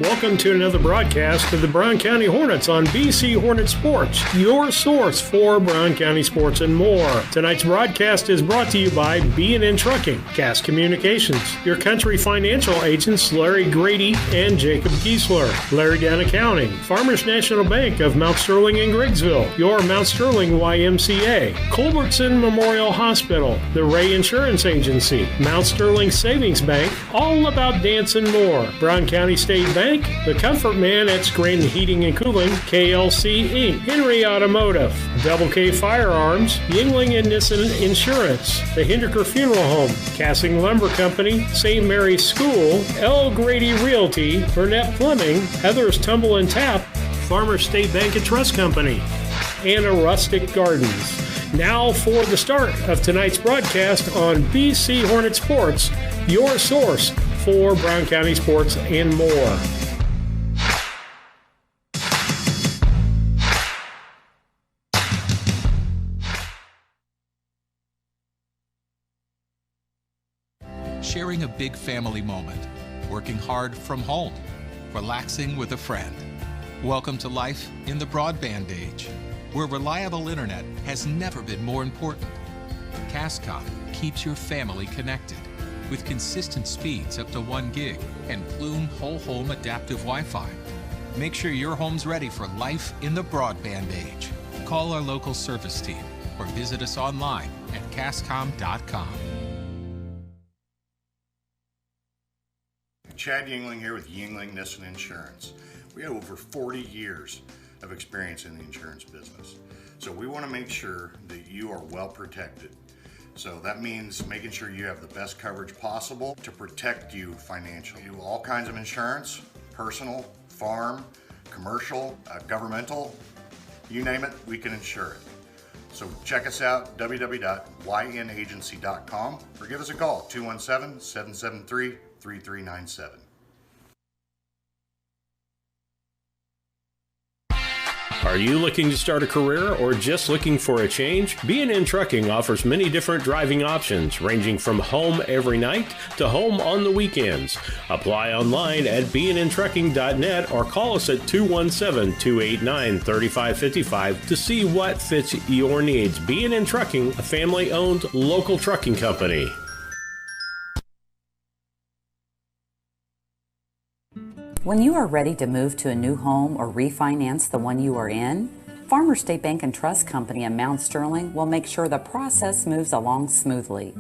Welcome to another broadcast of the Brown County Hornets on BC Hornet Sports, your source for Brown County sports and more. Tonight's broadcast is brought to you by B&N Trucking, Gas Communications, your country financial agents Larry Grady and Jacob Giesler, Larry Down Accounting, Farmers National Bank of Mount Sterling and Griggsville, your Mount Sterling YMCA, Culbertson Memorial Hospital, the Ray Insurance Agency, Mount Sterling Savings Bank, All About Dance and More, Brown County State Bank, The Comfort Man at Scranton Heating and Cooling, KLC Inc., Henry Automotive, Double K Firearms, Yingling and Nissen Insurance, the Hindeker Funeral Home, Cassing Lumber Company, St. Mary's School, L. Grady Realty, Burnett Plumbing, Heather's Tumble and Tap, Farmers State Bank and Trust Company, and a Rustic Gardens. Now for the start of tonight's broadcast on BC Hornet Sports, your source for Brown County sports and more. Sharing a big family moment, working hard from home, relaxing with a friend. Welcome to life in the broadband age, where reliable internet has never been more important. Cascom keeps your family connected with consistent speeds up to 1 gig and Plume whole home adaptive Wi-Fi. Make sure your home's ready for life in the broadband age. Call our local service team or visit us online at cascom.com. Chad Yingling here with Yingling Nissen Insurance. We have over 40 years of experience in the insurance business. So we want to make sure that you are well protected. So that means making sure you have the best coverage possible to protect you financially. We do all kinds of insurance, personal, farm, commercial, governmental, you name it, we can insure it. So check us out, www.ynagency.com, or give us a call, 217-773-3397. Are you looking to start a career or just looking for a change? B&N Trucking offers many different driving options, ranging from home every night to home on the weekends. Apply online at bnntrucking.net or call us at 217-289-3555 to see what fits your needs. B&N Trucking, a family-owned local trucking company. When you are ready to move to a new home or refinance the one you are in, Farmers State Bank and Trust Company in Mount Sterling will make sure the process moves along smoothly.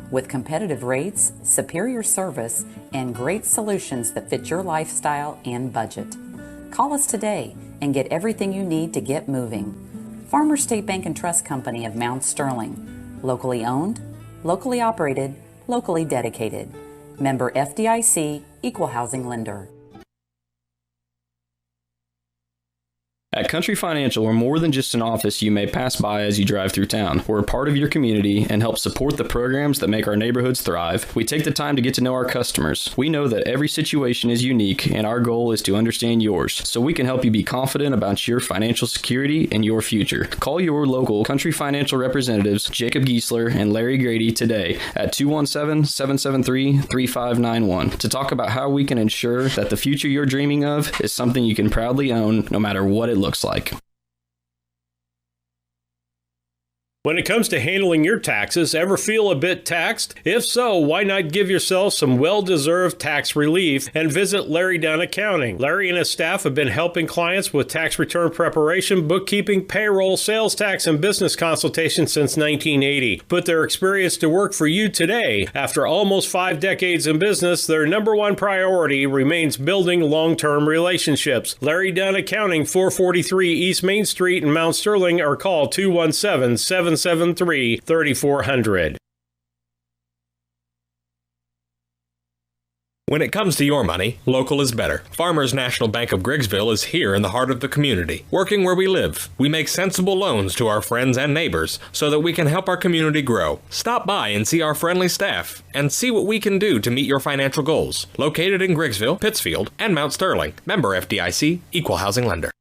With competitive rates, superior service, and great solutions that fit your lifestyle and budget. Call us today and get everything you need to get moving. Farmers State Bank and Trust Company of Mount Sterling. Locally owned, locally operated, locally dedicated. Member FDIC, Equal Housing Lender. At Country Financial, we're more than just an office you may pass by as you drive through town. We're a part of your community and help support the programs that make our neighborhoods thrive. We take the time to get to know our customers. We know that every situation is unique, and our goal is to understand yours, so we can help you be confident about your financial security and your future. Call your local Country Financial representatives, Jacob Giesler and Larry Grady, today at 217-773-3591 to talk about how we can ensure that the future you're dreaming of is something you can proudly own no matter what it looks like. When it comes to handling your taxes, ever feel a bit taxed? If so, why not give yourself some well-deserved tax relief and visit Larry Down Accounting. Larry and his staff have been helping clients with tax return preparation, bookkeeping, payroll, sales tax, and business consultation since 1980. Put their experience to work for you today. After almost 5 decades in business, their number one priority remains building long-term relationships. Larry Down Accounting, 443 East Main Street in Mount Sterling, or call 217-773-3400. When it comes to your money, local is better. Farmers National Bank of Griggsville is here in the heart of the community, working where we live. We make sensible loans to our friends and neighbors so that we can help our community grow. Stop by and see our friendly staff and see what we can do to meet your financial goals. Located in Griggsville, Pittsfield, and Mount Sterling. Member FDIC, Equal Housing Lender.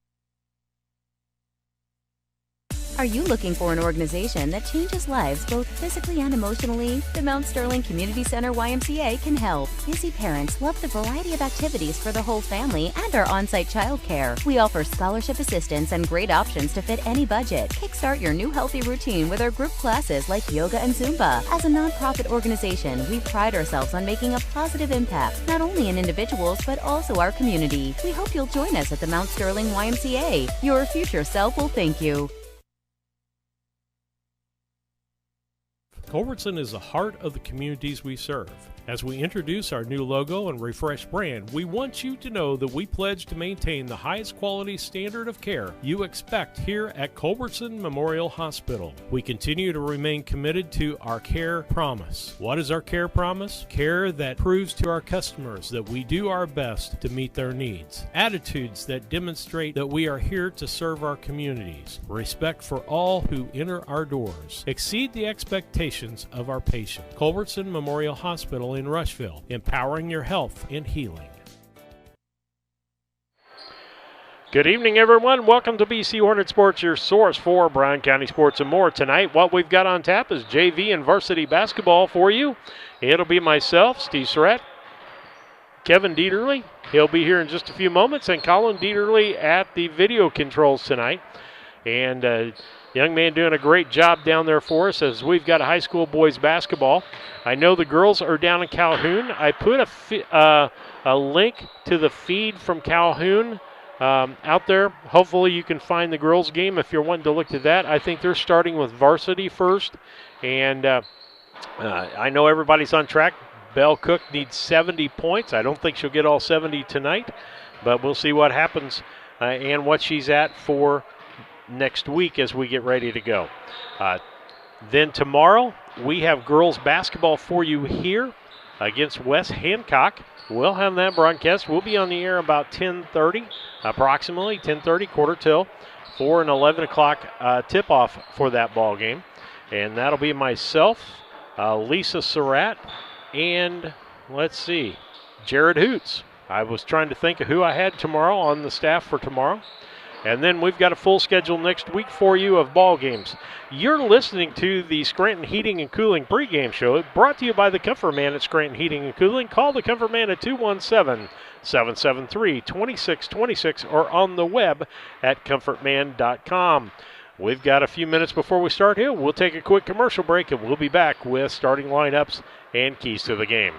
Are you looking for an organization that changes lives both physically and emotionally? The Mount Sterling Community Center YMCA can help. Busy parents love the variety of activities for the whole family and our on-site childcare. We offer scholarship assistance and great options to fit any budget. Kickstart your new healthy routine with our group classes like yoga and Zumba. As a nonprofit organization, we pride ourselves on making a positive impact, not only in individuals, but also our community. We hope you'll join us at the Mount Sterling YMCA. Your future self will thank you. Culbertson is the heart of the communities we serve. As we introduce our new logo and refreshed brand, we want you to know that we pledge to maintain the highest quality standard of care you expect here at Culbertson Memorial Hospital. We continue to remain committed to our care promise. What is our care promise? Care that proves to our customers that we do our best to meet their needs. Attitudes that demonstrate that we are here to serve our communities. Respect for all who enter our doors. Exceed the expectations of our patient. Culbertson Memorial Hospital in Rushville, empowering your health and healing. Good evening, everyone. Welcome to BC Hornet Sports, your source for Brown County sports and more. Tonight, what we've got on tap is JV and varsity basketball for you. It'll be myself, Steve Surratt, Kevin Dieterle. He'll be here in just a few moments, and Colin Dieterle at the video controls tonight. And young man doing a great job down there for us as we've got a high school boys basketball. I know the girls are down in Calhoun. I put a link to the feed from Calhoun out there. Hopefully you can find the girls game if you're wanting to look at that. I think they're starting with varsity first. And I know everybody's on track. Belle Cook needs 70 points. I don't think she'll get all 70 tonight, but we'll see what happens and what she's at for next week as we get ready to go. Then tomorrow we have girls basketball for you here against West Hancock. We'll have that broadcast. We'll be on the air about 10:30, approximately 10:30, quarter till, 4 and 11 o'clock tip-off for that ball game. And that'll be myself, Lisa Surratt, and let's see, Jared Hoots. I was trying to think of who I had tomorrow on the staff for tomorrow. And then we've got a full schedule next week for you of ball games. You're listening to the Scranton Heating and Cooling pregame show, brought to you by the Comfort Man at Scranton Heating and Cooling. Call the Comfort Man at 217-773-2626 or on the web at comfortman.com. We've got a few minutes before we start here. We'll take a quick commercial break, and we'll be back with starting lineups and keys to the game.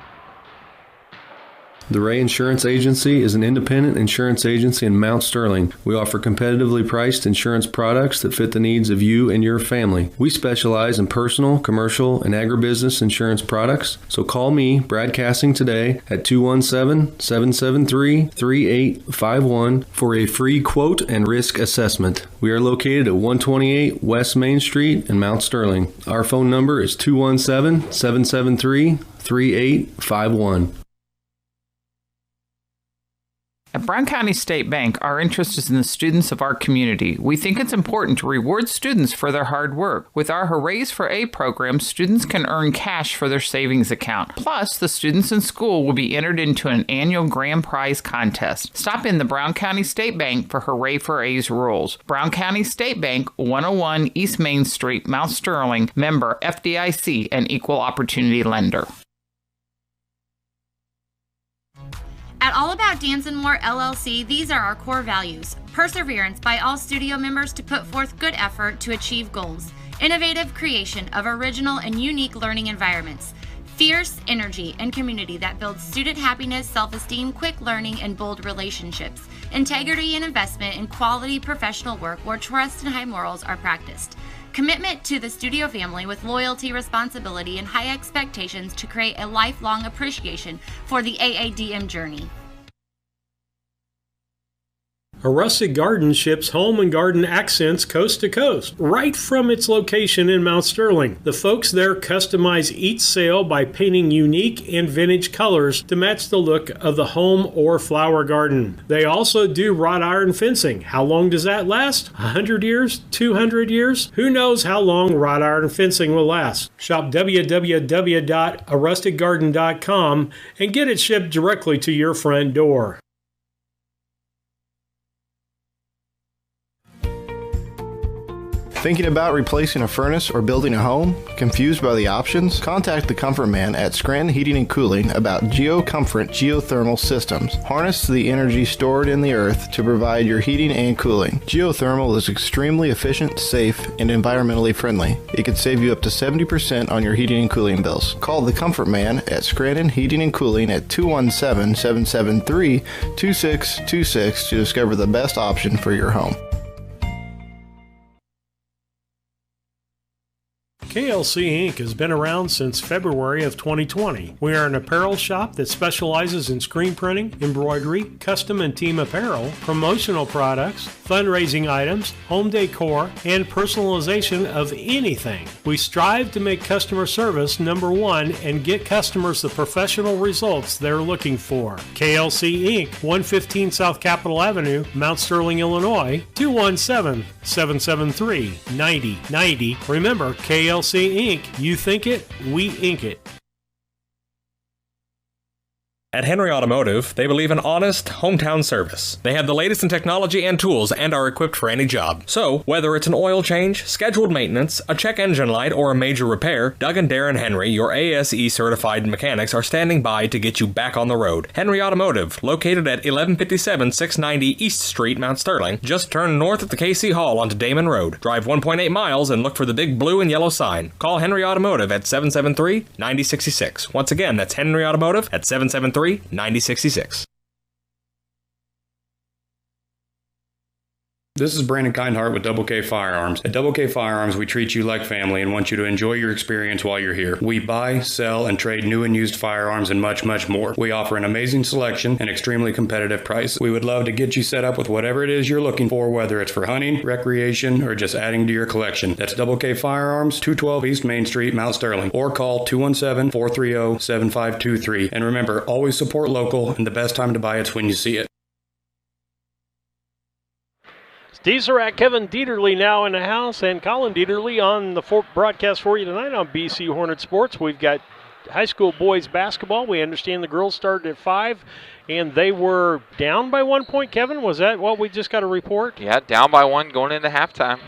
The Ray Insurance Agency is an independent insurance agency in Mount Sterling. We offer competitively priced insurance products that fit the needs of you and your family. We specialize in personal, commercial, and agribusiness insurance products. So call me, Brad Cassing, today at 217-773-3851 for a free quote and risk assessment. We are located at 128 West Main Street in Mount Sterling. Our phone number is 217-773-3851. At Brown County State Bank, our interest is in the students of our community. We think it's important to reward students for their hard work. With our Hoorays for A program, students can earn cash for their savings account. Plus, the students in school will be entered into an annual grand prize contest. Stop in the Brown County State Bank for Hooray for A's rules. Brown County State Bank, 101 East Main Street, Mount Sterling, member FDIC, and equal opportunity lender. At All About Dance and More LLC, these are our core values. Perseverance by all studio members to put forth good effort to achieve goals. Innovative creation of original and unique learning environments. Fierce energy and community that builds student happiness, self-esteem, quick learning, and bold relationships. Integrity and investment in quality professional work where trust and high morals are practiced. Commitment to the studio family with loyalty, responsibility, and high expectations to create a lifelong appreciation for the AADM journey. A Rustic Garden ships home and garden accents coast to coast, right from its location in Mount Sterling. The folks there customize each sail by painting unique and vintage colors to match the look of the home or flower garden. They also do wrought iron fencing. How long does that last? 100 years? 200 years? Who knows how long wrought iron fencing will last? Shop www.arusticgarden.com and get it shipped directly to your front door. Thinking about replacing a furnace or building a home? Confused by the options? Contact the Comfort Man at Scranton Heating and Cooling about GeoComfort geothermal systems. Harness the energy stored in the earth to provide your heating and cooling. Geothermal is extremely efficient, safe, and environmentally friendly. It can save you up to 70% on your heating and cooling bills. Call the Comfort Man at Scranton Heating and Cooling at 217-773-2626 to discover the best option for your home. KLC Inc. has been around since February of 2020. We are an apparel shop that specializes in screen printing, embroidery, custom and team apparel, promotional products, fundraising items, home decor, and personalization of anything. We strive to make customer service number one and get customers the professional results they're looking for. KLC Inc., 115 South Capitol Avenue, Mount Sterling, Illinois, 217-773-9090. Remember, KLC Inc., you think it, we ink it. At Henry Automotive, they believe in honest, hometown service. They have the latest in technology and tools and are equipped for any job. So, whether it's an oil change, scheduled maintenance, a check engine light, or a major repair, Doug and Darren Henry, your ASE certified mechanics, are standing by to get you back on the road. Henry Automotive, located at 1157 690 East Street, Mount Sterling. Just turn north at the KC Hall onto Damon Road. Drive 1.8 miles and look for the big blue and yellow sign. Call Henry Automotive at 773-9066. Once again, that's Henry Automotive at 773-9066. This is Brandon Kindhart with Double K Firearms. At Double K Firearms, we treat you like family and want you to enjoy your experience while you're here. We buy, sell, and trade new and used firearms and much, much more. We offer an amazing selection and extremely competitive price. We would love to get you set up with whatever it is you're looking for, whether it's for hunting, recreation, or just adding to your collection. That's Double K Firearms, 212 East Main Street, Mount Sterling, or call 217-430-7523. And remember, always support local, and the best time to buy it's when you see it. Steve Surratt, Kevin Dieterle now in the house, and Colin Dieterle on the broadcast for you tonight on BC Hornet Sports. We've got high school boys basketball. We understand the girls started at 5, and they were down by 1 point, Kevin. Was that what we just got a report? Yeah, down by 1 going into halftime.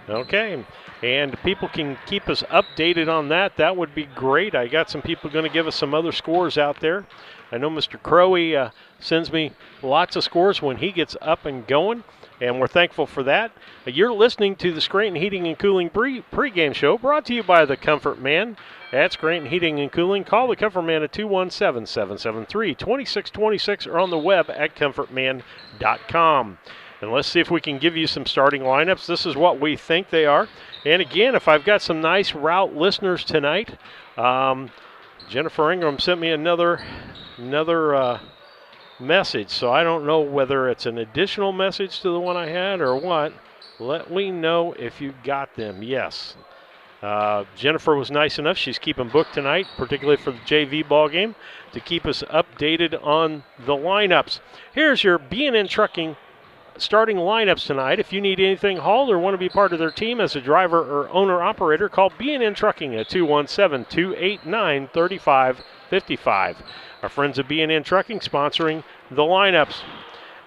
Okay, and people can keep us updated on that. That would be great. I got some people going to give us some other scores out there. I know Mr. Crowe sends me lots of scores when he gets up and going, and we're thankful for that. You're listening to the Scranton Heating and Cooling pregame show, brought to you by the Comfort Man at Scranton Heating and Cooling. Call the Comfort Man at 217-773-2626 or on the web at comfortman.com. And let's see if we can give you some starting lineups. This is what we think they are. And again, if I've got some nice Routt listeners tonight, Jennifer Ingram sent me another message, so I don't know whether it's an additional message to the one I had or what. Let me know if you got them. Yes. Jennifer was nice enough. She's keeping booked tonight, particularly for the JV ball game, to keep us updated on the lineups. Here's your B&N Trucking starting lineups tonight. If you need anything hauled or want to be part of their team as a driver or owner-operator, call B&N Trucking at 217-289-3555. Our friends at B&N Trucking sponsoring the lineups.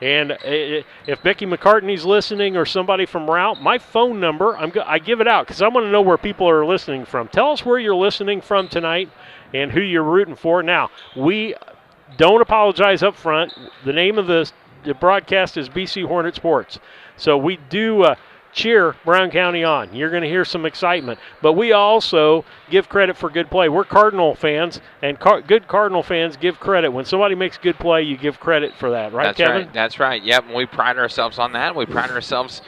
And if Becky McCartney's listening or somebody from Routt, my phone number, I give it out because I want to know where people are listening from. Tell us where you're listening from tonight and who you're rooting for. Now, we don't apologize up front. The name of the broadcast is BC Hornet Sports. So we do cheer Brown County on. You're going to hear some excitement. But we also give credit for good play. We're Cardinal fans, and good Cardinal fans give credit. When somebody makes good play, you give credit for that. Right, Kevin? That's right. Yep, we pride ourselves on that. We pride ourselves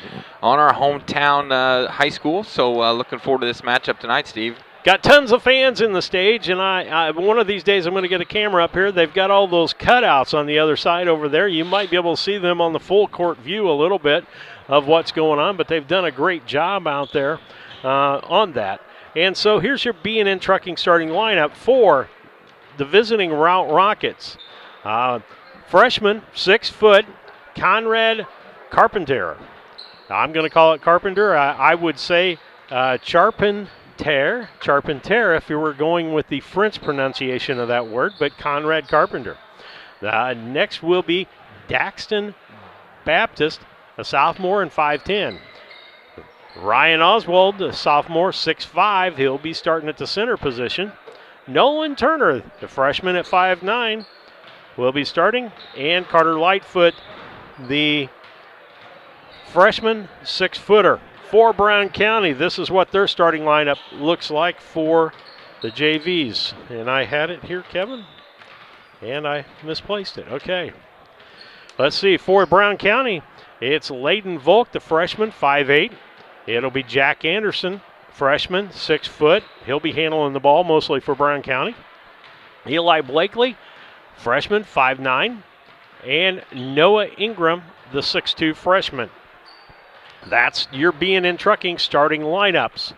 on our hometown high school. So looking forward to this matchup tonight, Steve. Got tons of fans in the stage, and I one of these days I'm going to get a camera up here. They've got all those cutouts on the other side over there. You might be able to see them on the full court view a little bit of what's going on, but they've done a great job out there on that. And so here's your B&N Trucking starting lineup for the visiting Routt Rockets. Freshman, 6 foot, Conrad Carpenter. I'm going to call it Carpenter. I would say Charpentier, if you were going with the French pronunciation of that word, but Conrad Carpenter. Next will be Daxton Baptist, a sophomore and 5'10". Ryan Oswald, the sophomore, 6'5". He'll be starting at the center position. Nolan Turner, the freshman at 5'9", will be starting. And Carter Lightfoot, the freshman 6-footer. For Brown County, this is what their starting lineup looks like for the JVs. And I had it here, Kevin, and I misplaced it. Okay. Let's see. For Brown County, it's Layden Volk, the freshman, 5'8". It'll be Jack Anderson, freshman, 6 foot. He'll be handling the ball mostly for Brown County. Eli Blakely, freshman, 5'9". And Noah Ingram, the 6'2 freshman. That's your B&N Trucking starting lineups.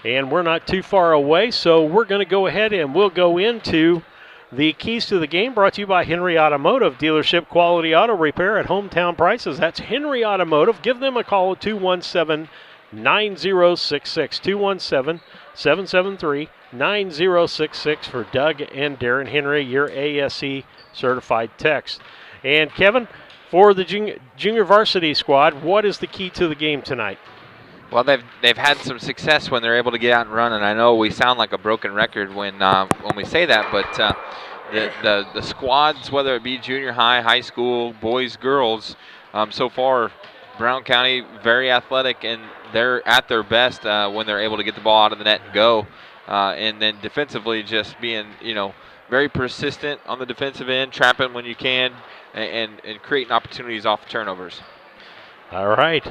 And we're not too far away, so we're going to go ahead and we'll go into the keys to the game, brought to you by Henry Automotive, dealership quality auto repair at hometown prices. That's Henry Automotive. Give them a call at 217-9066, 217-773-9066 for Doug and Darren Henry, your ASE certified techs. And Kevin, for the junior varsity squad, what is the key to the game tonight? Well, they've had some success when they're able to get out and run, and I know we sound like a broken record when we say that, but the squads, whether it be junior high, high school, boys, girls, so far Brown County very athletic, and they're at their best when they're able to get the ball out of the net and go, and then defensively just being very persistent on the defensive end, trapping when you can, and creating opportunities off turnovers. All right.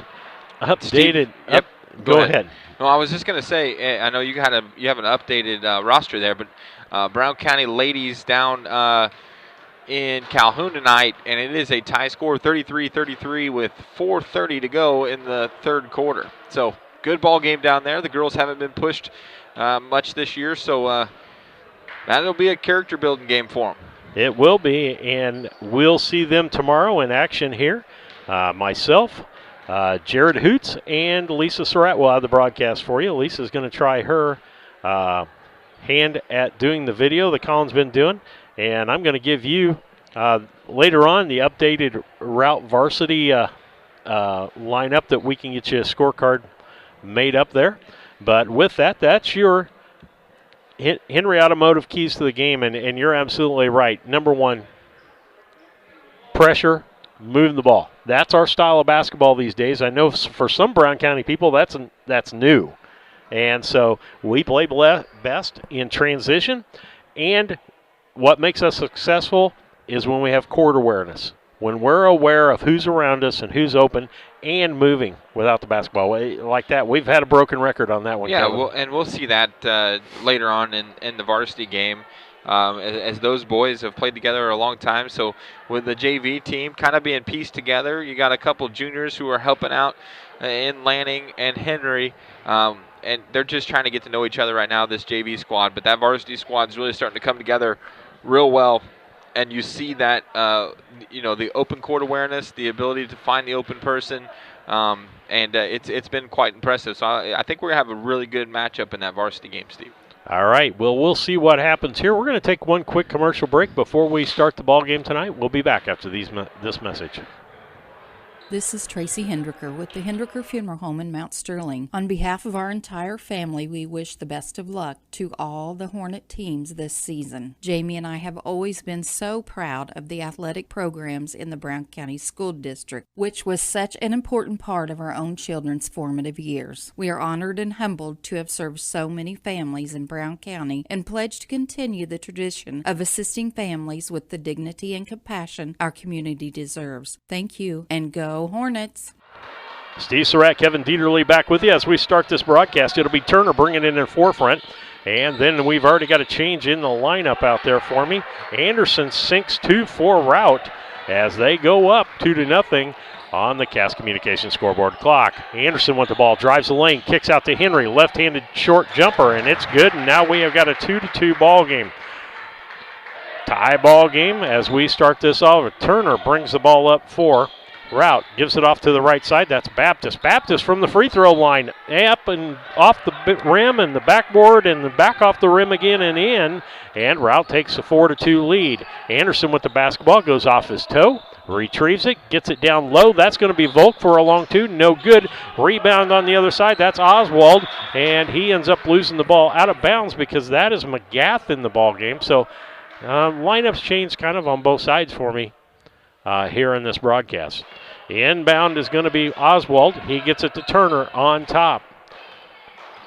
Updated. Yep. Go ahead. No, I was just going to say, I know you have an updated roster there, but Brown County ladies down in Calhoun tonight, and it is a tie score, 33-33 with 4:30 to go in the third quarter. So good ball game down there. The girls haven't been pushed much this year, so that'll be a character building game for them. It will be, and we'll see them tomorrow in action here. Myself, Jared Hoots, and Lisa Surratt will have the broadcast for you. Lisa's going to try her hand at doing the video that Colin's been doing, and I'm going to give you later on the updated Routt varsity lineup that we can get you a scorecard made up there. But with that, that's your Henry Automotive keys to the game, and you're absolutely right. Number one, pressure, moving the ball. That's our style of basketball these days. I know for some Brown County people that's new. And so we play best in transition, and what makes us successful is when we have court awareness, when we're aware of who's around us and who's open and moving without the basketball. Like that, we've had a broken record on that one. Yeah, we'll see that later on in the varsity game. As those boys have played together a long time. So with the JV team kind of being pieced together, you got a couple juniors who are helping out in Lanning and Henry, and they're just trying to get to know each other right now, this JV squad. But that varsity squad is really starting to come together real well, and you see that the open court awareness, the ability to find the open person, and it's been quite impressive. So I think we're going to have a really good matchup in that varsity game, Steve. All right, well, we'll see what happens here. We're going to take one quick commercial break before we start the ball game tonight. We'll be back after this message. This is Tracy Hendricker with the Hendricker Funeral Home in Mount Sterling. On behalf of our entire family, we wish the best of luck to all the Hornet teams this season. Jamie and I have always been so proud of the athletic programs in the Brown County School District, which was such an important part of our own children's formative years. We are honored and humbled to have served so many families in Brown County and pledge to continue the tradition of assisting families with the dignity and compassion our community deserves. Thank you, and go Hornets. Steve Surratt, Kevin Dieterle back with you as we start this broadcast. It'll be Turner bringing it in forefront. And then we've already got a change in the lineup out there for me. Anderson sinks 2 for Routt as they go up 2-0 on the Cass Communications scoreboard clock. Anderson with the ball, drives the lane, kicks out to Henry, left-handed short jumper, and it's good. And now we have got a 2-2 ball game. Tie ball game as we start this off. Turner brings the ball up for Routt, gives it off to the right side. That's Baptist. Baptist from the free throw line. Up and off the rim and the backboard and the back off the rim again and in. And Routt takes a 4-2 lead. Anderson with the basketball, goes off his toe. retrieves it, gets it down low. That's going to be Volk for a long two. No good. Rebound on the other side. That's Oswald, and he ends up losing the ball out of bounds because that is McGath in the ball game. So lineups changed kind of on both sides for me here in this broadcast. The inbound is going to be Oswald. He gets it to Turner on top.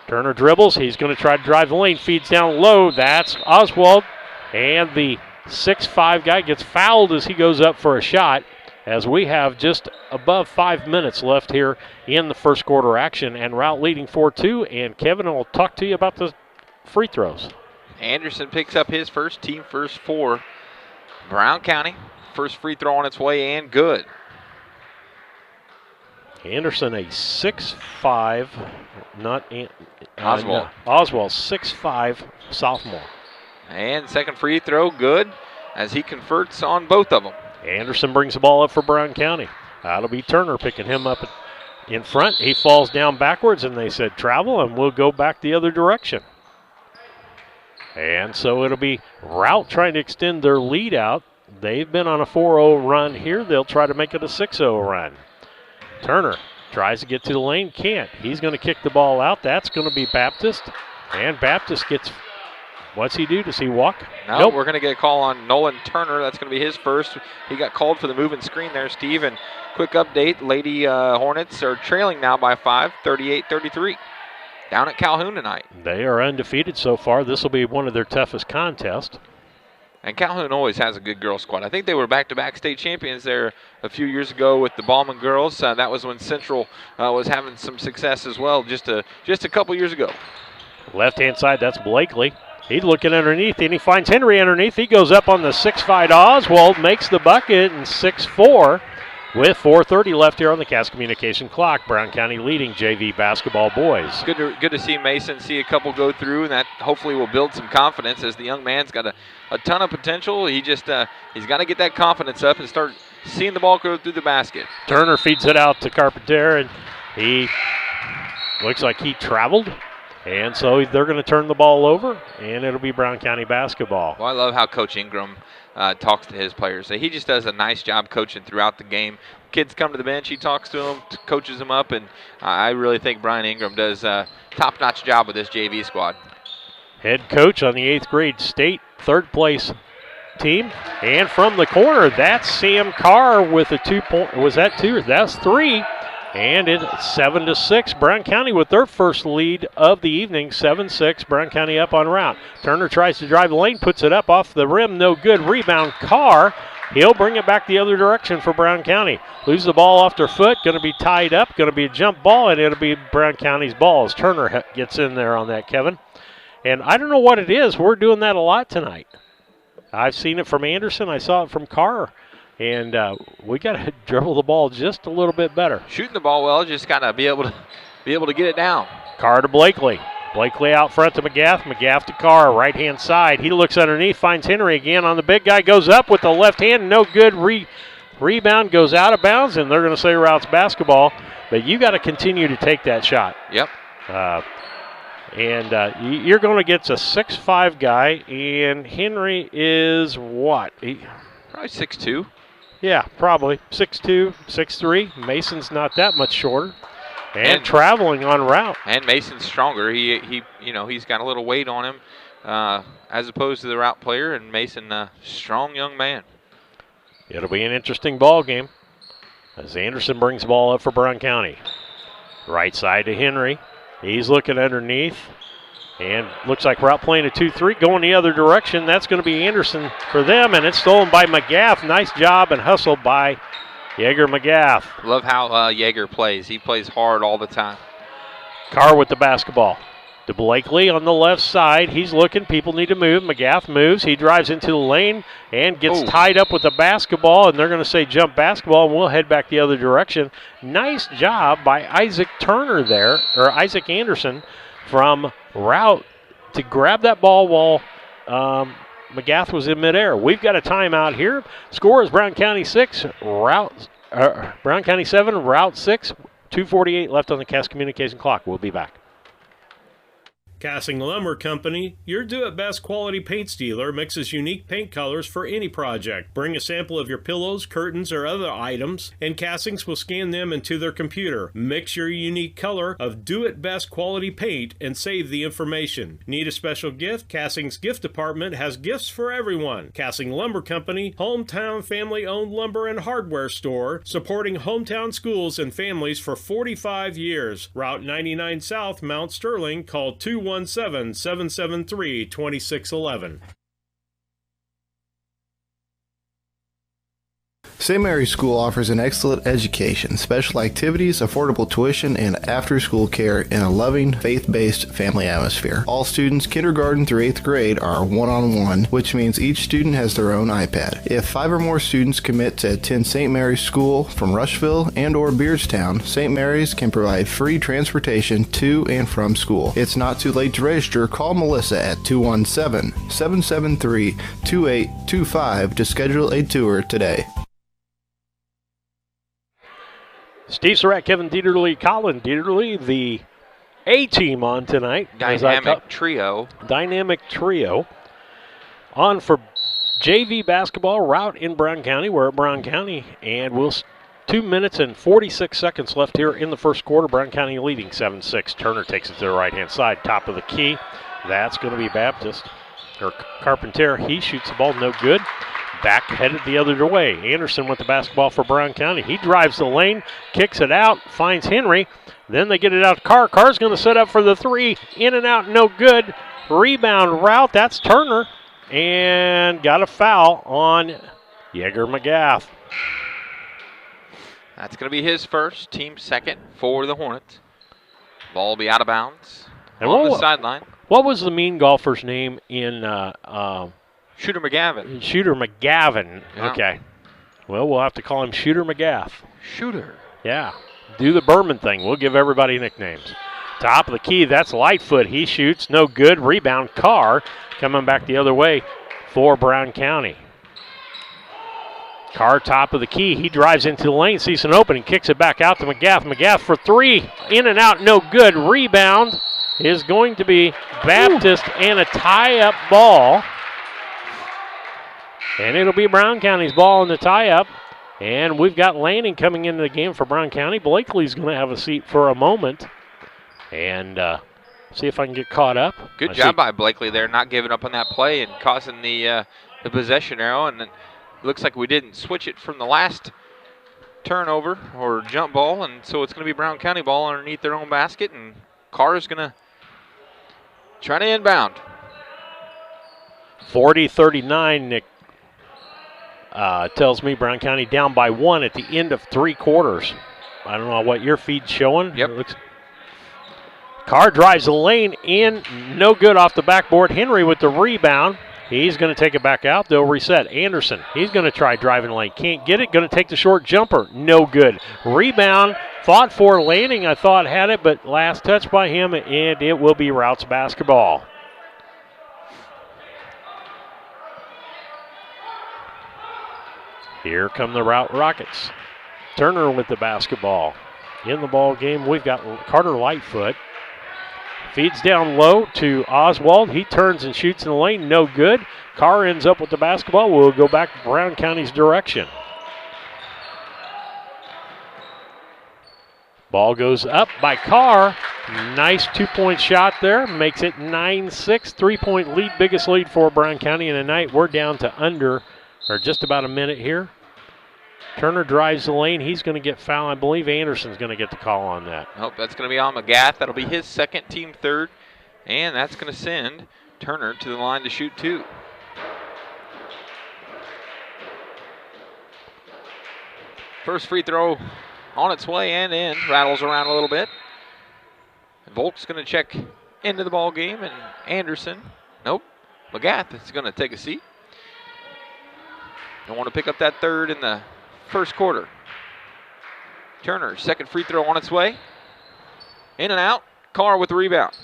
Turner dribbles. He's going to try to drive the lane. Feeds down low. That's Oswald. And the 6'5" guy gets fouled as he goes up for a shot, as we have just above 5 minutes left here in the first quarter action, and Routt leading 4-2. And Kevin will talk to you about the free throws. Anderson picks up his first, team first for Brown County. First free throw on its way and good. Anderson, a 6'5", Oswald. Oswald, 6'5", sophomore. And second free throw, good, as he converts on both of them. Anderson brings the ball up for Brown County. That'll be Turner picking him up in front. He falls down backwards, and they said travel, and we'll go back the other direction. And so it'll be Routt trying to extend their lead out. They've been on a 4-0 run here. They'll try to make it a 6-0 run. Turner tries to get to the lane, can't. He's going to kick the ball out. That's going to be Baptist. And Baptist gets, what's he do? Does he walk? No, nope. We're going to get a call on Nolan Turner. That's going to be his first. He got called for the move and screen there, Steve. And quick update, Lady Hornets are trailing now by 5, 38-33. Down at Calhoun tonight. They are undefeated so far. This will be one of their toughest contests. And Calhoun always has a good girls squad. I think they were back-to-back state champions there a few years ago with the Ballman girls. That was when Central was having some success as well just a couple years ago. Left-hand side, that's Blakely. He's looking underneath, and he finds Henry underneath. He goes up on the 6'5" Oswald, makes the bucket, and 6'4", with 4:30 left here on the Cass Communication clock. Brown County leading JV basketball boys. Good to see Mason see a couple go through, and that hopefully will build some confidence, as the young man's got a ton of potential. He just he's got to get that confidence up and start seeing the ball go through the basket. Turner feeds it out to Carpenter, and he looks like he traveled. And so they're going to turn the ball over, and it'll be Brown County basketball. Well, I love how Coach Ingram talks to his players. He just does a nice job coaching throughout the game. Kids come to the bench, he talks to them, coaches them up, and I really think Brian Ingram does a top-notch job with this JV squad. Head coach on the 8th grade state third-place team. And from the corner, that's Sam Carr with a 2-point. Was that 2? That's 3. And it's 7-6. Brown County with their first lead of the evening. 7-6. Brown County up on Routt. Turner tries to drive the lane, puts it up off the rim. No good. Rebound, Carr. He'll bring it back the other direction for Brown County. Loses the ball off their foot. Going to be tied up. Going to be a jump ball, and it'll be Brown County's ball as Turner gets in there on that, Kevin. And I don't know what it is. We're doing that a lot tonight. I've seen it from Anderson. I saw it from Carr. And we got to dribble the ball just a little bit better. Shooting the ball well, just got to be able to get it down. Carr to Blakely. Blakely out front to McGath. McGath to Carr, right-hand side. He looks underneath, finds Henry again on the big guy. Goes up with the left hand. No good. Rebound goes out of bounds, and they're going to say Routt's basketball. But you got to continue to take that shot. Yep. You're going to get a 6'5" guy, and Henry is what? Probably 6'2". Yeah, probably 6'2", 6'3". Mason's not that much shorter, and traveling on Routt. And Mason's stronger. He's got a little weight on him as opposed to the Routt player. And Mason, strong young man. It'll be an interesting ball game as Anderson brings the ball up for Brown County. Right side to Henry. He's looking underneath. And looks like Routt playing a 2-3, going the other direction. That's going to be Anderson for them, and it's stolen by McGath. Nice job and hustle by Yeager McGath. Love how Yeager plays. He plays hard all the time. Carr with the basketball. To Blakely on the left side. He's looking. People need to move. McGath moves. He drives into the lane and gets tied up with the basketball, and they're going to say jump basketball, and we'll head back the other direction. Nice job by Isaac Turner there, or Isaac Anderson, from Routt to grab that ball while McGath was in midair. We've got a timeout here. Score is Brown County 6, Brown County 7, Routt 6. 2:48 left on the Cass Communication clock. We'll be back. Casting Lumber Company, your do-it-best quality paints dealer, mixes unique paint colors for any project. Bring a sample of your pillows, curtains, or other items, and Castings will scan them into their computer. Mix your unique color of do-it-best quality paint and save the information. Need a special gift? Castings Gift Department has gifts for everyone. Casting Lumber Company, hometown family-owned lumber and hardware store, supporting hometown schools and families for 45 years. Route 99 South, Mount Sterling. Call 217-773-2611. St. Mary's School offers an excellent education, special activities, affordable tuition, and after-school care in a loving, faith-based family atmosphere. All students, kindergarten through 8th grade, are one-on-one, which means each student has their own iPad. If 5 or more students commit to attend St. Mary's School from Rushville and or Beardstown, St. Mary's can provide free transportation to and from school. It's not too late to register. Call Melissa at 217-773-2825 to schedule a tour today. Steve Surratt, Kevin Dieterle, Colin Dieterle, the A-team on tonight. Dynamic trio. Dynamic trio. On for JV basketball, Routt in Brown County. We're at Brown County, and 2 minutes and 46 seconds left here in the first quarter. Brown County leading 7-6. Turner takes it to the right-hand side, top of the key. That's going to be Baptist, or Carpenter. He shoots the ball, no good. Back headed the other way. Anderson with the basketball for Brown County. He drives the lane, kicks it out, finds Henry. Then they get it out to Carr. Carr's going to set up for the three. In and out, no good. Rebound Routt. That's Turner. And got a foul on Yeager McGath. That's going to be his first, team second for the Hornets. Ball will be out of bounds on the sideline. What was the mean golfer's name in Shooter McGavin. Shooter McGavin. Yeah. Okay. Well, we'll have to call him Shooter McGath. Shooter. Yeah. Do the Berman thing. We'll give everybody nicknames. Top of the key, that's Lightfoot. He shoots, no good. Rebound, Carr coming back the other way for Brown County. Carr, top of the key. He drives into the lane, sees an opening, kicks it back out to McGath. McGath for three. In and out, no good. Rebound is going to be Baptist and a tie-up ball. And it'll be Brown County's ball in the tie-up. And we've got Lanning coming into the game for Brown County. Blakely's going to have a seat for a moment. And see if I can get caught up. Good job by Blakely there, not giving up on that play and causing the possession arrow. And it looks like we didn't switch it from the last turnover or jump ball. And so it's going to be Brown County ball underneath their own basket. And Carr is going to try to inbound. 40-39, Nick. Tells me Brown County down by 1 at the end of 3 quarters. I don't know what your feed's showing. Yep. Carr drives the lane in, no good off the backboard. Henry with the rebound. He's going to take it back out. They'll reset. Anderson, he's going to try driving the lane. Can't get it. Going to take the short jumper. No good. Rebound, fought for Lanning. I thought had it, but last touch by him, and it will be Routt's basketball. Here come the Routt Rockets. Turner with the basketball. In the ball game, we've got Carter Lightfoot. Feeds down low to Oswald. He turns and shoots in the lane. No good. Carr ends up with the basketball. We'll go back Brown County's direction. Ball goes up by Carr. Nice two-point shot there. Makes it 9-6. 3-point lead. Biggest lead for Brown County in the night. We're down to just about a minute here. Turner drives the lane. He's going to get fouled. I believe Anderson's going to get the call on that. Nope, that's going to be on McGath. That'll be his second, team third. And that's going to send Turner to the line to shoot 2. First free throw on its way and in. Rattles around a little bit. Volk's going to check into the ball game. And Anderson, nope. McGath is going to take a seat. Don't want to pick up that third in the first quarter. Turner, second free throw on its way. In and out. Carr with the rebound.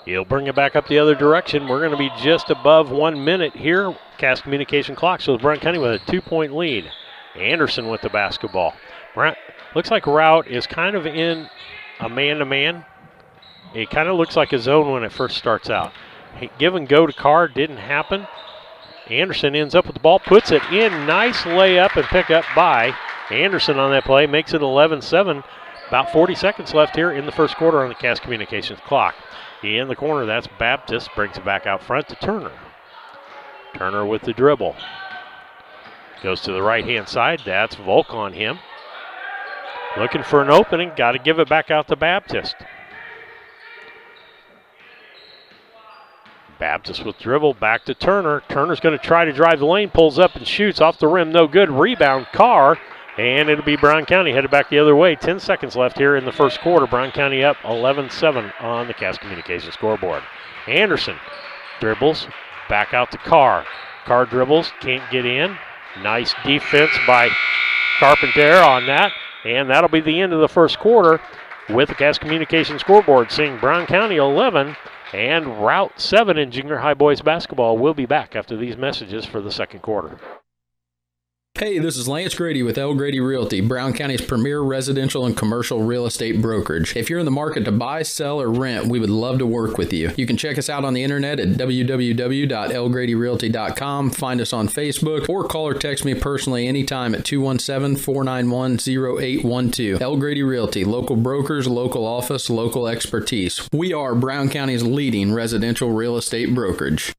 He'll bring it back up the other direction. We're going to be just above 1 minute here. Cast communication clock. So Brown County with a 2-point lead. Anderson with the basketball. Looks like Routt is kind of in a man-to-man. It kind of looks like a zone when it first starts out. Give and go to Carr didn't happen. Anderson ends up with the ball, puts it in. Nice layup and pick up by Anderson on that play. Makes it 11-7. About 40 seconds left here in the first quarter on the Cass Communications clock. In the corner, that's Baptist. Brings it back out front to Turner. Turner with the dribble. Goes to the right-hand side. That's Volk on him. Looking for an opening. Got to give it back out to Baptist. Baptist with dribble. Back to Turner. Turner's going to try to drive the lane. Pulls up and shoots off the rim. No good. Rebound. Carr. And it'll be Brown County headed back the other way. 10 seconds left here in the first quarter. Brown County up 11-7 on the Cass Communications scoreboard. Anderson dribbles. Back out to Carr. Carr dribbles. Can't get in. Nice defense by Carpenter on that. And that'll be the end of the first quarter with the Cass Communications scoreboard seeing Brown County 11 and Routt 7 in junior high boys basketball. We'll be back after these messages for the second quarter. Hey, this is Lance Grady with L. Grady Realty, Brown County's premier residential and commercial real estate brokerage. If you're in the market to buy, sell, or rent, we would love to work with you. You can check us out on the internet at www.lgradyrealty.com, find us on Facebook, or call or text me personally anytime at 217-491-0812. L. Grady Realty, local brokers, local office, local expertise. We are Brown County's leading residential real estate brokerage.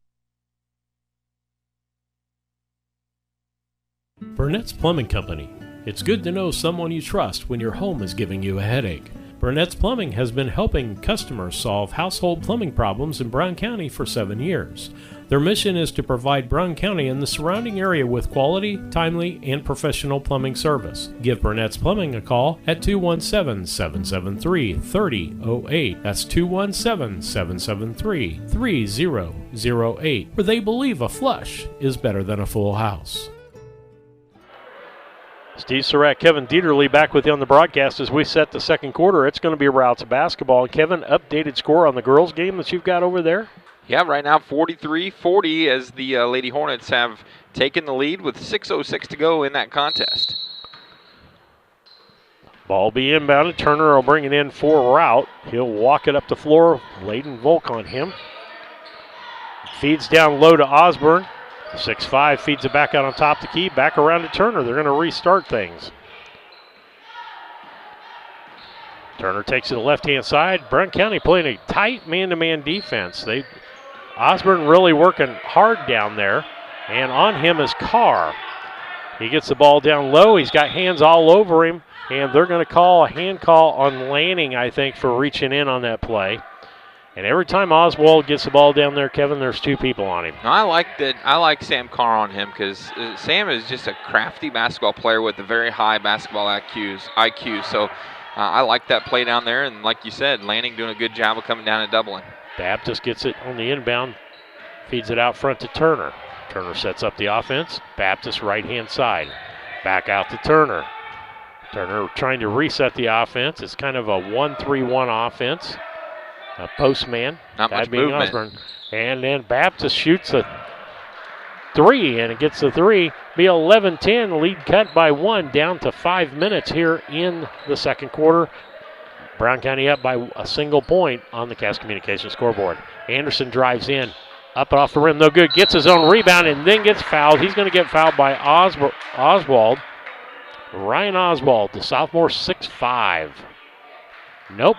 Burnett's Plumbing Company. It's good to know someone you trust when your home is giving you a headache. Burnett's Plumbing has been helping customers solve household plumbing problems in Brown County for 7 years. Their mission is to provide Brown County and the surrounding area with quality, timely, and professional plumbing service. Give Burnett's Plumbing a call at 217-773-3008. That's 217-773-3008, where they believe a flush is better than a full house. Steve Surratt, Kevin Dieterle back with you on the broadcast as we set the second quarter. It's going to be Routt's basketball. Kevin, updated score on the girls' game that you've got over there? Yeah, right now 43-40 as the Lady Hornets have taken the lead with 6:06 to go in that contest. Ball be inbounded. Turner will bring it in for Routt. He'll walk it up the floor. Layden Volk on him. Feeds down low to Osborne. 6'5", feeds it back out on top of the key, back around to Turner. They're going to restart things. Turner takes it to the left-hand side. Brown County playing a tight man-to-man defense. Osborne really working hard down there, and on him is Carr. He gets the ball down low. He's got hands all over him, and they're going to call a hand call on Lanning, I think, for reaching in on that play. And every time Oswald gets the ball down there, Kevin, there's two people on him. I like that. I like Sam Carr on him because Sam is just a crafty basketball player with a very high basketball IQ. So I like that play down there. And like you said, Lanning doing a good job of coming down and doubling. Baptist gets it on the inbound, feeds it out front to Turner. Turner sets up the offense. Baptist right-hand side. Back out to Turner. Turner trying to reset the offense. It's kind of a 1-3-1 offense. A postman, not much being movement. Osborne. And then Baptist shoots a three, and it gets the three. Be 11-10, lead cut by 1, down to 5 minutes here in the second quarter. Brown County up by a single point on the Cass Communications scoreboard. Anderson drives in, up and off the rim, no good. Gets his own rebound and then gets fouled. He's going to get fouled by Oswald. Ryan Oswald, the sophomore, 6'5". Nope.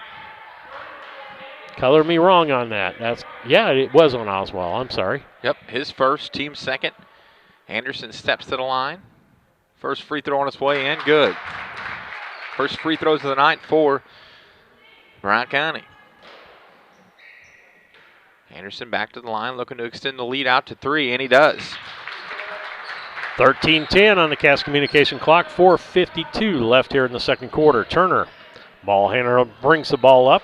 Color me wrong on that. It was on Oswald. I'm sorry. Yep, his first, team second. Anderson steps to the line. First free throw on its way in, good. First free throws of the night for Brown County. Anderson back to the line, looking to extend the lead out to 3, and he does. 13-10 on the Cass Communication clock. 4:52 left here in the second quarter. Turner, ball handler, brings the ball up.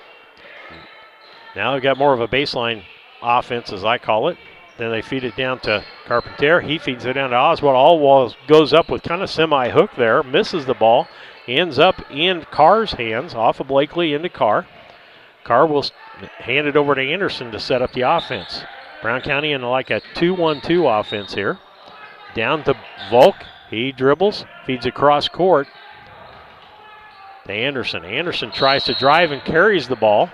Now they've got more of a baseline offense, as I call it. Then they feed it down to Carpenter. He feeds it down to Oswald. Oswald goes up with kind of semi-hook there, misses the ball, ends up in Carr's hands, off of Blakely into Carr. Carr will hand it over to Anderson to set up the offense. Brown County in like a 2-1-2 offense here. Down to Volk. He dribbles, feeds across court to Anderson. Anderson tries to drive and carries the ball.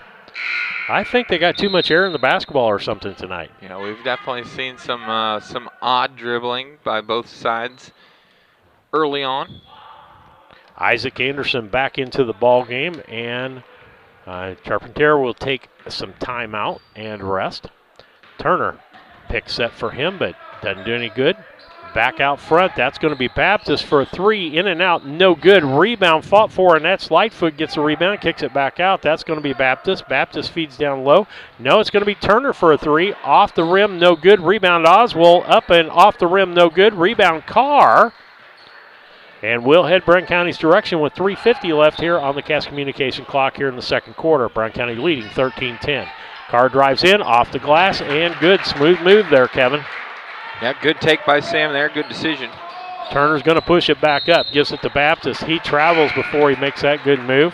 I think they got too much air in the basketball or something tonight. Yeah, we've definitely seen some odd dribbling by both sides early on. Isaac Anderson back into the ball game, and Charpentier will take some timeout and rest. Turner picks set for him, but doesn't do any good. Back out front, that's going to be Baptist for a three, in and out, no good. Rebound fought for, and that's Lightfoot gets a rebound, kicks it back out. That's going to be Baptist. Baptist feeds down low. No, it's going to be Turner for a three. Off the rim, no good. Rebound Oswald, up and off the rim, no good. Rebound Carr. And we'll head Brown County's direction with 3:50 left here on the Cass Communication clock here in the second quarter. Brown County leading 13-10. Carr drives in, off the glass, and good. Smooth move there, Kevin. Yeah, good take by Sam there. Good decision. Turner's going to push it back up. Gives it to Baptist. He travels before he makes that good move.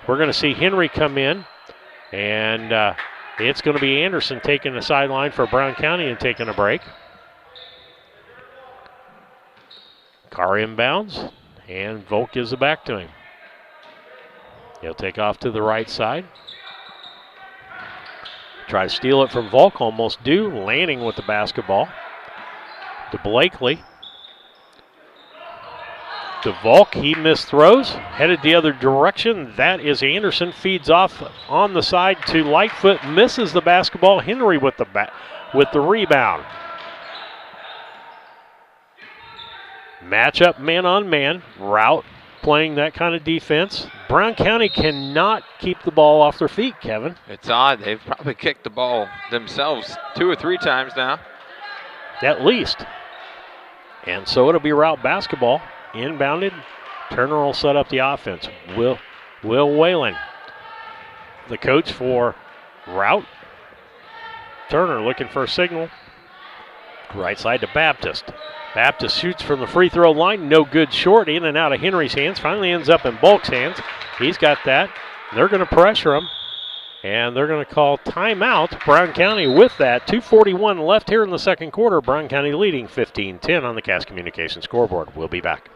We're going to see Henry come in. And it's going to be Anderson taking the sideline for Brown County and taking a break. Carr inbounds. And Volk gives it back to him. He'll take off to the right side. Try to steal it from Volk. Almost do. Lanning with the basketball. To Blakely. To Volk, he missed throws, headed the other direction. That is Anderson, feeds off on the side to Lightfoot, misses the basketball. Henry with the rebound. Matchup man on man. Routt playing that kind of defense. Brown County cannot keep the ball off their feet, Kevin. It's odd. They've probably kicked the ball themselves 2 or 3 times now. At least. And so it'll be Routt basketball. Inbounded. Turner will set up the offense. Will Whalen, the coach for Routt. Turner looking for a signal. Right side to Baptist. Baptist shoots from the free throw line. No good short. In and out of Henry's hands. Finally ends up in Bulk's hands. He's got that. They're going to pressure him. And they're going to call timeout. Brown County with that. 2:41 left here in the second quarter. Brown County leading 15-10 on the Cass Communication scoreboard. We'll be back.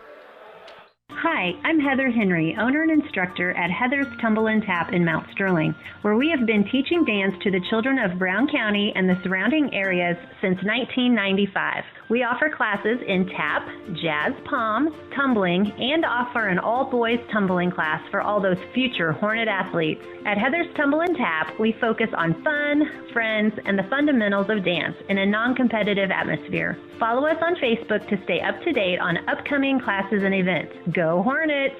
Hi, I'm Heather Henry, owner and instructor at Heather's Tumble and Tap in Mount Sterling, where we have been teaching dance to the children of Brown County and the surrounding areas since 1995. We offer classes in tap, jazz palms, tumbling, and offer an all-boys tumbling class for all those future Hornet athletes. At Heather's Tumble and Tap, we focus on fun, friends, and the fundamentals of dance in a non-competitive atmosphere. Follow us on Facebook to stay up to date on upcoming classes and events. Go Hornets!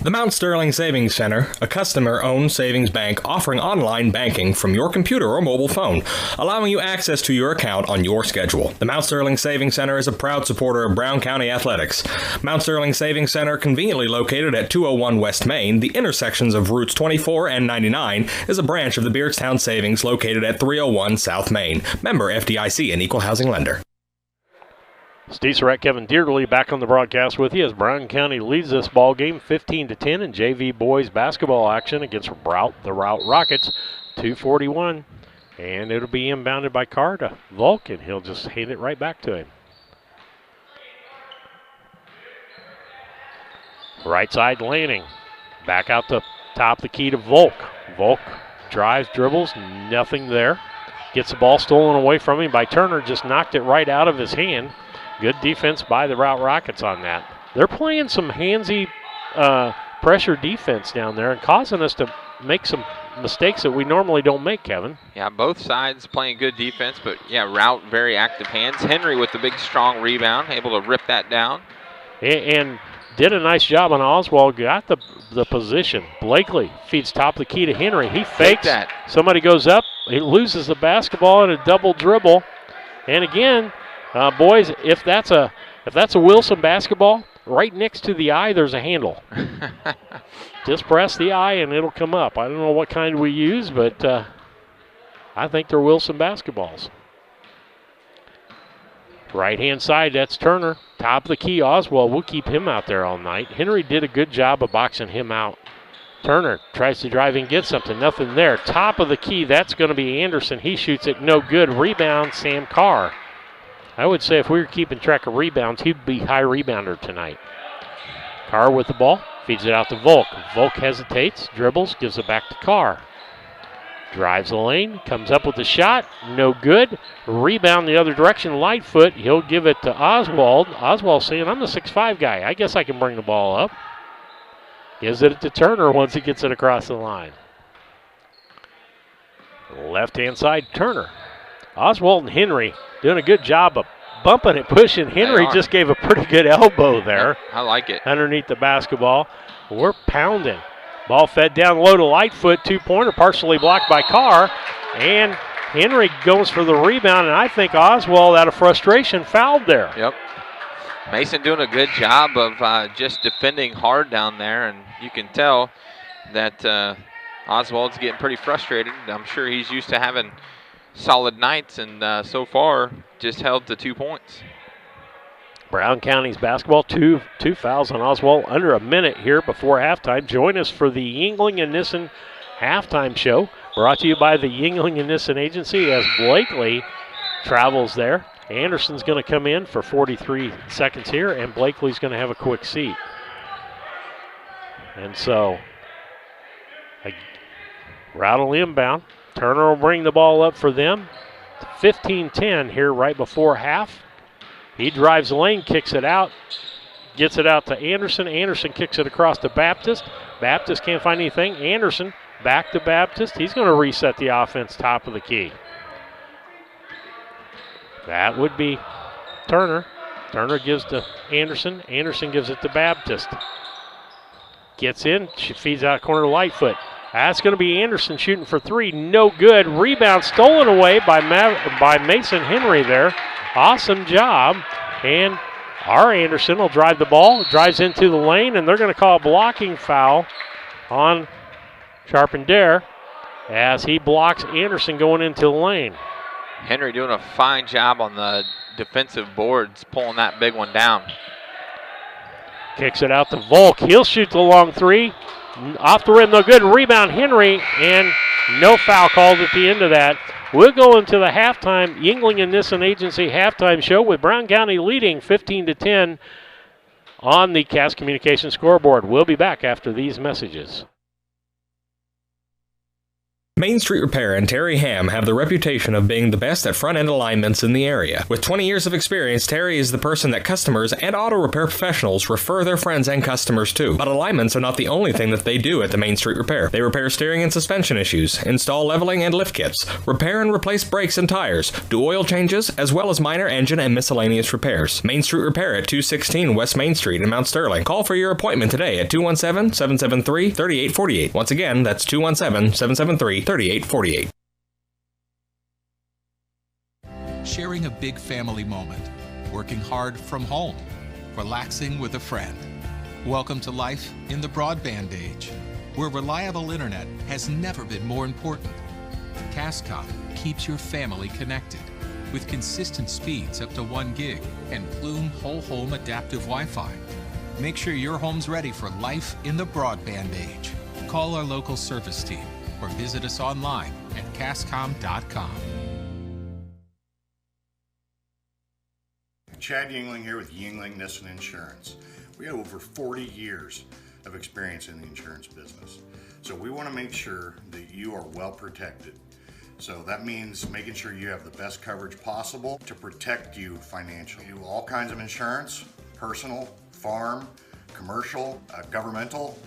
The Mount Sterling Savings Center, a customer-owned savings bank offering online banking from your computer or mobile phone, allowing you access to your account on your schedule. The Mount Sterling Savings Center is a proud supporter of Brown County athletics. Mount Sterling Savings Center, conveniently located at 201 West Main, the intersections of Routes 24 and 99, is a branch of the Beardstown Savings located at 301 South Main. Member FDIC, an equal housing lender. Steve Surratt, Kevin Dearderly back on the broadcast with you as Brown County leads this ball game 15-10 in JV boys basketball action against Routt, the Routt Rockets. 2:41, and it'll be inbounded by Carr to Volk, and he'll just hand it right back to him. Right side Lanning, back out the top of the key to Volk. Volk drives, dribbles, nothing there. Gets the ball stolen away from him by Turner, just knocked it right out of his hand. Good defense by the Routt Rockets on that. They're playing some handsy pressure defense down there and causing us to make some mistakes that we normally don't make, Kevin. Yeah, both sides playing good defense, but yeah, Routt very active hands. Henry with the big strong rebound, able to rip that down. And did a nice job on Oswald, got the position. Blakely feeds top of the key to Henry. He fakes that. Somebody goes up, he loses the basketball in a double dribble. And again, boys, if that's a Wilson basketball, right next to the eye there's a handle. Just press the eye and it'll come up. I don't know what kind we use, but I think they're Wilson basketballs. Right-hand side, that's Turner. Top of the key, Oswald. We'll keep him out there all night. Henry did a good job of boxing him out. Turner tries to drive and get something. Nothing there. Top of the key, that's going to be Anderson. He shoots it. No good. Rebound, Sam Carr. I would say if we were keeping track of rebounds, he'd be high rebounder tonight. Carr with the ball. Feeds it out to Volk. Volk hesitates, dribbles, gives it back to Carr. Drives the lane, comes up with a shot, no good. Rebound the other direction, Lightfoot. He'll give it to Oswald. Oswald saying, I'm the 6'5 guy. I guess I can bring the ball up. Gives it to Turner once he gets it across the line. Left-hand side, Turner. Oswald and Henry doing a good job of bumping it, pushing. Henry just gave a pretty good elbow there. I like it. Underneath the basketball. We're pounding. Ball fed down low to Lightfoot, two-pointer, partially blocked by Carr. And Henry goes for the rebound, and I think Oswald, out of frustration, fouled there. Yep. Mason doing a good job of just defending hard down there, and you can tell that Oswald's getting pretty frustrated. I'm sure he's used to having solid nights, and so far just held to 2 points. Brown County's basketball, two fouls on Oswald under a minute here before halftime. Join us for the Yingling and Nissen halftime show, brought to you by the Yingling and Nissen Agency as Blakely travels there. Anderson's going to come in for 43 seconds here, and Blakely's going to have a quick seat. And so, Routt inbound. Turner will bring the ball up for them. 15-10 here right before half. He drives the lane, kicks it out, gets it out to Anderson. Anderson kicks it across to Baptist. Baptist can't find anything. Anderson back to Baptist. He's going to reset the offense top of the key. That would be Turner. Turner gives to Anderson. Anderson gives it to Baptist. Gets in. She feeds out corner to Lightfoot. That's going to be Anderson shooting for three. No good. Rebound stolen away by Mason Henry there. Awesome job. And our Anderson will drive the ball. Drives into the lane, and they're going to call a blocking foul on Charpentier as he blocks Anderson going into the lane. Henry doing a fine job on the defensive boards, pulling that big one down. Kicks it out to Volk. He'll shoot the long three. Off the rim, no good. Rebound, Henry, and no foul called at the end of that. We'll go into the halftime Yingling and Nissen Agency halftime show with Brown County leading 15-10 on the Cass Communications scoreboard. We'll be back after these messages. Main Street Repair and Terry Ham have the reputation of being the best at front-end alignments in the area. With 20 years of experience, Terry is the person that customers and auto repair professionals refer their friends and customers to. But alignments are not the only thing that they do at the Main Street Repair. They repair steering and suspension issues, install leveling and lift kits, repair and replace brakes and tires, do oil changes, as well as minor engine and miscellaneous repairs. Main Street Repair at 216 West Main Street in Mount Sterling. Call for your appointment today at 217-773-3848. Once again, that's 217-773-3848. Sharing a big family moment, working hard from home, relaxing with a friend. Welcome to life in the broadband age, where reliable internet has never been more important. Cascom keeps your family connected with consistent speeds up to 1 gig and Plume whole home adaptive Wi-Fi. Make sure your home's ready for life in the broadband age. Call our local service team or visit us online at cascom.com. Chad Yingling here with Yingling Nissen Insurance. We have over 40 years of experience in the insurance business. So we want to make sure that you are well protected. So that means making sure you have the best coverage possible to protect you financially. We do all kinds of insurance, personal, farm, commercial, governmental,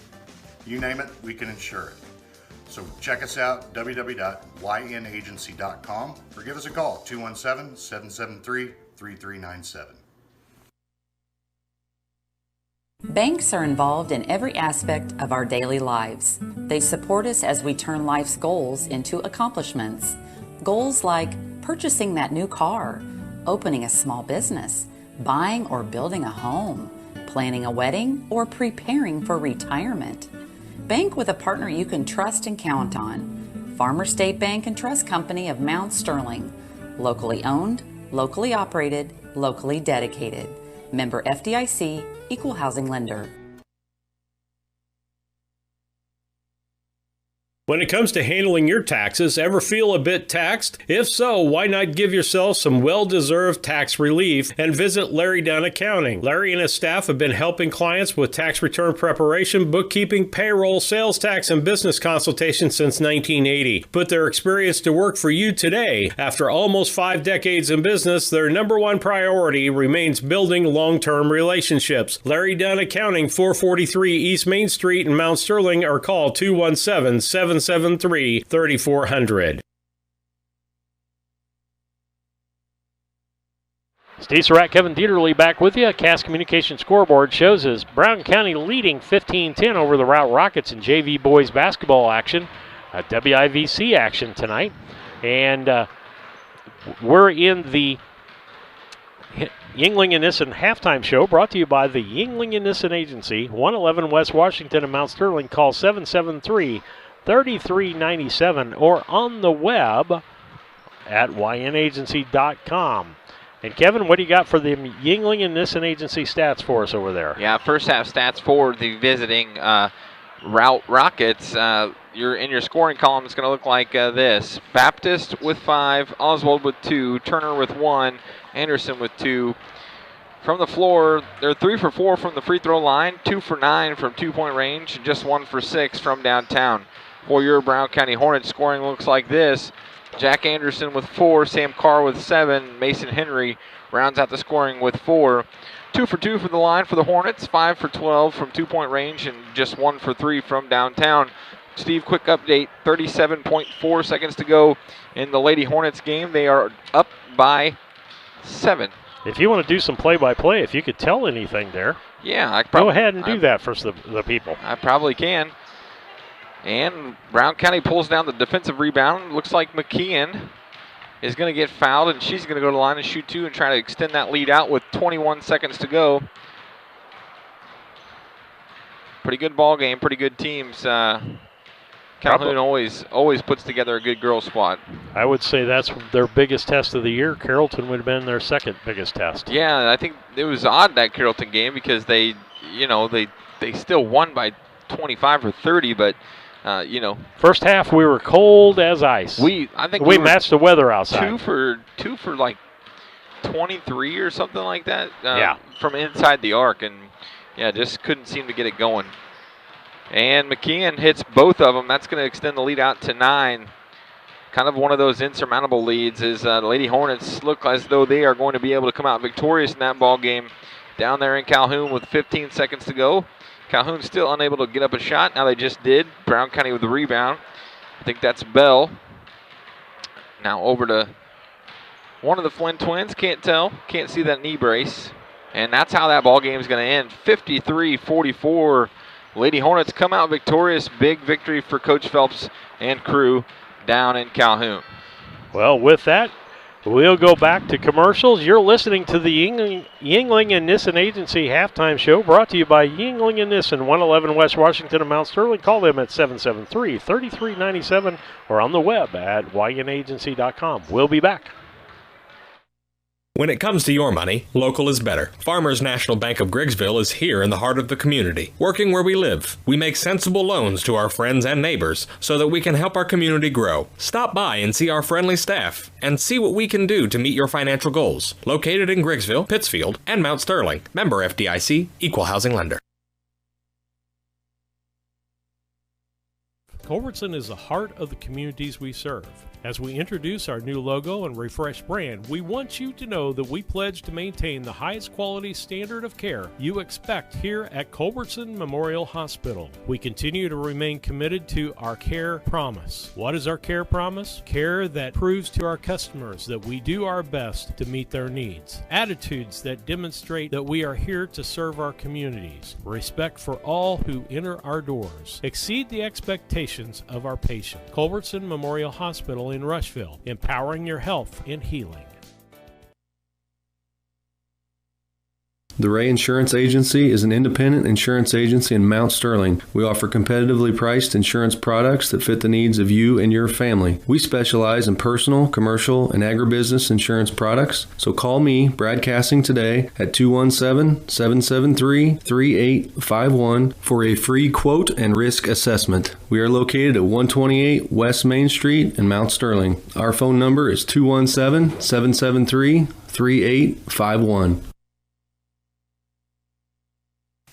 you name it, we can insure it. So check us out, www.ynagency.com, or give us a call, 217-773-3397. Banks are involved in every aspect of our daily lives. They support us as we turn life's goals into accomplishments. Goals like purchasing that new car, opening a small business, buying or building a home, planning a wedding, or preparing for retirement. Bank with a partner you can trust and count on. Farmer State Bank and Trust Company of Mount Sterling. Locally owned, locally operated, locally dedicated. Member FDIC, Equal Housing Lender. When it comes to handling your taxes, ever feel a bit taxed? If so, why not give yourself some well-deserved tax relief and visit Larry Dunn Accounting. Larry and his staff have been helping clients with tax return preparation, bookkeeping, payroll, sales tax, and business consultation since 1980. Put their experience to work for you today. After almost 5 decades in business, their number one priority remains building long-term relationships. Larry Dunn Accounting, 443 East Main Street in Mount Sterling, or call 217-773-3400. Steve Surratt, Kevin Dieterle back with you. Cass Communication scoreboard shows us Brown County leading 15-10 over the Routt Rockets in JV boys basketball action, WIVC action tonight. And we're in the Yingling and Nissen halftime show, brought to you by the Yingling and Nissen Agency, 111 West Washington and Mount Sterling. Call 773-3397 or on the web at ynagency.com. And Kevin, what do you got for the Yingling and Nissen Agency stats for us over there? Yeah, first half stats for the visiting Routt Rockets. Your scoring column is going to look like this: Baptist with 5, Oswald with 2, Turner with 1, Anderson with 2. From the floor, they're 3 for 4 from the free throw line, 2 for 9 from 2-point range, and just 1 for 6 from downtown. For your Brown County Hornets, scoring looks like this: Jack Anderson with 4, Sam Carr with 7, Mason Henry rounds out the scoring with 4. 2 for 2 from the line for the Hornets, 5 for 12 from 2-point range, and just 1 for 3 from downtown. Steve, quick update, 37.4 seconds to go in the Lady Hornets game. They are up by 7. If you want to do some play-by-play, if you could tell anything there, yeah, go ahead and do that for the people. I probably can. And Brown County pulls down the defensive rebound. Looks like McKeon is going to get fouled, and she's going to go to the line and shoot 2 and try to extend that lead out with 21 seconds to go. Pretty good ball game, pretty good teams. Calhoun always puts together a good girls squad. I would say that's their biggest test of the year. Carrollton would have been their second biggest test. Yeah, I think it was odd, that Carrollton game, because they still won by 25 or 30, but first half we were cold as ice. I think we matched the weather outside. 2 for like 23 or something like that. From inside the arc, and just couldn't seem to get it going. And McKeon hits both of them. That's going to extend the lead out to 9. Kind of one of those insurmountable leads as the Lady Hornets look as though they are going to be able to come out victorious in that ball game down there in Calhoun with 15 seconds to go. Calhoun still unable to get up a shot. Now they just did. Brown County with the rebound. I think that's Bell. Now over to one of the Flynn twins. Can't tell. Can't see that knee brace. And that's how that ball game is going to end. 53-44. Lady Hornets come out victorious. Big victory for Coach Phelps and crew down in Calhoun. Well, with that, we'll go back to commercials. You're listening to the Yingling and Nissen Agency halftime show, brought to you by Yingling and Nissen, 111 West Washington and Mount Sterling. Call them at 773-3397 or on the web at ynagency.com. We'll be back. When it comes to your money, local is better. Farmers National Bank of Griggsville is here in the heart of the community, working where we live. We make sensible loans to our friends and neighbors so that we can help our community grow. Stop by and see our friendly staff and see what we can do to meet your financial goals. Located in Griggsville, Pittsfield, and Mount Sterling. Member FDIC, Equal Housing Lender. Culbertson is the heart of the communities we serve. As we introduce our new logo and refreshed brand, we want you to know that we pledge to maintain the highest quality standard of care you expect here at Culbertson Memorial Hospital. We continue to remain committed to our care promise. What is our care promise? Care that proves to our customers that we do our best to meet their needs. Attitudes that demonstrate that we are here to serve our communities. Respect for all who enter our doors. Exceed the expectations of our patients. Culbertson Memorial Hospital in Rushville, empowering your health and healing. The Ray Insurance Agency is an independent insurance agency in Mount Sterling. We offer competitively priced insurance products that fit the needs of you and your family. We specialize in personal, commercial, and agribusiness insurance products. So call me, Brad Cassing, today at 217-773-3851 for a free quote and risk assessment. We are located at 128 West Main Street in Mount Sterling. Our phone number is 217-773-3851.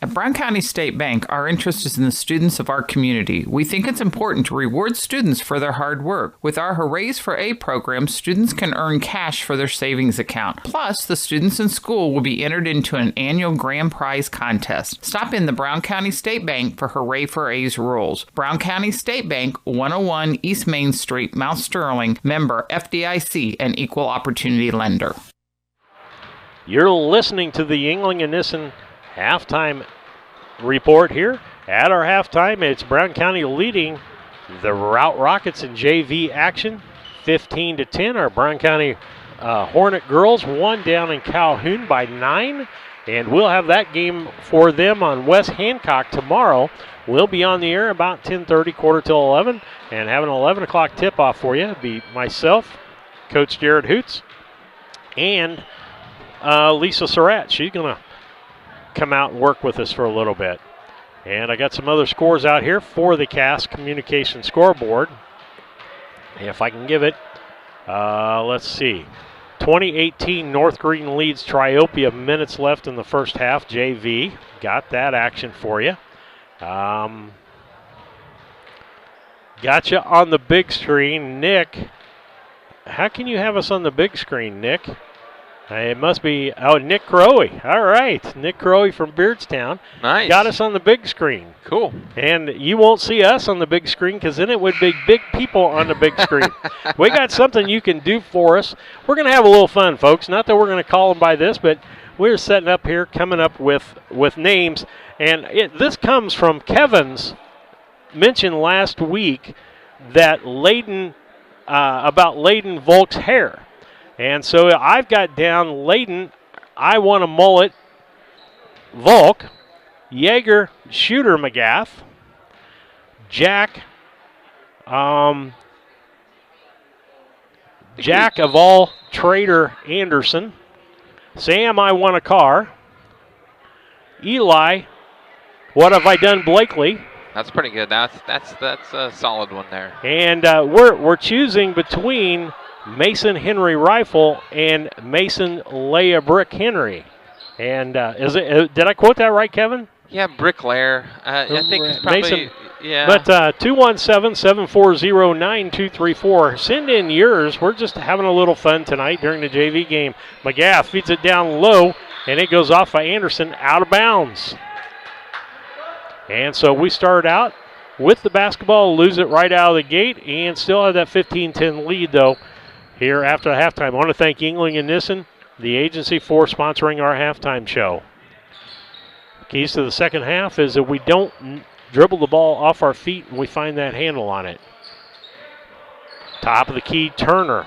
At Brown County State Bank, our interest is in the students of our community. We think it's important to reward students for their hard work. With our Hoorays for A program, students can earn cash for their savings account. Plus, the students in school will be entered into an annual grand prize contest. Stop in the Brown County State Bank for Hooray for A's rules. Brown County State Bank, 101 East Main Street, Mount Sterling, member FDIC, and equal opportunity lender. You're listening to the Yuengling and Nissen halftime report here. At our halftime, it's Brown County leading the Routt Rockets in JV action 15-10. Our Brown County Hornet girls won down in Calhoun by 9, and we'll have that game for them on West Hancock tomorrow. We'll be on the air about 10:30, quarter till 11, and have an 11 o'clock tip-off for you. It'll be myself, Coach Jared Hoots, and Lisa Surratt. She's going to come out and work with us for a little bit. And I got some other scores out here for the Cass Communication scoreboard. If I can give it, let's see. 2018 North Green leads Triopia, minutes left in the first half. JV, got that action for you. Got you on the big screen. Nick, how can you have us on the big screen, Nick? It must be, Nick Crowe. All right, Nick Crowe from Beardstown. Nice. Got us on the big screen. Cool. And you won't see us on the big screen because then it would be big people on the big screen. We got something you can do for us. We're going to have a little fun, folks. Not that we're going to call them by this, but we're setting up here, coming up with names. And this comes from Kevin's mention last week that about Layden Volk's hair. And so I've got down Layden, I want a mullet, Volk, Yeager, Shooter McGath, Jack, Jack of all Trader Anderson, Sam, I want a car, Eli, what have I done Blakely? That's pretty good. That's a solid one there. And we're choosing between Mason Henry Rifle and Mason Leia Brick Henry. And did I quote that right, Kevin? Yeah, Bricklayer. I think it's probably, Mason, yeah. But 217-740-9234. Send in yours. We're just having a little fun tonight during the JV game. McGath feeds it down low, and it goes off by Anderson out of bounds. And so we start out with the basketball, lose it right out of the gate, and still have that 15-10 lead, though, here after the halftime. I want to thank Yuengling and Nissen, the agency, for sponsoring our halftime show. Keys to the second half is that we don't dribble the ball off our feet and we find that handle on it. Top of the key, Turner.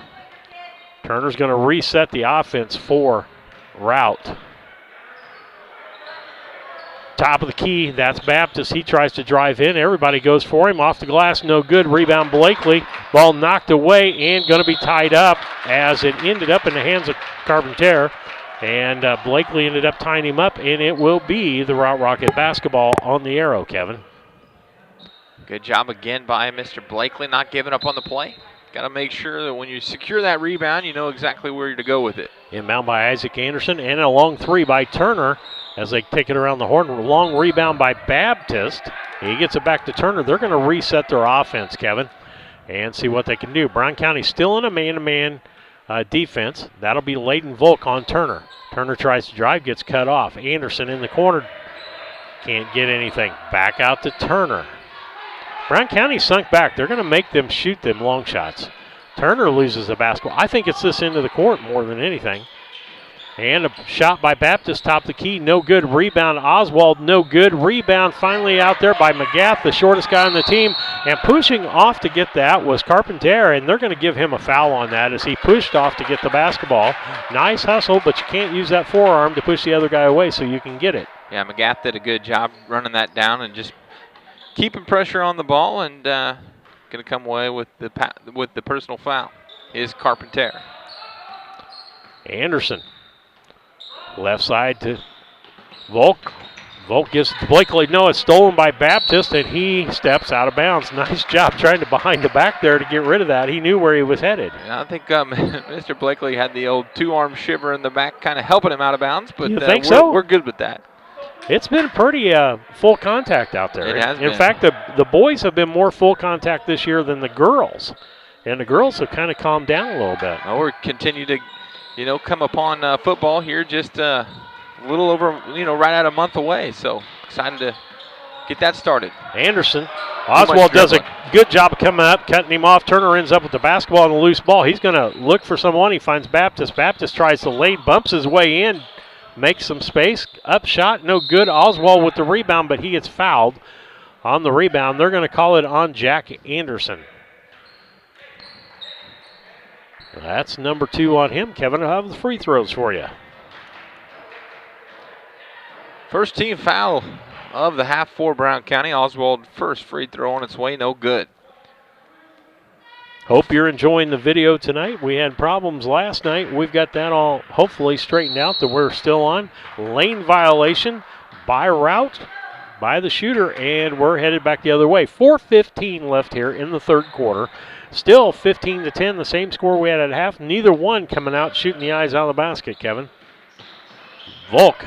Turner's going to reset the offense for Routt. Top of the key, that's Baptist. He tries to drive in. Everybody goes for him. Off the glass, no good. Rebound, Blakely. Ball knocked away and going to be tied up as it ended up in the hands of Carpenter. And Blakely ended up tying him up, and it will be the Routt Rocket basketball on the arrow, Kevin. Good job again by Mr. Blakely, not giving up on the play. Got to make sure that when you secure that rebound, you know exactly where to go with it. Inbound by Isaac Anderson, and a long three by Turner as they take it around the horn. Long rebound by Baptist. He gets it back to Turner. They're going to reset their offense, Kevin, and see what they can do. Brown County still in a man-to-man defense. That'll be Layden Volk on Turner. Turner tries to drive, gets cut off. Anderson in the corner. Can't get anything. Back out to Turner. Brown County sunk back. They're going to make them shoot them long shots. Turner loses the basketball. I think it's this end of the court more than anything. And a shot by Baptist, top of the key, no good. Rebound, Oswald, no good. Rebound finally out there by McGath, the shortest guy on the team. And pushing off to get that was Carpenter, and they're going to give him a foul on that as he pushed off to get the basketball. Nice hustle, but you can't use that forearm to push the other guy away so you can get it. Yeah, McGath did a good job running that down and just keeping pressure on the ball, and going to come away with the personal foul is Carpenter. Anderson. Left side to Volk. Volk gives it to Blakely. No, it's stolen by Baptist, and he steps out of bounds. Nice job trying to behind the back there to get rid of that. He knew where he was headed. I think Mr. Blakely had the old two-arm shiver in the back, kind of helping him out of bounds, but you think so? We're good with that. It's been pretty full contact out there. It has been. In fact, the boys have been more full contact this year than the girls, and the girls have kind of calmed down a little bit. Well, we're continue to come upon football here just a little over, right at a month away. So excited to get that started. Anderson. Oswald does a good job of coming up, cutting him off. Turner ends up with the basketball and a loose ball. He's going to look for someone. He finds Baptist. Baptist tries to lane, bumps his way in, makes some space. Up shot, no good. Oswald with the rebound, but he gets fouled on the rebound. They're going to call it on Jack Anderson. That's number 2 on him. Kevin, I'll have the free throws for you. First team foul of the half for Brown County. Oswald first free throw on its way, no good. Hope you're enjoying the video tonight. We had problems last night. We've got that all hopefully straightened out that we're still on. Lane violation by Routt, by the shooter, and we're headed back the other way. 4:15 left here in the third quarter. Still 15-10, the same score we had at half. Neither one coming out shooting the eyes out of the basket, Kevin. Volk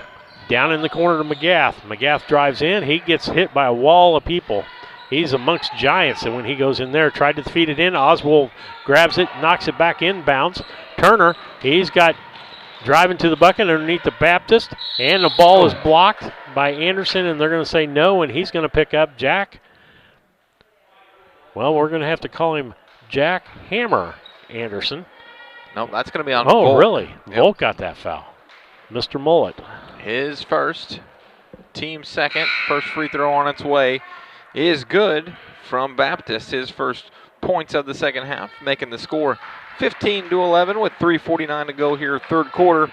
down in the corner to McGath. McGath drives in. He gets hit by a wall of people. He's amongst giants, and when he goes in there, tried to feed it in. Oswald grabs it, knocks it back inbounds. Turner, he's got driving to the bucket underneath the Baptist, and the ball is blocked by Anderson, and they're going to say no, and he's going to pick up Jack. Well, we're going to have to call him Jack Hammer Anderson. Nope, that's going to be on Oh, Volk. really? Yep. Volk got that foul. Mr. Mullet. His first, team second, first free throw on its way is good from Baptist. His first points of the second half, making the score 15-11 with 3:49 to go here, third quarter.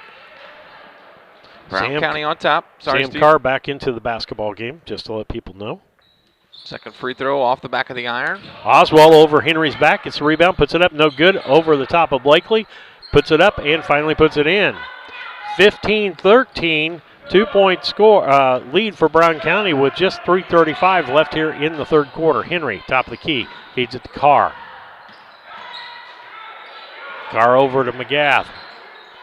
Brown County on top. Sorry, Sam Steve. Carr back into the basketball game, just to let people know. Second free throw off the back of the iron. Oswald over Henry's back, gets the rebound, puts it up, no good, over the top of Blakely, puts it up, and finally puts it in. 15-13, 2-point score lead for Brown County with just 3:35 left here in the third quarter. Henry, top of the key, feeds it to Carr. Carr over to McGath.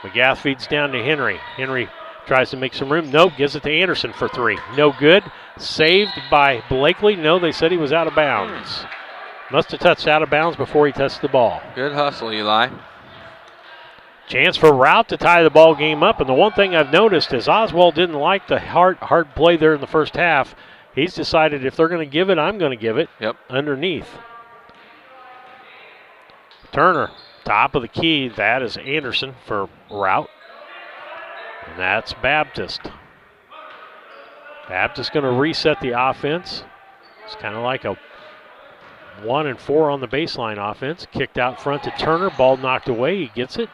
McGath feeds down to Henry. Henry tries to make some room. Nope, gives it to Anderson for 3. No good. Saved by Blakely. No, they said he was out of bounds. Must have touched out of bounds before he touched the ball. Good hustle, Eli. Chance for Routt to tie the ball game up. And the one thing I've noticed is Oswald didn't like the hard play there in the first half. He's decided if they're going to give it, I'm going to give it. Yep. Underneath. Turner, top of the key. That is Anderson for Routt. And that's Baptist. Baptist going to reset the offense. It's kind of like a 1 and 4 on the baseline offense. Kicked out front to Turner. Ball knocked away. He gets it.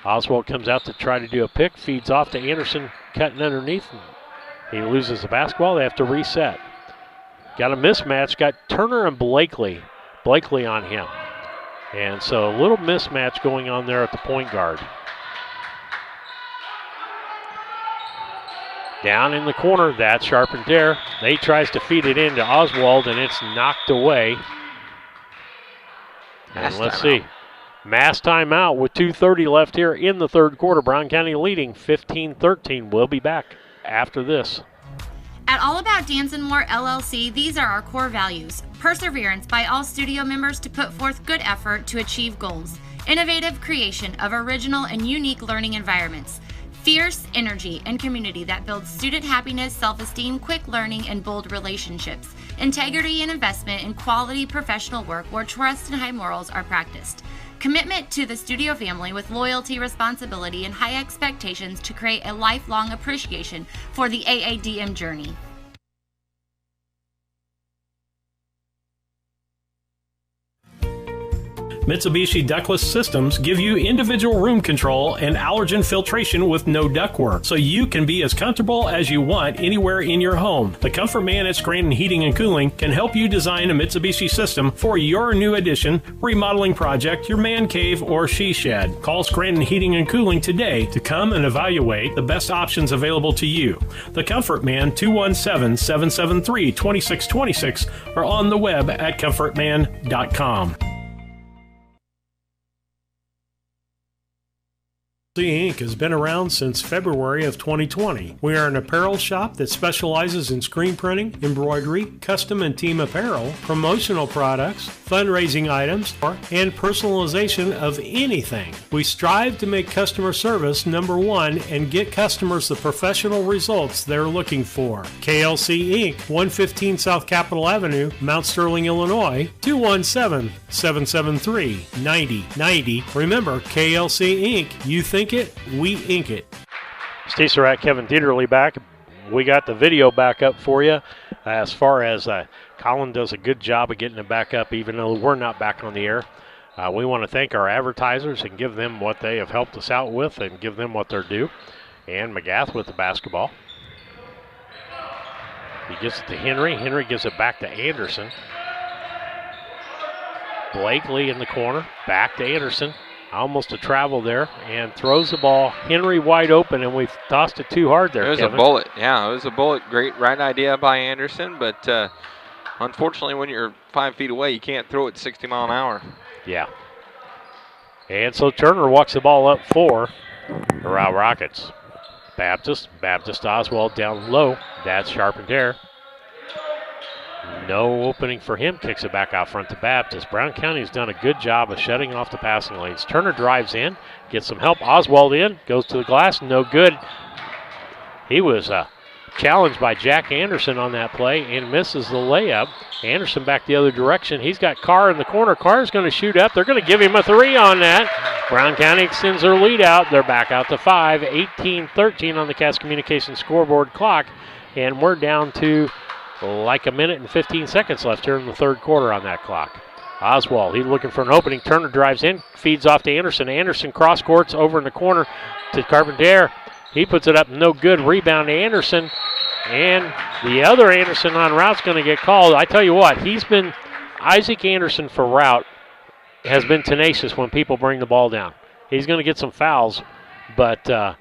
Oswald comes out to try to do a pick. Feeds off to Anderson, cutting underneath. He loses the basketball. They have to reset. Got a mismatch. Got Turner and Blakely. Blakely on him. And so a little mismatch going on there at the point guard. Down in the corner, that's Charpentier. They tries to feed it into Oswald, and it's knocked away. And let's see. Mass timeout with 2:30 left here in the third quarter. Brown County leading 15-13. We'll be back after this. At All About Dance and More LLC, these are our core values. Perseverance by all studio members to put forth good effort to achieve goals. Innovative creation of original and unique learning environments. Fierce energy and community that builds student happiness, self-esteem, quick learning, and bold relationships. Integrity and investment in quality professional work where trust and high morals are practiced. Commitment to the studio family with loyalty, responsibility, and high expectations to create a lifelong appreciation for the AADM journey. Mitsubishi ductless systems give you individual room control and allergen filtration with no ductwork, so you can be as comfortable as you want anywhere in your home. The Comfort Man at Scranton Heating and Cooling can help you design a Mitsubishi system for your new addition, remodeling project, your man cave, or she shed. Call Scranton Heating and Cooling today to come and evaluate the best options available to you. The Comfort Man, 217-773-2626, or on the web at comfortman.com. Inc. has been around since February of 2020. We are an apparel shop that specializes in screen printing, embroidery, custom and team apparel, promotional products, fundraising items, and personalization of anything. We strive to make customer service number one and get customers the professional results they're looking for. KLC Inc., 115 South Capitol Avenue, Mount Sterling, Illinois, 217-773-9090. Remember, KLC Inc., you think it, we ink it. Steve Surratt, Kevin Dieterle back. We got the video back up for you. As far as Colin does a good job of getting it back up, even though we're not back on the air. We want to thank our advertisers and give them what they have helped us out with and give them what they're due. And McGath with the basketball. He gives it to Henry. Henry gives it back to Anderson. Blakely in the corner. Back to Anderson. Almost a travel there, and throws the ball. Henry wide open, and we've tossed it too hard there, It was Kevin. a bullet. Yeah, it was a bullet. Great right idea by Anderson, but unfortunately when you're 5 feet away, you can't throw it 60 mile an hour. Yeah. And so Turner walks the ball up for the Routt Rockets. Baptist Oswald down low. That's Charpentier. No opening for him. Kicks it back out front to Baptist. Brown County's done a good job of shutting off the passing lanes. Turner drives in, gets some help. Oswald in, goes to the glass, no good. He was challenged by Jack Anderson on that play and misses the layup. Anderson back the other direction. He's got Carr in the corner. Carr's going to shoot up. They're going to give him a three on that. Brown County extends their lead out. They're back out to 5. 18-13 on the Cass Communications scoreboard clock. And we're down to like a minute and 15 seconds left here in the third quarter on that clock. Oswald, he's looking for an opening. Turner drives in, feeds off to Anderson. Anderson cross courts over in the corner to Carpentier. He puts it up, no good. Rebound to Anderson. And the other Anderson on Routt's going to get called. I tell you what, Isaac Anderson for Routt has been tenacious when people bring the ball down. He's going to get some fouls, but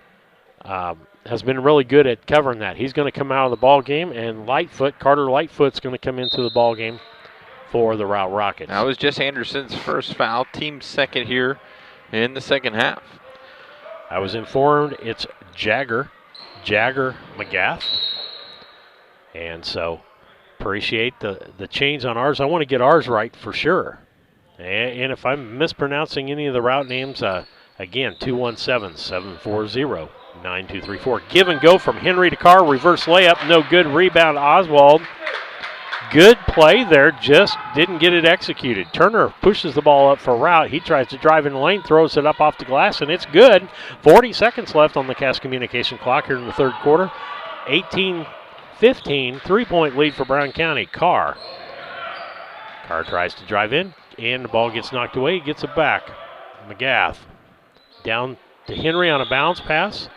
has been really good at covering that. He's going to come out of the ball game, and Carter Lightfoot's going to come into the ball game for the Routt Rockets. That was just Anderson's first foul, team second here in the second half. I was informed it's Jagger McGath. And so appreciate the change on ours. I want to get ours right for sure. And if I'm mispronouncing any of the Routt names, again, 217-740-9234. Give and go from Henry to Carr. Reverse layup. No good. Rebound Oswald. Good play there. Just didn't get it executed. Turner pushes the ball up for Routt. He tries to drive in the lane. Throws it up off the glass, and it's good. 40 seconds left on the Cass Communication clock here in the third quarter. 18-15. 3-point lead for Brown County. Carr tries to drive in, and the ball gets knocked away. He gets it back. McGath down to Henry on a bounce pass,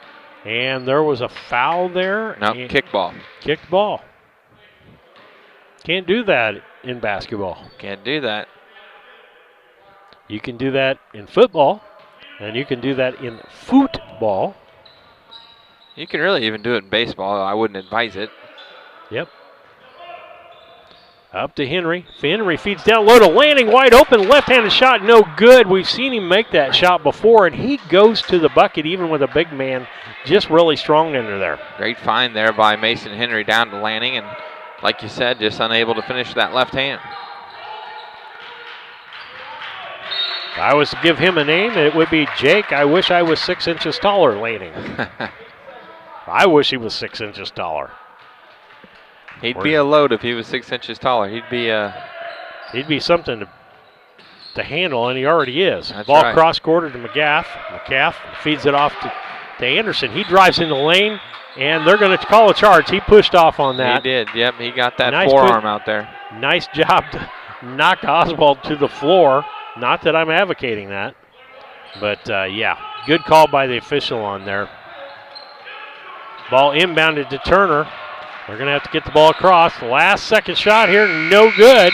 and there was a foul there. No, kick ball. Kicked ball. Can't do that in basketball. Can't do that. You can do that in football, and you can do that in football. You can really even do it in baseball. I wouldn't advise it. Yep. Up to Henry. Henry feeds down low to Lanning, wide open, left-handed shot, no good. We've seen him make that shot before, and he goes to the bucket even with a big man, just really strong under there. Great find there by Mason Henry down to Lanning, and like you said, just unable to finish that left hand. If I was to give him a name, it would be Jake. I wish I was 6 inches taller, Lanning. I wish he was 6 inches taller. He'd be a load if he was 6 inches taller. He'd be something the handle, and he already is. That's Ball right. cross-courted to McGath. McGath feeds it off to Anderson. He drives in the lane, and they're going to call a charge. He pushed off on that. He did, yep. He got that Nice forearm out there. Nice job to knock Oswald to the floor. Not that I'm advocating that, but yeah, good call by the official on there. Ball inbounded to Turner. They're going to have to get the ball across. Last second shot here, no good.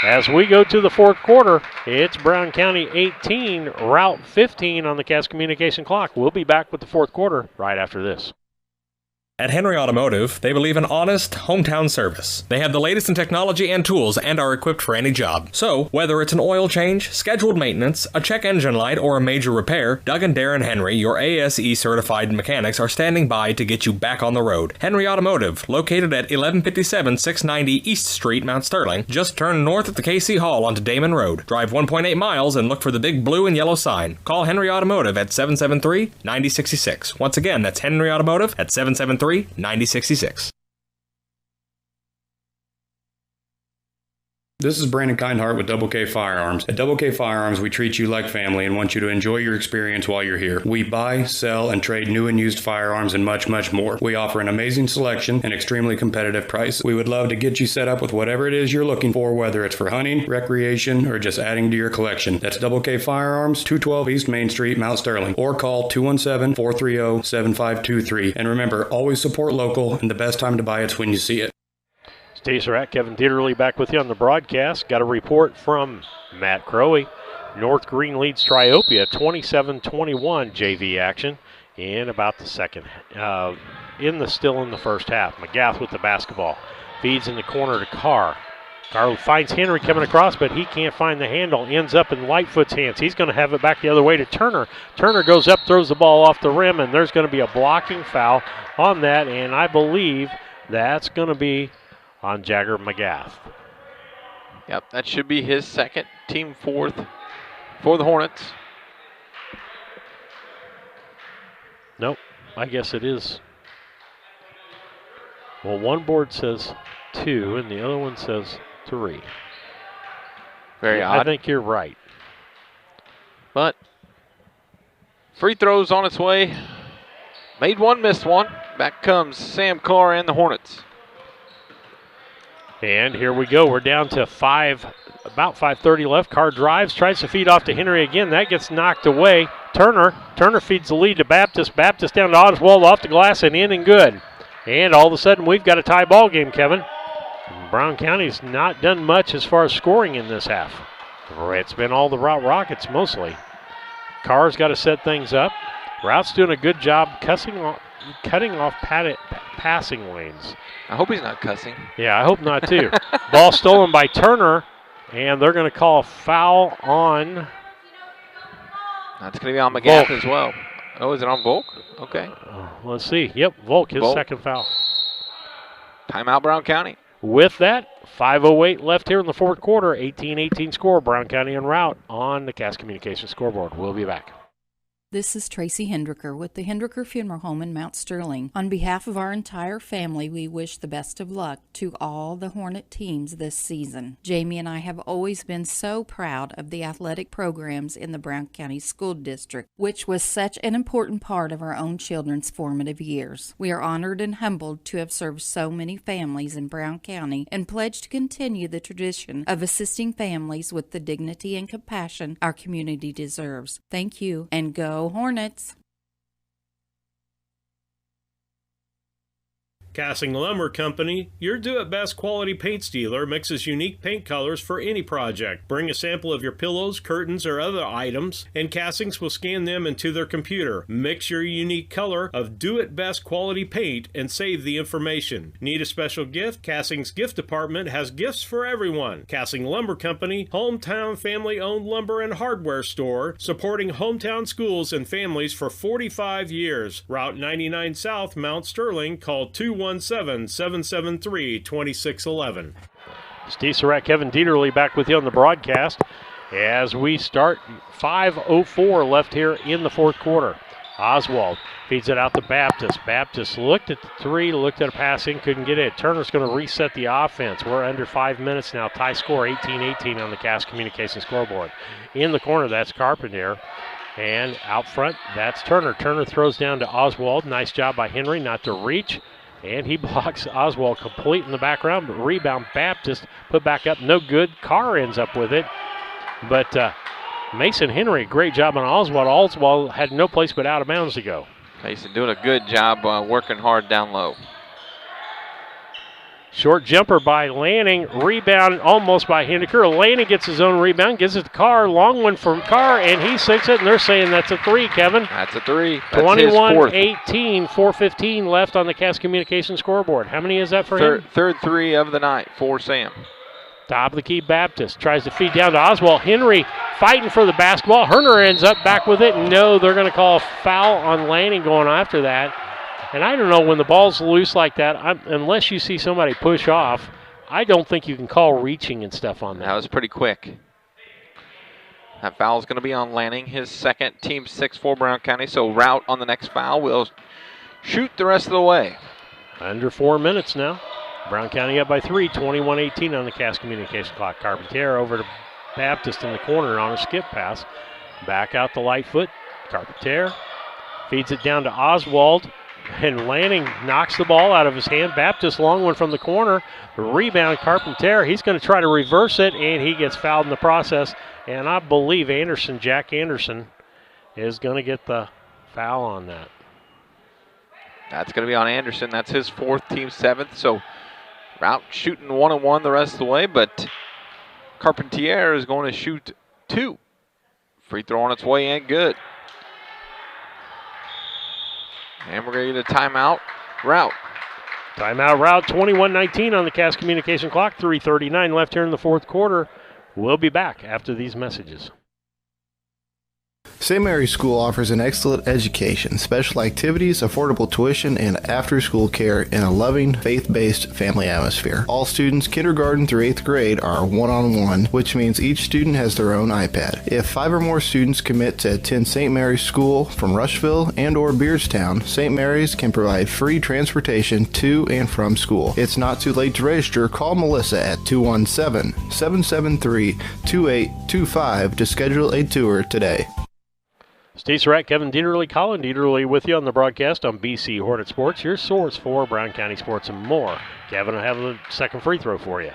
As we go to the fourth quarter, it's Brown County 18, Routt 15 on the Cass Communication clock. We'll be back with the fourth quarter right after this. At Henry Automotive, they believe in honest, hometown service. They have the latest in technology and tools and are equipped for any job. So, whether it's an oil change, scheduled maintenance, a check engine light, or a major repair, Doug and Darren Henry, your ASE certified mechanics, are standing by to get you back on the road. Henry Automotive, located at 1157 690 East Street, Mount Sterling. Just turn north at the KC Hall onto Damon Road. Drive 1.8 miles and look for the big blue and yellow sign. Call Henry Automotive at 773-9066. Once again, that's Henry Automotive at 773-9066. This is Brandon Kindhart with Double K Firearms. At Double K Firearms, we treat you like family and want you to enjoy your experience while you're here. We buy, sell, and trade new and used firearms and much, much more. We offer an amazing selection and extremely competitive prices. We would love to get you set up with whatever it is you're looking for, whether it's for hunting, recreation, or just adding to your collection. That's Double K Firearms, 212 East Main Street, Mount Sterling, or call 217-430-7523. And remember, always support local, and the best time to buy it's when you see it. Stays Rat, Kevin Dieterle back with you on the broadcast. Got a report from Matt Crowley. North Green leads Triopia 27-21 JV action in about the second, still in the first half. McGath with the basketball. Feeds in the corner to Carr. Carr finds Henry coming across, but he can't find the handle. Ends up in Lightfoot's hands. He's going to have it back the other way to Turner. Turner goes up, throws the ball off the rim, and there's going to be a blocking foul on that, and I believe that's going to be on Jagger McGath. Yep, that should be his second, team fourth for the Hornets. Nope, I guess it is. Well, one board says 2 and the other one says 3. Very odd. I think you're right. But free throws on its way. Made one, missed one. Back comes Sam Carr and the Hornets. And here we go. We're down to about 5:30 left. Carr drives, tries to feed off to Henry again. That gets knocked away. Turner feeds the lead to Baptist. Baptist down to Oswald, off the glass and in and good. And all of a sudden we've got a tie ball game, Kevin. Brown County's not done much as far as scoring in this half. It's been all the Routt Rockets mostly. Carr's got to set things up. Rout's doing a good job cutting off passing lanes. I hope he's not cussing. Yeah, I hope not too. Ball stolen by Turner, and they're going to call a foul on. That's going to be on McGath as well. Oh, is it on Volk? Okay. Let's see. Yep, Volk, his second foul. Timeout, Brown County. With that, 5:08 left here in the fourth quarter. 18-18 score. Brown County en route on the Cass Communications scoreboard. We'll be back. This is Tracy Hendricker with the Hendricker Funeral Home in Mount Sterling. On behalf of our entire family, we wish the best of luck to all the Hornet teams this season. Jamie and I have always been so proud of the athletic programs in the Brown County School District, which was such an important part of our own children's formative years. We are honored and humbled to have served so many families in Brown County and pledge to continue the tradition of assisting families with the dignity and compassion our community deserves. Thank you, and go Hornets! Cassing Lumber Company, your do-it-best quality paint dealer, mixes unique paint colors for any project. Bring a sample of your pillows, curtains, or other items, and Cassings will scan them into their computer. Mix your unique color of do-it-best quality paint and save the information. Need a special gift? Cassing's gift department has gifts for everyone. Cassing Lumber Company, hometown family-owned lumber and hardware store, supporting hometown schools and families for 45 years. Route 99 South, Mount Sterling. Call 217-773-2611. Steve Surratt, Kevin Dieterle back with you on the broadcast as we start. 5:04 left here in the fourth quarter. Oswald feeds it out to Baptist. Baptist looked at the three, looked at a pass in, couldn't get it. Turner's going to reset the offense. We're under 5 minutes now. Tie score 18-18 on the Cass Communication scoreboard. In the corner, that's Carpenter. And out front, that's Turner. Turner throws down to Oswald. Nice job by Henry not to reach. And he blocks Oswald complete in the background. But rebound, Baptist put back up. No good. Carr ends up with it. But Mason Henry, great job on Oswald. Oswald had no place but out of bounds to go. Mason doing a good job working hard down low. Short jumper by Lanning. Rebound almost by Henniker. Lanning gets his own rebound, gives it to Carr. Long one from Carr, and he sinks it, and they're saying that's a three, Kevin. That's a three. 21-18, 4:15 left on the Cass Communication scoreboard. How many is that for him? Third three of the night for Sam. Top of the key, Baptist tries to feed down to Oswald. Henry fighting for the basketball. Herner ends up back with it. No, they're going to call a foul on Lanning going after that. And I don't know, when the ball's loose like that, unless you see somebody push off, I don't think you can call reaching and stuff on that. That was pretty quick. That foul's going to be on Lanning, his second, team 6 for Brown County. So Routt on the next foul will shoot the rest of the way. Under 4 minutes now. Brown County up by 3, 21-18 on the Cass Communication clock. Carpentier over to Baptist in the corner on a skip pass. Back out the light foot. Carpentier feeds it down to Oswald. And Lanning knocks the ball out of his hand. Baptist, long one from the corner. Rebound, Carpentier. He's going to try to reverse it, and he gets fouled in the process. And I believe Jack Anderson, is going to get the foul on that. That's going to be on Anderson. That's his 4th, team 7th. So Routt shooting 1-on-1 the rest of the way, but Carpentier is going to shoot 2. Free throw on its way in, good. And we're going to get a timeout. Routt. Timeout, Routt. 21-19 on the Cass Communication clock. 3:39 left here in the 4th quarter. We'll be back after these messages. St. Mary's School offers an excellent education, special activities, affordable tuition, and after-school care in a loving, faith-based family atmosphere. All students kindergarten through 8th grade are one-on-one, which means each student has their own iPad. If 5 or more students commit to attend St. Mary's School from Rushville and or Beardstown, St. Mary's can provide free transportation to and from school. It's not too late to register. Call Melissa at 217-773-2825 to schedule a tour today. Steve Surratt, Kevin Dieterle, Colin Dieterle with you on the broadcast on BC Hornet Sports, your source for Brown County sports and more. Kevin will have the second free throw for you.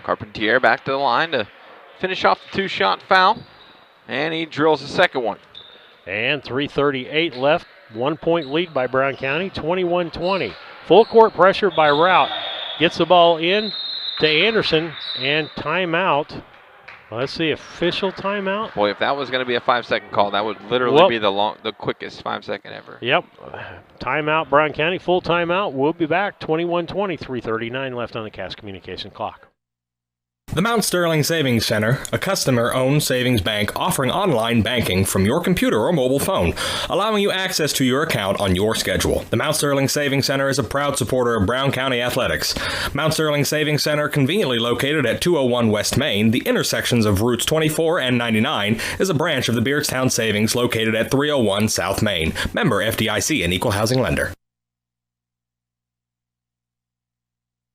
Carpentier back to the line to finish off the 2-shot foul, and he drills the second one. And 3:38 left, 1-point lead by Brown County, 21-20. Full court pressure by Routt. Gets the ball in to Anderson, and timeout. Let's see, official timeout. Boy, if that was going to be a 5-second call, that would literally be the quickest 5-second ever. Yep. Timeout, Brown County, full timeout. We'll be back, 21-20, 3:39 left on the Cass Communication clock. The Mount Sterling Savings Center, a customer-owned savings bank offering online banking from your computer or mobile phone, allowing you access to your account on your schedule. The Mount Sterling Savings Center is a proud supporter of Brown County athletics. Mount Sterling Savings Center, conveniently located at 201 West Main, the intersections of routes 24 and 99, is a branch of the Beardstown Savings located at 301 South Main. Member FDIC, an equal housing lender.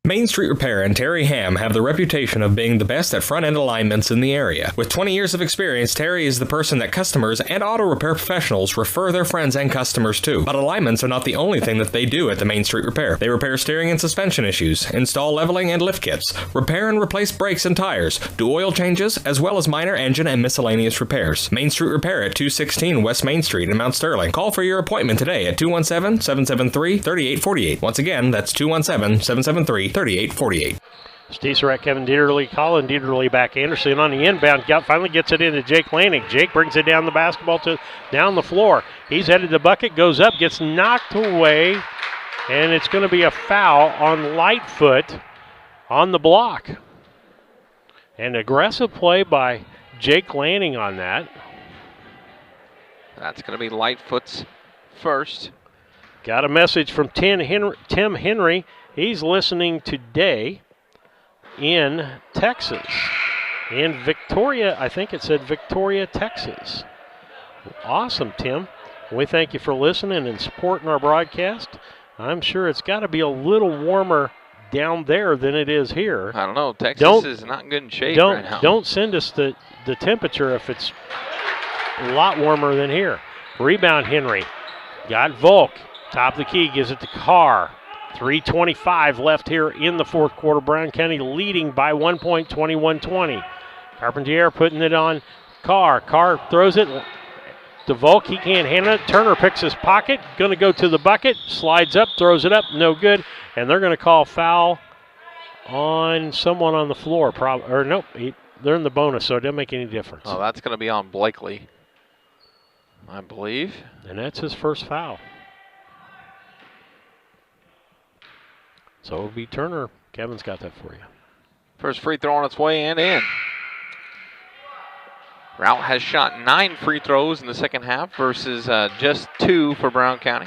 Main Street Repair and Terry Ham have the reputation of being the best at front-end alignments in the area. With 20 years of experience, Terry is the person that customers and auto repair professionals refer their friends and customers to. But alignments are not the only thing that they do at the Main Street Repair. They repair steering and suspension issues, install leveling and lift kits, repair and replace brakes and tires, do oil changes, as well as minor engine and miscellaneous repairs. Main Street Repair at 216 West Main Street in Mount Sterling. Call for your appointment today at 217-773-3848. Once again, that's 217-773-3848. Steve Surratt, Kevin Dieterle, Colin Dieterle back. Anderson on the inbound, finally gets it into Jake Lanning. Jake brings it down the basketball down the floor. He's headed the bucket, goes up, gets knocked away, and it's going to be a foul on Lightfoot on the block. An aggressive play by Jake Lanning on that. That's going to be Lightfoot's first. Got a message from Tim Henry. He's listening today in Texas, in Victoria. I think it said Victoria, Texas. Awesome, Tim. We thank you for listening and supporting our broadcast. I'm sure it's got to be a little warmer down there than it is here. I don't know. Texas is not good in shape right now. Don't send us the temperature if it's a lot warmer than here. Rebound, Henry. Got Volk. Top of the key, gives it to Carr. 3:25 left here in the fourth quarter. Brown County leading by 1 point, 21-20. Carpentier putting it on Carr. Carr throws it to Volk. He can't handle it. Turner picks his pocket. Going to go to the bucket. Slides up, throws it up. No good. And they're going to call foul on someone on the floor. Nope. They're in the bonus, so it doesn't make any difference. Oh, that's going to be on Blakely, I believe. And that's his first foul. So it'll be Turner. Kevin's got that for you. First free throw on its way and in. Routt has shot 9 free throws in the second half versus just 2 for Brown County.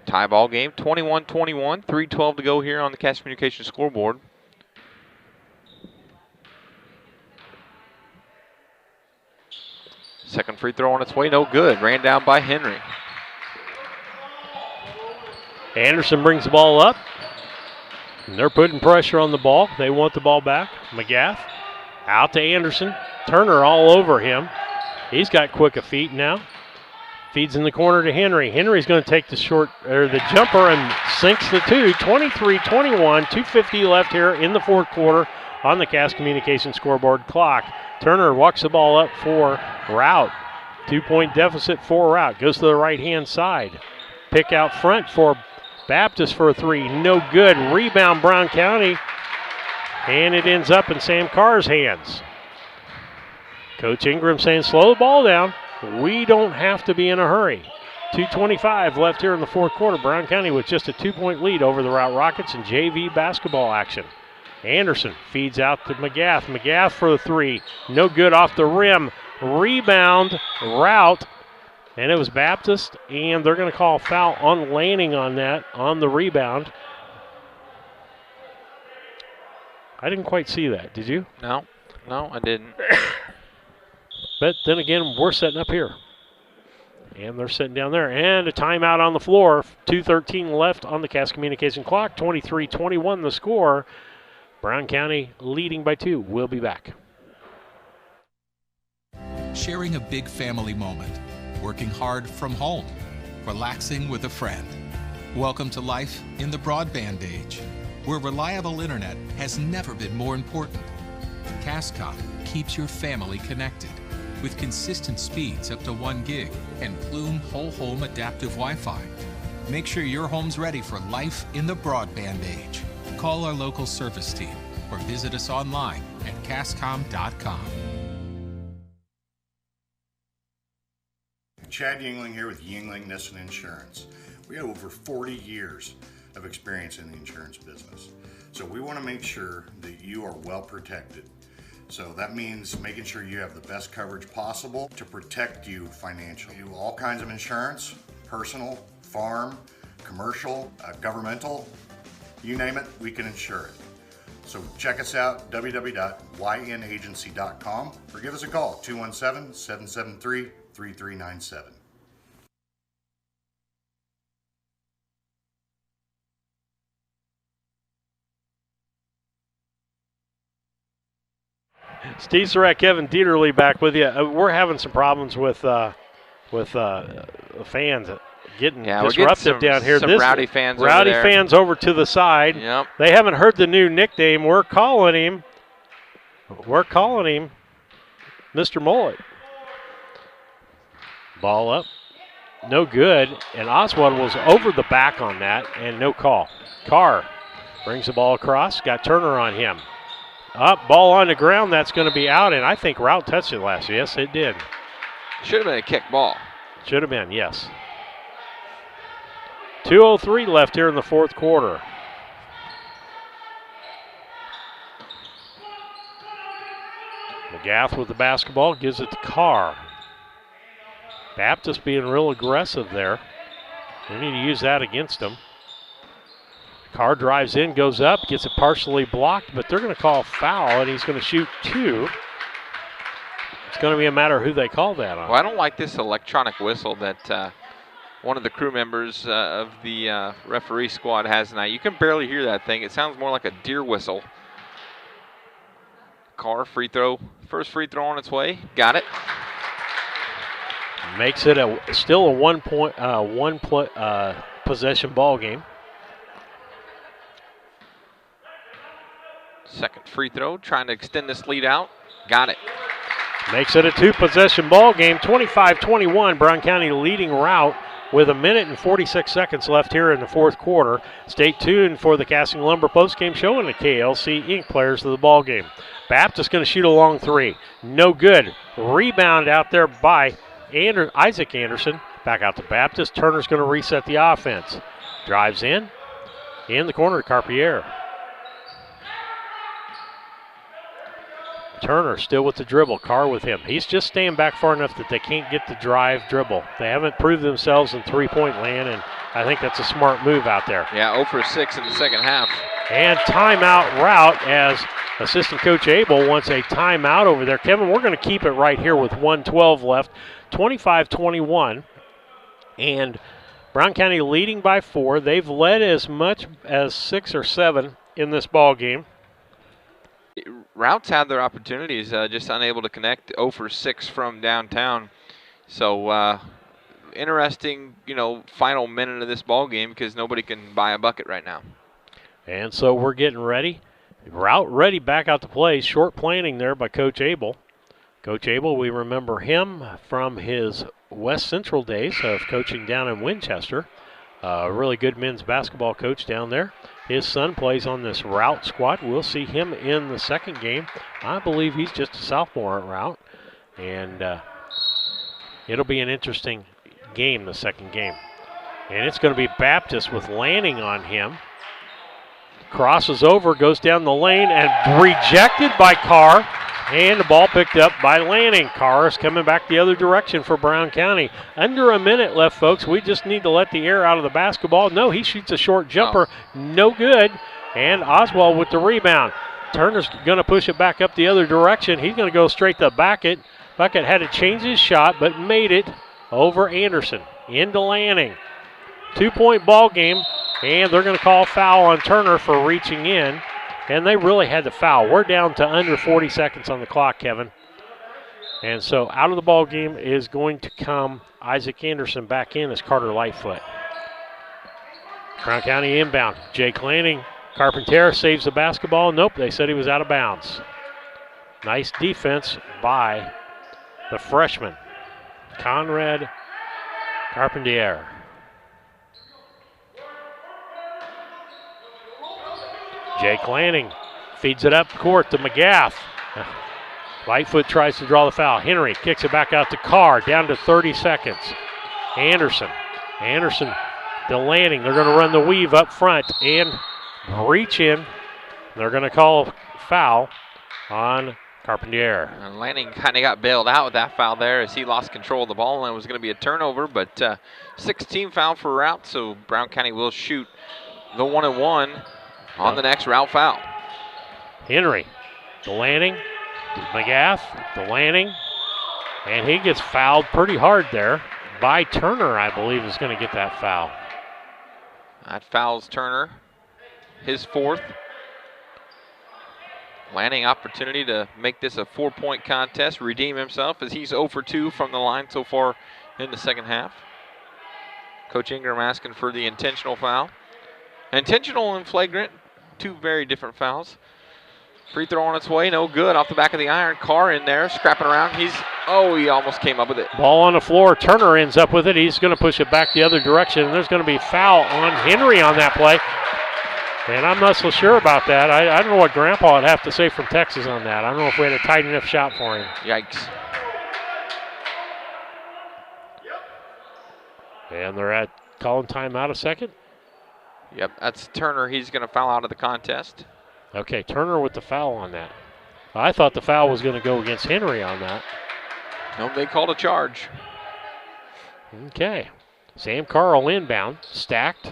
Tie ball game, 21-21, 3:12 to go here on the Cash Communications scoreboard. Second free throw on its way, no good. Ran down by Henry. Anderson brings the ball up. And they're putting pressure on the ball. They want the ball back. McGath out to Anderson. Turner all over him. He's got quick of feet now. Feeds in the corner to Henry. Henry's going to take the jumper and sinks the two. 23-21, 2:50 left here in the fourth quarter on the Cass Communications scoreboard clock. Turner walks the ball up for Routt. 2-point deficit for Routt. Goes to the right-hand side. Pick out front for Baptist for a three. No good. Rebound Brown County. And it ends up in Sam Carr's hands. Coach Ingram saying, slow the ball down. We don't have to be in a hurry. 2:25 left here in the fourth quarter. Brown County with just a 2-point lead over the Routt Rockets in JV basketball action. Anderson feeds out to McGath. McGath for the three. No good off the rim. Rebound, Routt. And it was Baptist, and they're going to call foul on Lanning on that, on the rebound. I didn't quite see that. Did you? No, I didn't. But then again, we're setting up here. And they're sitting down there. And a timeout on the floor. 2:13 left on the Cass Communication clock. 23-21 the score. Brown County leading by 2. We'll be back. Sharing a big family moment. Working hard from home. Relaxing with a friend. Welcome to life in the broadband age, where reliable internet has never been more important. Cascom keeps your family connected with consistent speeds up to 1 gig and Plume whole home adaptive Wi-Fi. Make sure your home's ready for life in the broadband age. Call our local service team or visit us online at cascom.com. Chad Yingling here with Yingling Nissen Insurance. We have over 40 years of experience in the insurance business. So we want to make sure that you are well protected. So that means making sure you have the best coverage possible to protect you financially. We do all kinds of insurance, personal, farm, commercial, governmental, you name it, we can insure it. So check us out, www.ynagency.com, or give us a call, 217-773-3397. Steve Surratt, Kevin Dieterle back with you. We're having some problems with fans getting disruptive down here. Some rowdy fans Rowdy over there. fans over to the side. Yep. They haven't heard the new nickname. We're calling him Mr. Mullet. Ball up. No good. And Oswald was over the back on that, and no call. Carr brings the ball across. Got Turner on him. Up, ball on the ground. That's going to be out, and I think Routt touched it last. Yes, it did. Should have been a kick ball. Should have been, yes. 2:03 left here in the fourth quarter. McGath with the basketball, gives it to Carr. Baptist being real aggressive there. We need to use that against him. Carr drives in, goes up, gets it partially blocked, but they're going to call foul, and he's going to shoot two. It's going to be a matter of who they call that on. Well, I don't like this electronic whistle that one of the crew members of the referee squad has tonight. You can barely hear that thing. It sounds more like a deer whistle. Carr, free throw. First free throw on its way. Got it. Makes it still a one possession ball game. Second free throw, trying to extend this lead out. Got it. Makes it a 2-possession ball game. 25-21. Brown County leading Routt with 1 minute and 46 seconds left here in the fourth quarter. Stay tuned for the Casting Lumber postgame show and the KLC Inc. players of the ball game. Baptist going to shoot a long three. No good. Rebound out there by Isaac Anderson. Back out to Baptist. Turner's going to reset the offense. Drives in the corner to Carpierre. Turner still with the dribble. Carr with him. He's just staying back far enough that they can't get the drive dribble. They haven't proved themselves in three-point land, and I think that's a smart move out there. Yeah, 0 for 6 in the second half. And timeout Routt as assistant coach Abel wants a timeout over there. Kevin, we're going to keep it right here with 1:12 left. 25-21. And Brown County leading by 4. They've led as much as 6 or 7 in this ball game. Routt's had their opportunities, just unable to connect. 0 for 6 from downtown. So interesting, final minute of this ball game because nobody can buy a bucket right now. And so we're getting ready. Routt ready back out to play. Short planning there by Coach Abel. Coach Abel, we remember him from his West Central days of coaching down in Winchester. A really good men's basketball coach down there. His son plays on this Routt squad. We'll see him in the second game. I believe he's just a sophomore at Routt. And it'll be an interesting game, the second game. And it's going to be Baptist with Lanning on him. Crosses over, goes down the lane, and rejected by Carr. And the ball picked up by Lanning. Carr is coming back the other direction for Brown County. Under a minute left, folks. We just need to let the air out of the basketball. No, he shoots a short jumper. No good. And Oswald with the rebound. Turner's going to push it back up the other direction. He's going to go straight to Bucket. Bucket had to change his shot, but made it over Anderson. Into Lanning. 2-point ball game. And they're going to call foul on Turner for reaching in. And they really had the foul. We're down to under 40 seconds on the clock, Kevin. And so out of the ball game is going to come Isaac Anderson back in as Carter Lightfoot. Brown County inbound. Jake Lanning. Carpentier saves the basketball. Nope, they said he was out of bounds. Nice defense by the freshman, Conrad Carpentier. Jake Lanning feeds it up court to McGath. Lightfoot tries to draw the foul. Henry kicks it back out to Carr, down to 30 seconds. Anderson to Lanning. They're going to run the weave up front and reach in. They're going to call a foul on Carpentier. And Lanning kind of got bailed out with that foul there as he lost control of the ball, and it was going to be a turnover, but 16 foul for Routt, so Brown County will shoot the 1-and-1 on the next Routt foul. Henry to Lanning, to McGath, to Lanning, and he gets fouled pretty hard there by Turner, I believe, is going to get that foul. That fouls Turner, his fourth. Lanning opportunity to make this a 4-point contest, redeem himself as he's 0 for 2 from the line so far in the second half. Coach Ingram asking for the intentional foul. Intentional and flagrant, two very different fouls. Free throw on its way, no good. Off the back of the iron, Carr in there, scrapping around. He almost came up with it. Ball on the floor, Turner ends up with it. He's going to push it back the other direction, and there's going to be foul on Henry on that play. And I'm not so sure about that. I don't know what Grandpa would have to say from Texas on that. I don't know if we had a tight enough shot for him. Yikes. And they're calling timeout a second. Yep, that's Turner. He's going to foul out of the contest. Okay, Turner with the foul on that. I thought the foul was going to go against Henry on that. No, they called a charge. Okay. Sam Carl inbound, stacked.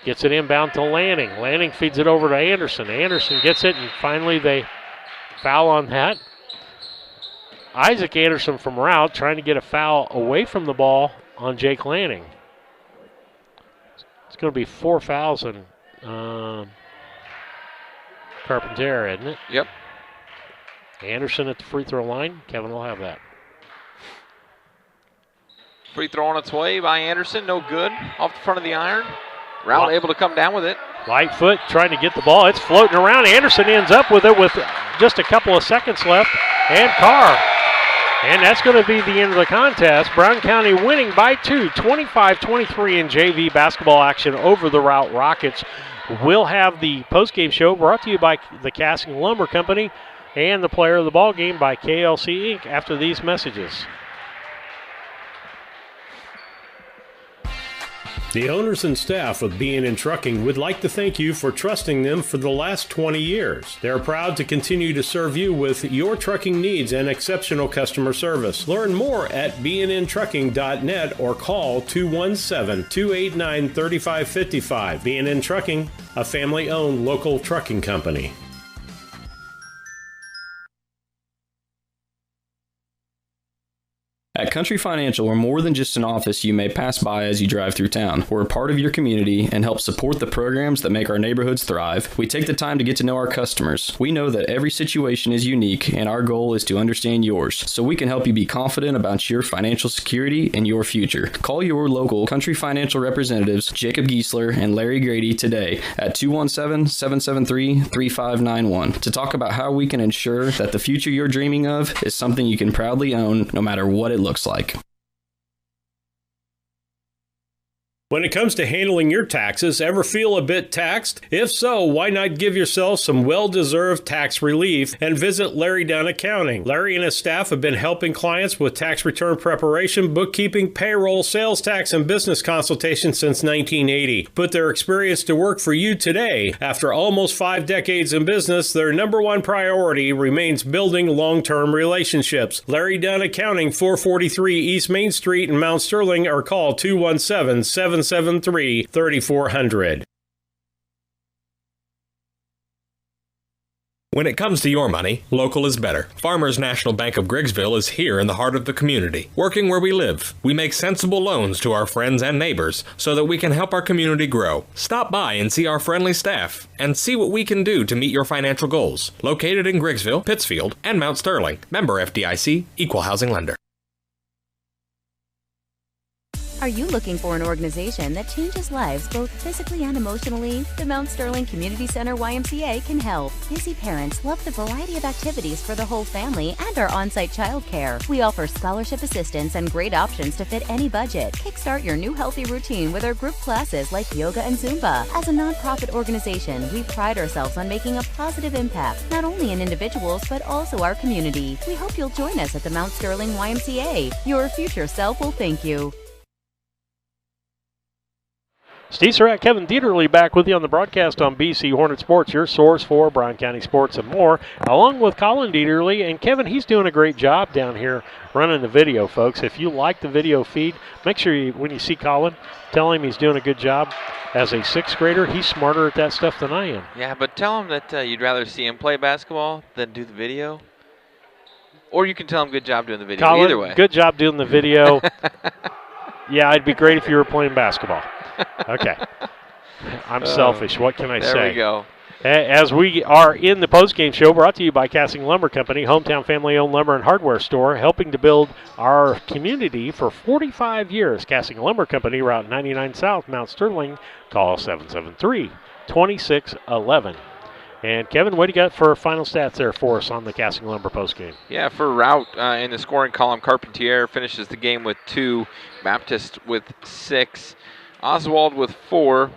Gets it inbound to Lanning. Lanning feeds it over to Anderson. Anderson gets it, and finally they foul on that. Isaac Anderson from Routt trying to get a foul away from the ball on Jake Lanning. It's going to be 4 fouls on Carpentier, isn't it? Yep. Anderson at the free throw line. Kevin will have that. Free throw on its way by Anderson. No good. Off the front of the iron. Routt able to come down with it. Lightfoot trying to get the ball. It's floating around. Anderson ends up with it with just a couple of seconds left. And Carr. And that's going to be the end of the contest. Brown County winning by 2, 25-23 in JV basketball action over the Routt Rockets. We'll have the postgame show brought to you by the Casting Lumber Company and the player of the ball game by KLC Inc. after these messages. The owners and staff of B&N Trucking would like to thank you for trusting them for the last 20 years. They're proud to continue to serve you with your trucking needs and exceptional customer service. Learn more at bnntrucking.net or call 217-289-3555. B&N Trucking, a family-owned local trucking company. At Country Financial, we're more than just an office you may pass by as you drive through town. We're a part of your community and help support the programs that make our neighborhoods thrive. We take the time to get to know our customers. We know that every situation is unique, and our goal is to understand yours, so we can help you be confident about your financial security and your future. Call your local Country Financial representatives, Jacob Giesler and Larry Grady, today at 217-773-3591 to talk about how we can ensure that the future you're dreaming of is something you can proudly own, no matter what it looks like. When it comes to handling your taxes, ever feel a bit taxed? If so, why not give yourself some well-deserved tax relief and visit Larry Dunn Accounting. Larry and his staff have been helping clients with tax return preparation, bookkeeping, payroll, sales tax, and business consultation since 1980. Put their experience to work for you today. After almost 5 decades in business, their number one priority remains building long-term relationships. Larry Dunn Accounting, 443 East Main Street in Mount Sterling, or call 217-773-3400. When it comes to your money, local is better. Farmers National Bank of Griggsville is here in the heart of the community, working where we live. We make sensible loans to our friends and neighbors so that we can help our community grow. Stop by and see our friendly staff and see what we can do to meet your financial goals. Located in Griggsville, Pittsfield, and Mount Sterling. Member FDIC, Equal Housing Lender. Are you looking for an organization that changes lives both physically and emotionally? The Mount Sterling Community Center YMCA can help. Busy parents love the variety of activities for the whole family and our on-site childcare. We offer scholarship assistance and great options to fit any budget. Kickstart your new healthy routine with our group classes like yoga and Zumba. As a nonprofit organization, we pride ourselves on making a positive impact, not only in individuals, but also our community. We hope you'll join us at the Mount Sterling YMCA. Your future self will thank you. Steve Surratt, Kevin Dieterle back with you on the broadcast on BC Hornet Sports, your source for Bryan County sports and more, along with Colin Dieterle. And Kevin, he's doing a great job down here running the video, folks. If you like the video feed, make sure when you see Colin, tell him he's doing a good job. As a 6th grader, he's smarter at that stuff than I am. Yeah, but tell him that you'd rather see him play basketball than do the video. Or you can tell him good job doing the video. Colin, either way. Good job doing the video. Yeah, it'd be great if you were playing basketball. Okay. I'm selfish. What can I say? There we go. As we are in the postgame show, brought to you by Casting Lumber Company, hometown family-owned lumber and hardware store, helping to build our community for 45 years. Casting Lumber Company, Route 99 South, Mount Sterling. Call 773-2611. And Kevin, what do you got for final stats there for us on the Casting Lumber postgame? Yeah, for Routt in the scoring column, Carpentier finishes the game with 2, Baptist with 6, Oswald with 4,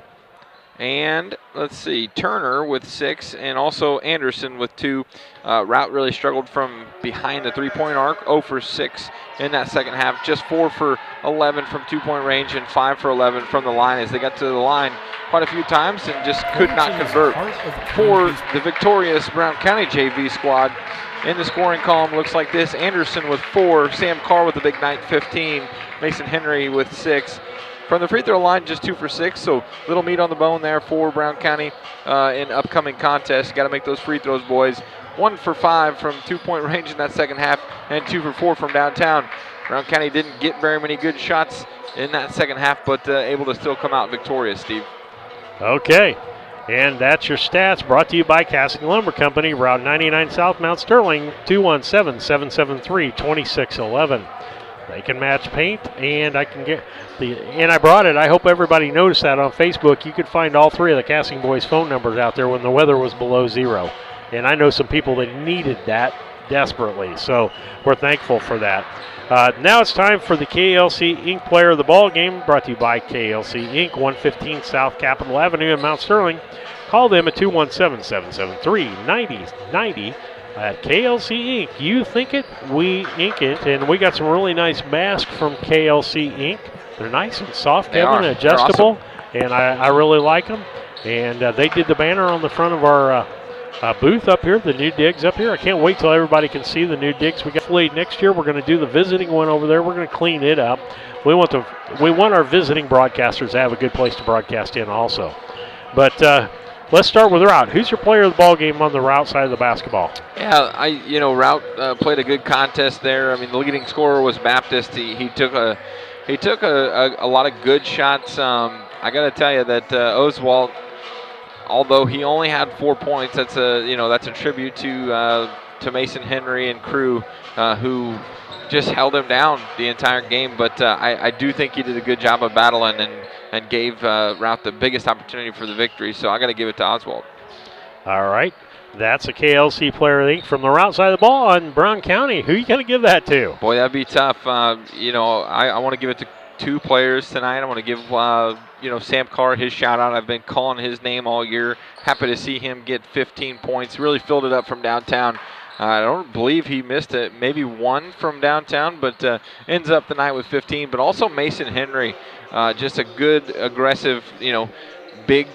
and let's see, Turner with 6, and also Anderson with 2. Routt really struggled from behind the three-point arc, 0 for 6 in that second half, just 4 for 11 from two-point range and 5 for 11 from the line as they got to the line quite a few times and just could not convert. For the victorious Brown County JV squad, in the scoring column looks like this: Anderson with 4, Sam Carr with a big night, 15, Mason Henry with 6, from the free throw line, just 2 for 6. So little meat on the bone there for Brown County in upcoming contests. Got to make those free throws, boys. 1 for 5 from 2-point range in that second half, and 2 for 4 from downtown. Brown County didn't get very many good shots in that second half, but able to still come out victorious, Steve. Okay. And that's your stats, brought to you by Casting Lumber Company, Route 99 South, Mount Sterling, 217-773-2611. They can match paint, and I brought it. I hope everybody noticed that on Facebook. You could find all 3 of the Casting Boys phone numbers out there when the weather was below 0. And I know some people that needed that desperately, so we're thankful for that. Now it's time for the KLC Inc. Player of the Ball Game, brought to you by KLC Inc., 115 South Capitol Avenue in Mount Sterling. Call them at 217-773-9090 at KLC Inc. You think it, we ink it, and we got some really nice masks from KLC Inc. They're nice and soft, Kevin, adjustable, awesome. And I really like them. And they did the banner on the front of our booth up here, the new digs up here. I can't wait till everybody can see the new digs. We got next year. We're going to do the visiting one over there. We're going to clean it up. We want our visiting broadcasters to have a good place to broadcast in also. But let's start with Routt. Who's your player of the ball game on the Routt side of the basketball? Yeah, Routt played a good contest there. I mean, the leading scorer was Baptist. He took a lot of good shots. I got to tell you that Oswald, although he only had 4 points, that's a tribute to Mason Henry and crew who just held him down the entire game. But I do think he did a good job of battling and gave Routt the biggest opportunity for the victory. So I got to give it to Oswald. All right. That's a KLC player, I think, from the Routt side of the ball on Brown County. Who are you going to give that to? Boy, that'd be tough. I want to give it to 2 players tonight. I want to give Sam Carr his shout out. I've been calling his name all year. Happy to see him get 15 points. Really filled it up from downtown. I don't believe he missed it. Maybe 1 from downtown, but ends up the night with 15. But also Mason Henry, just a good, aggressive, big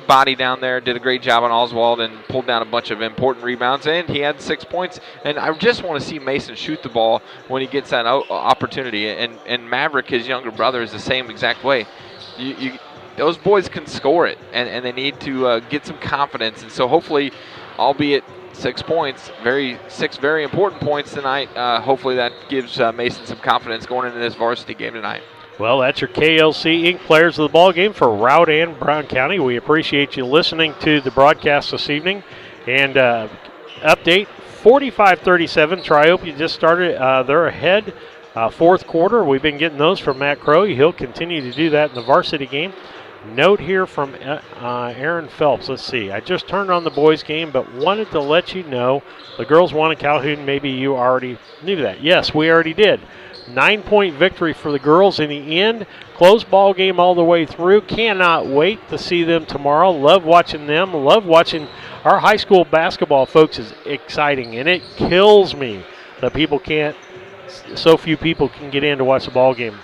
body down there. Did a great job on Oswald and pulled down a bunch of important rebounds. And he had 6 points. And I just want to see Mason shoot the ball when he gets that opportunity. And Maverick, his younger brother, is the same exact way. Those boys can score it, and they need to get some confidence. And so hopefully, albeit 6 points, 6 very important points tonight, hopefully that gives Mason some confidence going into this varsity game tonight. Well, that's your KLC Inc. players of the ball game for Routt and Brown County. We appreciate you listening to the broadcast this evening. And update, 45-37. Triopia just started. They're ahead. Fourth quarter. We've been getting those from Matt Crow. He'll continue to do that in the varsity game. Note here from Aaron Phelps. Let's see. I just turned on the boys game, but wanted to let you know the girls won at Calhoun. Maybe you already knew that. Yes, we already did. 9-point victory for the girls in the end. Close ball game all the way through. Cannot wait to see them tomorrow. Love watching them. Love watching our high school basketball, folks, is exciting. And it kills me that so few people can get in to watch the ball game.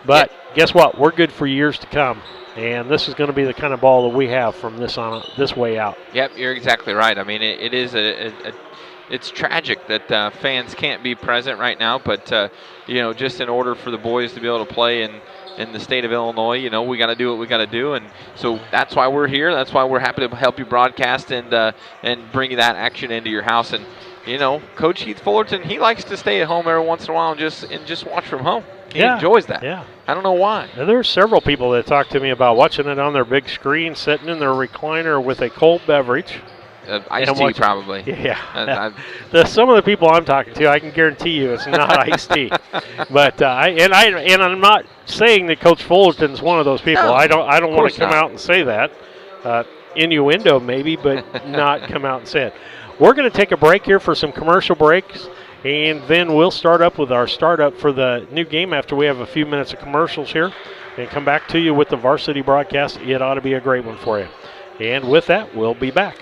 But guess what? We're good for years to come. And this is going to be the kind of ball that we have from this way out. Yep, you're exactly right. I mean, it is it's tragic that fans can't be present right now, but just in order for the boys to be able to play in the state of Illinois, we got to do what we got to do, and so that's why we're here. That's why we're happy to help you broadcast and bring you that action into your house. And Coach Heath Fullerton, he likes to stay at home every once in a while and just watch from home. He enjoys that. Yeah. I don't know why. And there's several people that talk to me about watching it on their big screen, sitting in their recliner with a cold beverage. Iced tea, probably. Yeah. Some of the people I'm talking to, I can guarantee you it's not iced tea. But I'm not saying that Coach Fullerton's one of those people. No, I don't want to come out and say that. Innuendo maybe, but not come out and say it. We're going to take a break here for some commercial breaks, and then we'll start up with our startup for the new game after we have a few minutes of commercials here, and come back to you with the varsity broadcast. It ought to be a great one for you. And with that, we'll be back.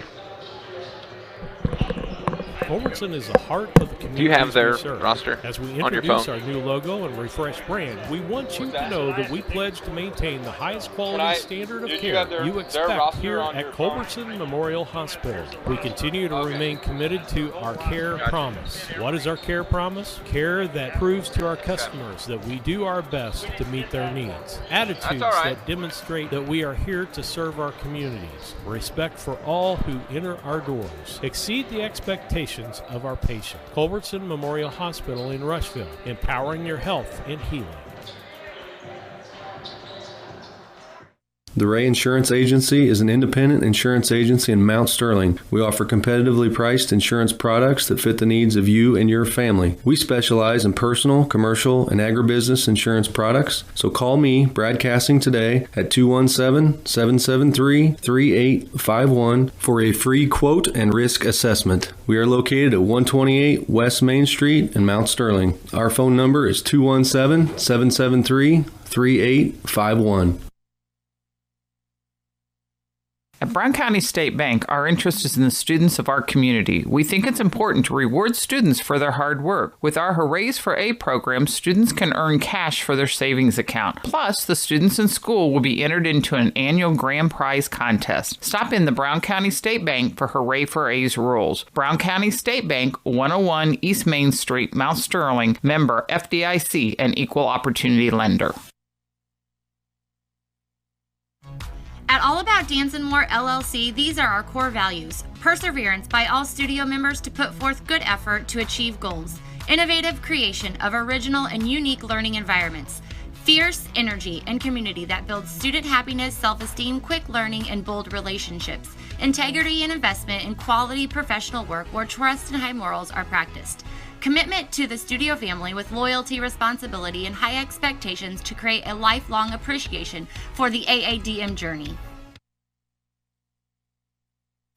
Culbertson is the heart of the community. Do you have their we serve. roster As we on your introduce phone? our new logo and refreshed brand, we want you to know that we pledge to maintain the highest quality standard of care you expect here at Culbertson Memorial Hospital. We continue to remain committed to our care promise. What is our care promise? Care that proves to our customers that we do our best to meet their needs. Attitudes that demonstrate that we are here to serve our communities. Respect for all who enter our doors. Exceed the expectations of our patients. Culbertson Memorial Hospital in Rushville, empowering your health and healing. The Ray Insurance Agency is an independent insurance agency in Mount Sterling. We offer competitively priced insurance products that fit the needs of you and your family. We specialize in personal, commercial, and agribusiness insurance products. So call me, Brad Casting, today at 217-773-3851 for a free quote and risk assessment. We are located at 128 West Main Street in Mount Sterling. Our phone number is 217-773-3851. At Brown County State Bank, our interest is in the students of our community. We think it's important to reward students for their hard work. With our Hoorays for A program, students can earn cash for their savings account. Plus, the students in school will be entered into an annual grand prize contest. Stop in the Brown County State Bank for Hooray for A's rules. Brown County State Bank, 101 East Main Street, Mount Sterling, member FDIC, an equal opportunity lender. At All About Dance and More LLC, these are our core values. Perseverance by all studio members to put forth good effort to achieve goals. Innovative creation of original and unique learning environments. Fierce energy and community that builds student happiness, self-esteem, quick learning, and bold relationships. Integrity and investment in quality professional work where trust and high morals are practiced. Commitment to the studio family with loyalty, responsibility, and high expectations to create a lifelong appreciation for the AADM journey.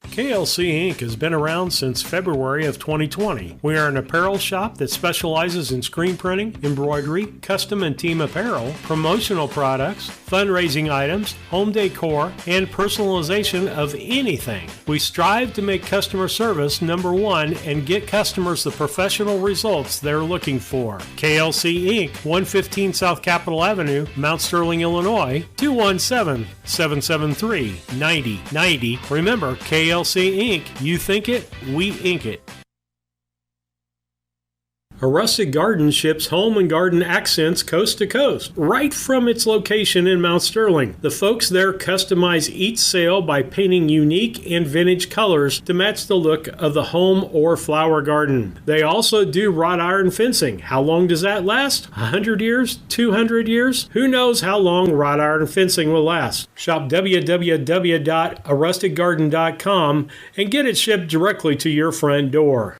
KLC Inc. has been around since February of 2020. We are an apparel shop that specializes in screen printing, embroidery, custom and team apparel, promotional products, fundraising items, home decor, and personalization of anything. We strive to make customer service number one and get customers the professional results they're looking for. KLC Inc., 115 South Capitol Avenue, Mount Sterling, Illinois, 217-773-9090. Remember, KLC Inc., you think it, we ink it. A Rustic Garden ships home and garden accents coast to coast, right from its location in Mount Sterling. The folks there customize each sale by painting unique and vintage colors to match the look of the home or flower garden. They also do wrought iron fencing. How long does that last? 100 years? 200 years? Who knows how long wrought iron fencing will last? Shop www.arusticgarden.com and get it shipped directly to your front door.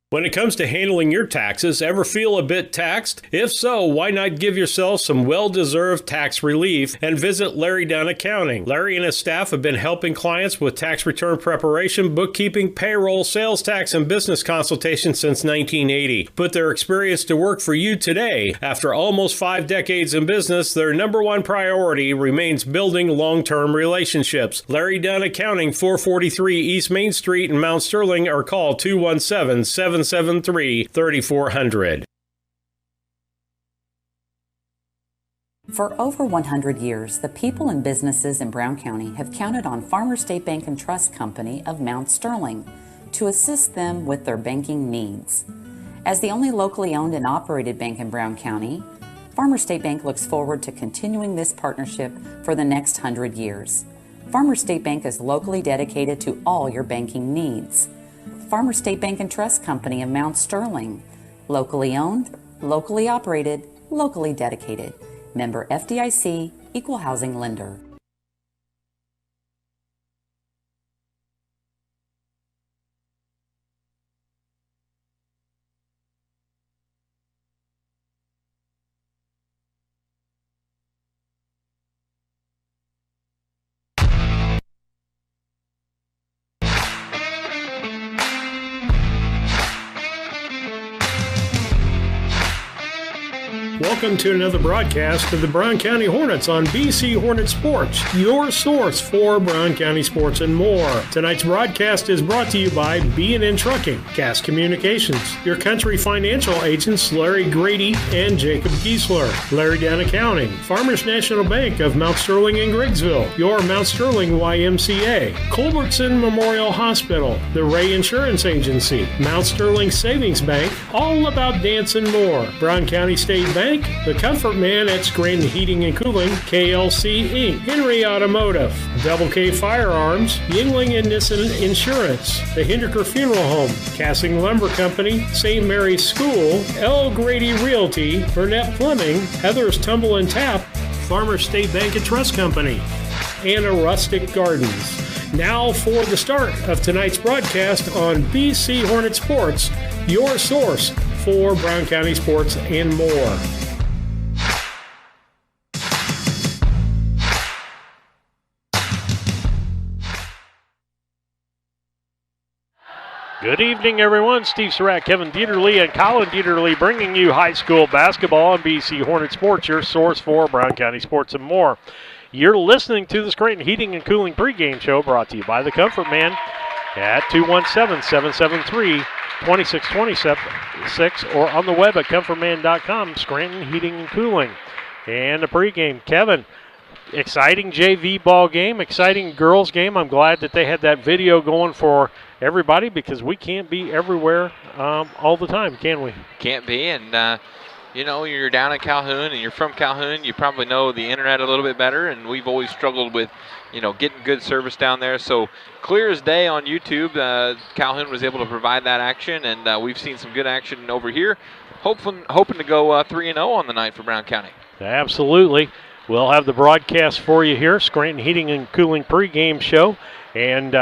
When it comes to handling your taxes, ever feel a bit taxed? If so, why not give yourself some well-deserved tax relief and visit Larry Dunn Accounting. Larry and his staff have been helping clients with tax return preparation, bookkeeping, payroll, sales tax, and business consultation since 1980. Put their experience to work for you today. After almost 5 decades in business, their number one priority remains building long-term relationships. Larry Dunn Accounting, 443 East Main Street in Mount Sterling, or call 217-773-3400. For over 100 years, the people and businesses in Brown County have counted on Farmers State Bank and Trust Company of Mount Sterling to assist them with their banking needs. As the only locally owned and operated bank in Brown County, Farmers State Bank looks forward to continuing this partnership for the next 100 years. Farmers State Bank is locally dedicated to all your banking needs. Farmers State Bank and Trust Company of Mount Sterling. Locally owned, locally operated, locally dedicated. Member FDIC, Equal Housing Lender. Welcome to another broadcast of the Brown County Hornets on BC Hornet Sports, your source for Brown County sports and more. Tonight's broadcast is brought to you by B&N Trucking, Gas Communications, your country financial agents Larry Grady and Jacob Giesler, Larry Down Accounting, Farmers National Bank of Mount Sterling and Griggsville, your Mount Sterling YMCA, Culbertson Memorial Hospital, the Ray Insurance Agency, Mount Sterling Savings Bank, All About Dance and More, Brown County State Bank, The Comfort Man at Scranton Heating and Cooling, KLC Inc., Henry Automotive, Double K Firearms, Yingling and Nissen Insurance, the Hinderker Funeral Home, Cassing Lumber Company, St. Mary's School, L. Grady Realty, Burnett Plumbing, Heather's Tumble and Tap, Farmers State Bank and Trust Company, and a Rustic Gardens. Now for the start of tonight's broadcast on BC Hornet Sports, your source for Brown County sports and more. Good evening, everyone. Steve Surratt, Kevin Dieterle, and Colin Dieterle bringing you high school basketball on BC Hornet Sports, your source for Brown County sports and more. You're listening to the Scranton Heating and Cooling pregame show brought to you by the Comfort Man at 217-773-2626 or on the web at comfortman.com, Scranton Heating and Cooling. And the pregame, Kevin, exciting JV ball game, exciting girls game. I'm glad that they had that video going for everybody because we can't be everywhere all the time, can we? Can't be, and you know, you're down in Calhoun and you're from Calhoun, you probably know the internet a little bit better, and we've always struggled with, you know, getting good service down there. So clear as day on YouTube, Calhoun was able to provide that action, and we've seen some good action over here. Hoping to go 3-0 on the night for Brown County. Absolutely. We'll have the broadcast for you here, Scranton Heating and Cooling pregame show. And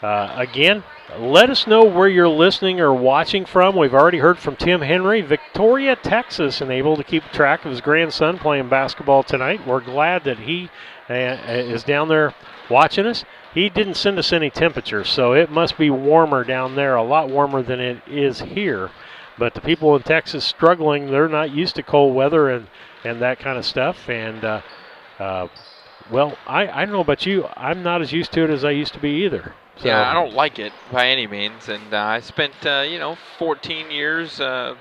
again, let us know where you're listening or watching from. We've already heard from Tim Henry, Victoria, Texas, and able to keep track of his grandson playing basketball tonight. We're glad that he is down there watching us. He didn't send us any temperatures, so it must be warmer down there, a lot warmer than it is here. But the people in Texas struggling, they're not used to cold weather and that kind of stuff. And, well, I don't know about you. I'm not as used to it as I used to be either. So. Yeah, I don't like it by any means. And I spent, 13 years in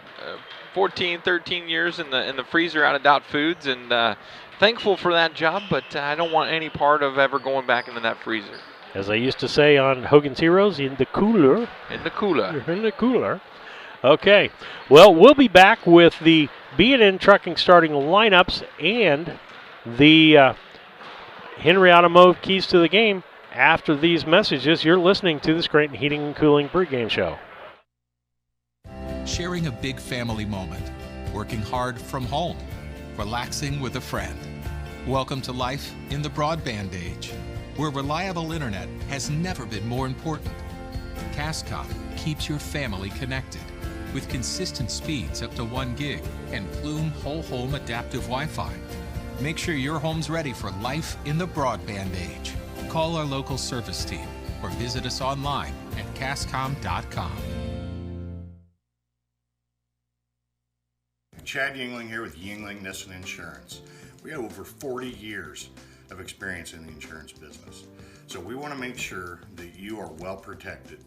the freezer out of Dot Foods, and thankful for that job, but I don't want any part of ever going back into that freezer. As I used to say on Hogan's Heroes, in the cooler. In the cooler. In the cooler. Okay. Well, we'll be back with the B&N Trucking starting lineups and the Henry Automotive keys to the game after these messages. You're listening to the Scranton Heating and Cooling pregame show. Sharing a big family moment, working hard from home, relaxing with a friend. Welcome to life in the broadband age, where reliable internet has never been more important. Cascom keeps your family connected with consistent speeds up to 1 gig and Plume whole home adaptive Wi-Fi. Make sure your home's ready for life in the broadband age. Call our local service team or visit us online at cascom.com. Chad Yingling here with Yingling Nissen Insurance. We have over 40 years of experience in the insurance business. So we want to make sure that you are well protected.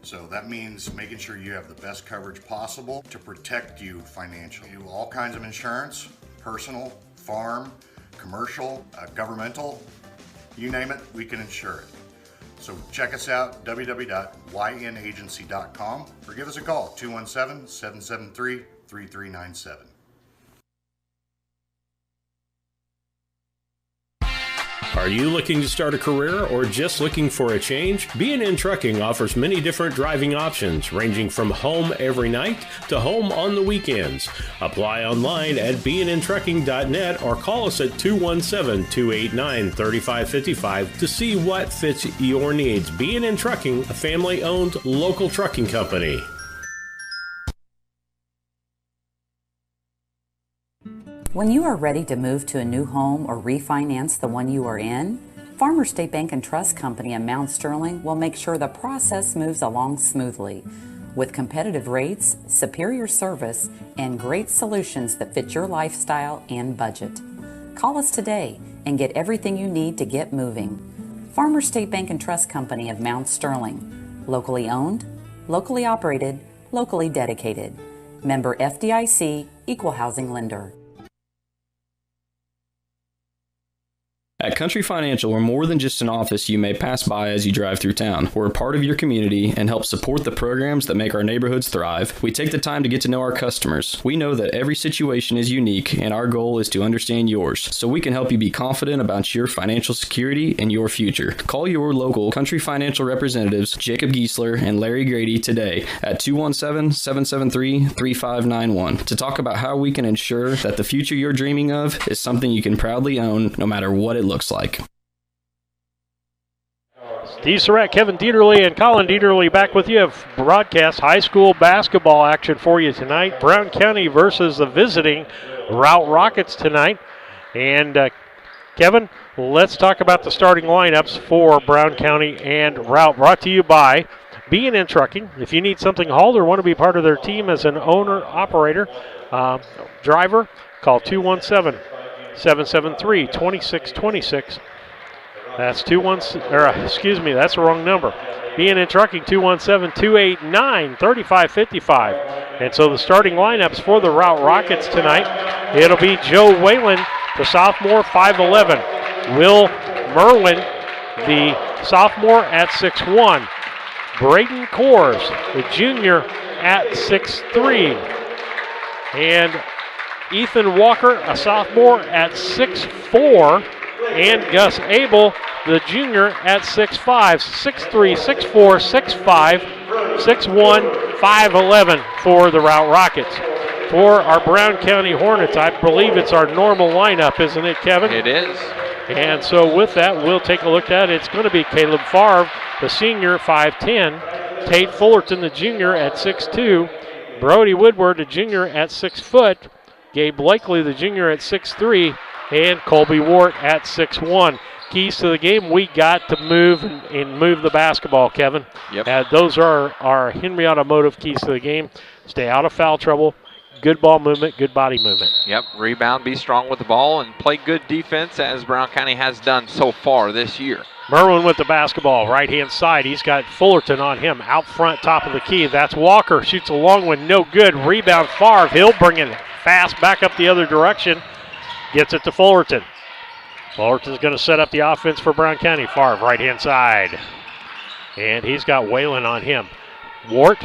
So that means making sure you have the best coverage possible to protect you financially. We do all kinds of insurance, personal, farm, commercial, governmental, you name it, we can insure it. So check us out, www.ynagency.com, or give us a call, 217-773-3397. Are you looking to start a career or just looking for a change? B&N Trucking offers many different driving options, ranging from home every night to home on the weekends. Apply online at bnntrucking.net or call us at 217-289-3555 to see what fits your needs. B&N Trucking, a family-owned local trucking company. When you are ready to move to a new home or refinance the one you are in, Farmers State Bank and Trust Company in Mount Sterling will make sure the process moves along smoothly. With competitive rates, superior service, and great solutions that fit your lifestyle and budget. Call us today and get everything you need to get moving. Farmers State Bank and Trust Company of Mount Sterling. Locally owned, locally operated, locally dedicated. Member FDIC, Equal Housing Lender. At Country Financial, we're more than just an office you may pass by as you drive through town. We're a part of your community and help support the programs that make our neighborhoods thrive. We take the time to get to know our customers. We know that every situation is unique, and our goal is to understand yours, so we can help you be confident about your financial security and your future. Call your local Country Financial representatives, Jacob Giesler and Larry Grady, today at 217-773-3591 to talk about how we can ensure that the future you're dreaming of is something you can proudly own, no matter what it looks like. Steve Surratt, Kevin Dieterle, and Colin Dieterle back with you. Have broadcast high school basketball action for you tonight. Brown County versus the visiting Routt Rockets tonight. And Kevin, let's talk about the starting lineups for Brown County and Routt. Brought to you by B&N Trucking. If you need something hauled or want to be part of their team as an owner, operator, driver, call 217-773-2626. That's that's the wrong number. B&N Trucking, 217-289-3555. And so the starting lineups for the Routt Rockets tonight, it'll be Joe Whalen, the sophomore, 5'11". Will Merwin, the sophomore, at 6'1". Braden Kors, the junior, at 6'3". And Ethan Walker, a sophomore, at 6'4", and Gus Abel, the junior, at 6'5", 6'3", 6'4", 6'5", 6'1", 5'11" for the Routt Rockets. For our Brown County Hornets, I believe it's our normal lineup, isn't it, Kevin? It is. And so with that, we'll take a look at it. It's going to be Caleb Favre, the senior, 5'10", Tate Fullerton, the junior, at 6'2", Brody Woodward, the junior, at 6 foot, Gabe Blakely, the junior, at 6'3", and Colby Wart at 6'1". Keys to the game, we got to move and move the basketball, Kevin. Yep. Those are our Henry Automotive keys to the game. Stay out of foul trouble, good ball movement, good body movement. Yep, rebound, be strong with the ball, and play good defense as Brown County has done so far this year. Merwin with the basketball, right-hand side. He's got Fullerton on him, out front, top of the key. That's Walker, shoots a long one, no good. Rebound, Favre, he'll bring it fast back up the other direction. Gets it to Fullerton. Fullerton's going to set up the offense for Brown County. Favre, right-hand side. And he's got Whalen on him. Wart,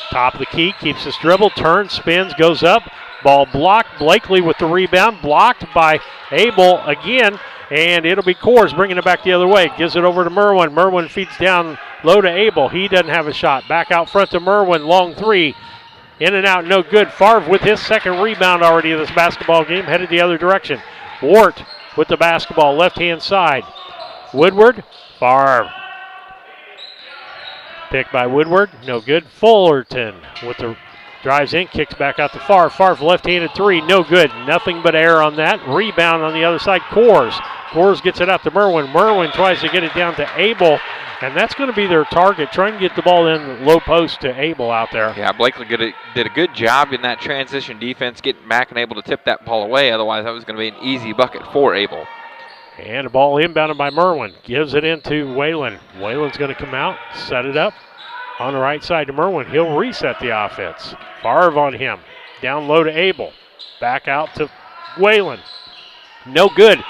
top of the key, keeps his dribble, turns, spins, goes up. Ball blocked. Blakely with the rebound, blocked by Abel again. And it'll be Kors bringing it back the other way. Gives it over to Merwin. Merwin feeds down low to Abel. He doesn't have a shot. Back out front to Merwin. Long three. In and out, no good. Favre with his second rebound already in this basketball game, headed the other direction. Wart with the basketball, left-hand side. Woodward, Favre. Picked by Woodward, no good. Fullerton with the drives in, kicks back out to Favre. Favre left-handed three, no good. Nothing but air on that. Rebound on the other side, Kors. Kors gets it out to Merwin. Merwin tries to get it down to Abel. And that's going to be their target, trying to get the ball in low post to Abel out there. Yeah, Blakely did a good job in that transition defense, getting back and able to tip that ball away. Otherwise, that was going to be an easy bucket for Abel. And a ball inbounded by Merwin. Gives it into Whalen. Whalen's going to come out, set it up on the right side to Merwin. He'll reset the offense. Favre on him. Down low to Abel. Back out to Whalen. No good.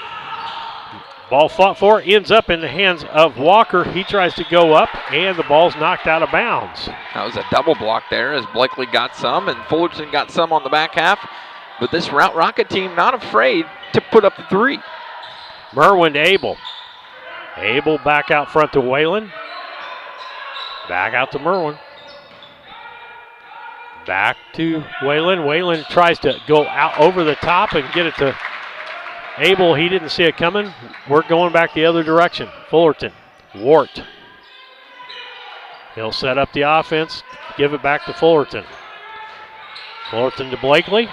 Ball fought for, ends up in the hands of Walker. He tries to go up, and the ball's knocked out of bounds. That was a double block there as Blakely got some, and Fullerton got some on the back half. But this Routt Rocket team not afraid to put up the three. Merwin to Abel. Abel back out front to Whalen. Back out to Merwin. Back to Whalen. Whalen tries to go out over the top and get it to Abel. He didn't see it coming. We're going back the other direction. Fullerton. Wart. He'll set up the offense. Give it back to Fullerton. Fullerton to Blakely.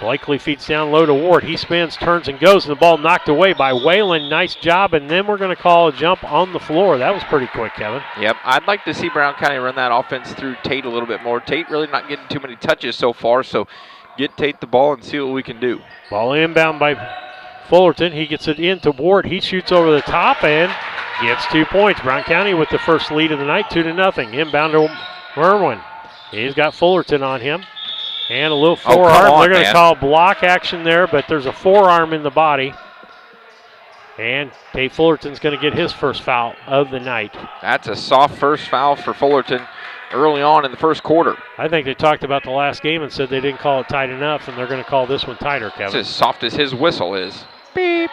Blakely feeds down low to Ward. He spins, turns, and goes, and the ball knocked away by Whalen. Nice job, and then we're going to call a jump on the floor. That was pretty quick, Kevin. Yep, I'd like to see Brown County run that offense through Tate a little bit more. Tate really not getting too many touches so far, so get Tate the ball and see what we can do. Ball inbound by Fullerton. He gets it into Ward. He shoots over the top and gets 2 points. Brown County with the first lead of the night, 2-0. Inbound to Merwin. He's got Fullerton on him. And a little forearm. They're going to call block action there, but there's a forearm in the body. And Tate Fullerton's going to get his first foul of the night. That's a soft first foul for Fullerton early on in the first quarter. I think they talked about the last game and said they didn't call it tight enough, and they're going to call this one tighter, Kevin. It's as soft as his whistle is. Beep.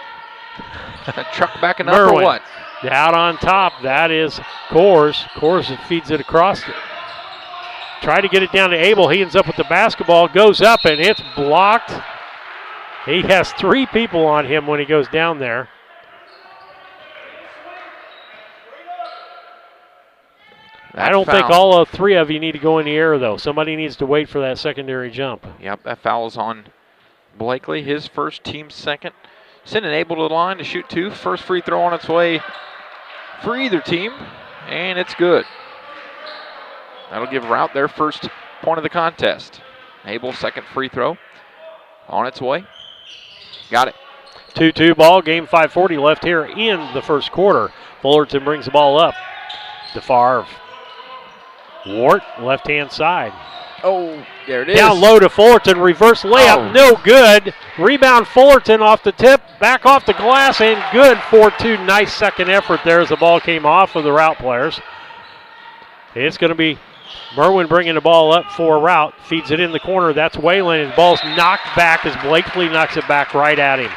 Truck backing up or what? Out on top, that is Coors. Coors feeds it across. Try to get it down to Abel. He ends up with the basketball, goes up, and it's blocked. He has 3 people on him when he goes down there. I don't think all 3 of you need to go in the air, though. Somebody needs to wait for that secondary jump. Yep, that foul is on Blakely, his first, team second. Sending Abel to the line to shoot 2. First free throw on its way for either team, and it's good. That'll give Routt their first point of the contest. Abel's second free throw on its way. Got it. 2-2 ball game, 5:40 left here in the first quarter. Fullerton brings the ball up. DeFarve. Wart, left-hand side. Oh, there it is. Down low to Fullerton, reverse layup, no good. Rebound Fullerton off the tip, back off the glass, and good. 4-2, nice second effort there as the ball came off of the Routt players. It's going to be Merwin bringing the ball up for Routt. Feeds it in the corner. That's Whalen. His ball's knocked back as Blakely knocks it back right at him.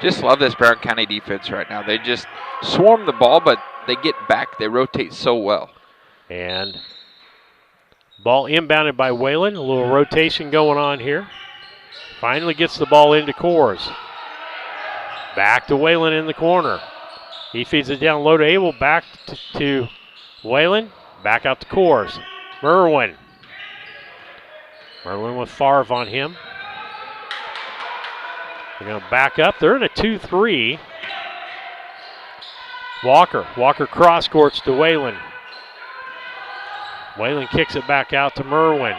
Just love this Brown County defense right now. They just swarm the ball, but they get back. They rotate so well. And ball inbounded by Whalen. A little rotation going on here. Finally gets the ball into Coors. Back to Whalen in the corner. He feeds it down low to Abel. Back to Whalen. Back out to Coors. Merwin. Merwin with Favre on him. They're going to back up. They're in a 2-3. Walker. Walker cross courts to Whalen. Whalen kicks it back out to Merwin.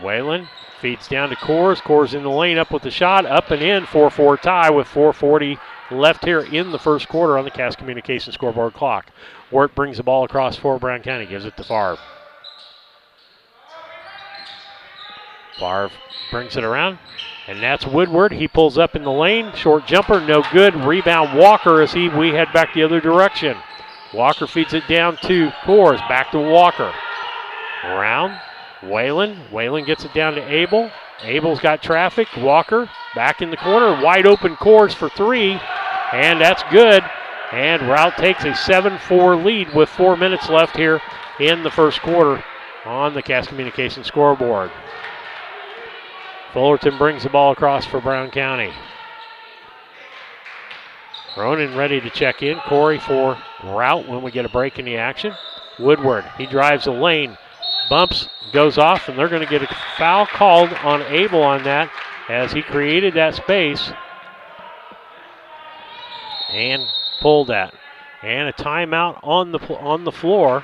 Whalen feeds down to Coors. Coors in the lane, up with the shot. Up and in. 4-4 tie with 4:40 left here in the first quarter on the Cass Communication scoreboard clock. Wirt brings the ball across for Brown County. Gives it to Favre. Favre brings it around. And that's Woodward. He pulls up in the lane. Short jumper, no good. Rebound Walker as we head back the other direction. Walker feeds it down to Coors. Back to Walker. Around. Whalen. Whalen gets it down to Abel. Abel's got traffic. Walker back in the corner. Wide open Coors for 3. And that's good. And Routt takes a 7-4 lead with 4 minutes left here in the first quarter on the Cass Communication scoreboard. Fullerton brings the ball across for Brown County. Ronan ready to check in. Corey for Routt when we get a break in the action. Woodward, he drives the lane, bumps, goes off, and they're going to get a foul called on Abel on that as he created that space and pulled that. And a timeout on the floor.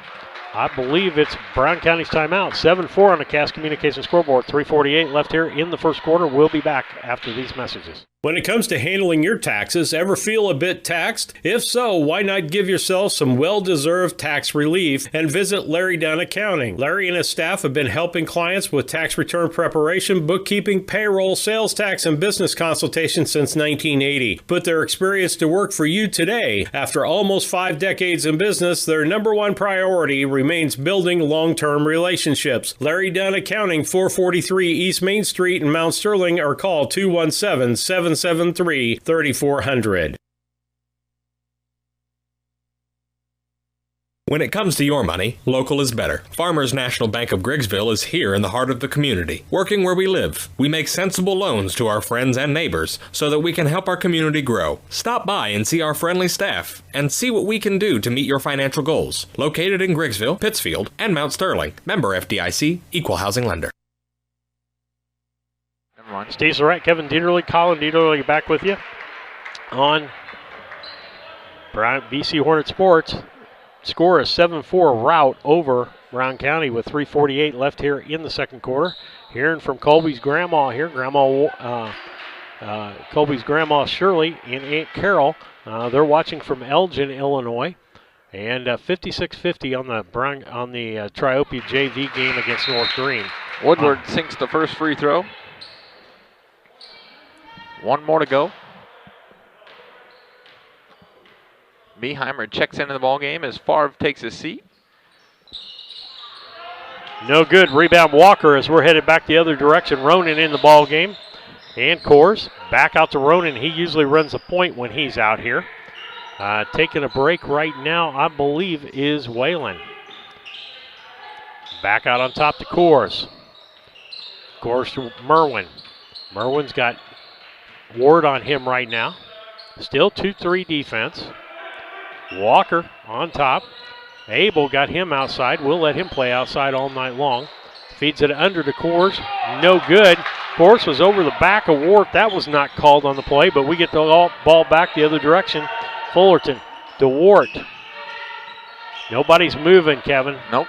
I believe it's Brown County's timeout. 7-4 on the Cass Communication scoreboard. 3:48 left here in the first quarter. We'll be back after these messages. When it comes to handling your taxes, ever feel a bit taxed? If so, why not give yourself some well-deserved tax relief and visit Larry Dunn Accounting. Larry and his staff have been helping clients with tax return preparation, bookkeeping, payroll, sales tax, and business consultation since 1980. Put their experience to work for you today. After almost 5 decades in business, their #1 priority remains building long-term relationships. Larry Dunn Accounting, 443 East Main Street in Mount Sterling, or call 217-773-3400. When it comes to your money, local is better. Farmers National Bank of Griggsville is here in the heart of the community, working where we live. We make sensible loans to our friends and neighbors so that we can help our community grow. Stop by and see our friendly staff and see what we can do to meet your financial goals. Located in Griggsville, Pittsfield, and Mount Sterling. Member FDIC, Equal Housing Lender. Steve Surratt, Kevin Dieterle, Colin Dieterle back with you on BC Hornet Sports. Score is 7-4 Routt over Brown County with 3:48 left here in the second quarter. Hearing from Colby's grandma here, Colby's grandma Shirley and Aunt Carol. They're watching from Elgin, Illinois. And 56-50 on the Triopia JV game against North Green. Woodward sinks the first free throw. One more to go. Beheimer checks into the ball game as Favre takes a seat. No good. Rebound Walker as we're headed back the other direction. Ronan in the ball game. And Coors back out to Ronan. He usually runs a point when he's out here. Taking a break right now, I believe, is Whalen. Back out on top to Coors. Coors to Merwin. Merwin's got Ward on him right now. Still 2-3 defense. Walker on top. Abel got him outside. We'll let him play outside all night long. Feeds it under to Coors. No good. Coors was over the back of Ward. That was not called on the play, but we get the ball back the other direction. Fullerton to Ward. Nobody's moving, Kevin. Nope.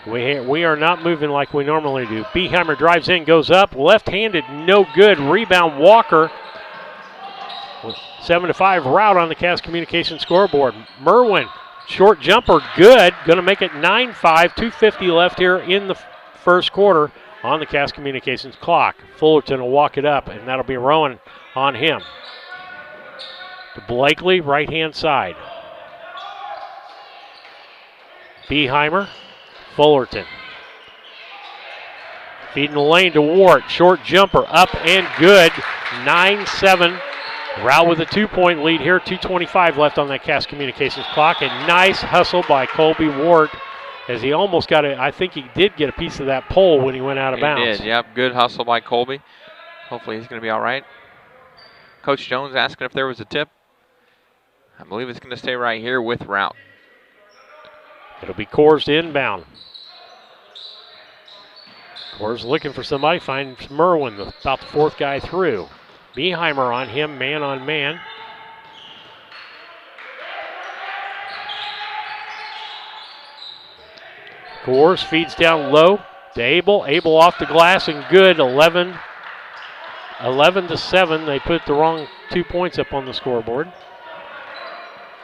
We are not moving like we normally do. Beheimer drives in, goes up. Left-handed, no good. Rebound Walker. 7-5 Routt on the Cass Communications scoreboard. Merwin, short jumper, good. Going to make it 9-5, 2:50 left here in the first quarter on the Cass Communications clock. Fullerton will walk it up, and that'll be Rowan on him. To Blakely, right-hand side. Beheimer, Fullerton. Feeding the lane to Ward. Short jumper, up and good. 9-7. Routt with a 2-point lead here. 2:25 left on that Cass Communications clock. And nice hustle by Colby Ward as he almost got it. I think he did get a piece of that pole when he went out of bounds. He did, yep. Good hustle by Colby. Hopefully he's going to be all right. Coach Jones asking if there was a tip. I believe it's going to stay right here with Routt. It'll be Coors to inbound. Coors looking for somebody, finds Merwin, about the fourth guy through. Beheimer on him, man on man. Coors feeds down low to Abel. Abel off the glass and good. 11-7. They put the wrong 2 points up on the scoreboard.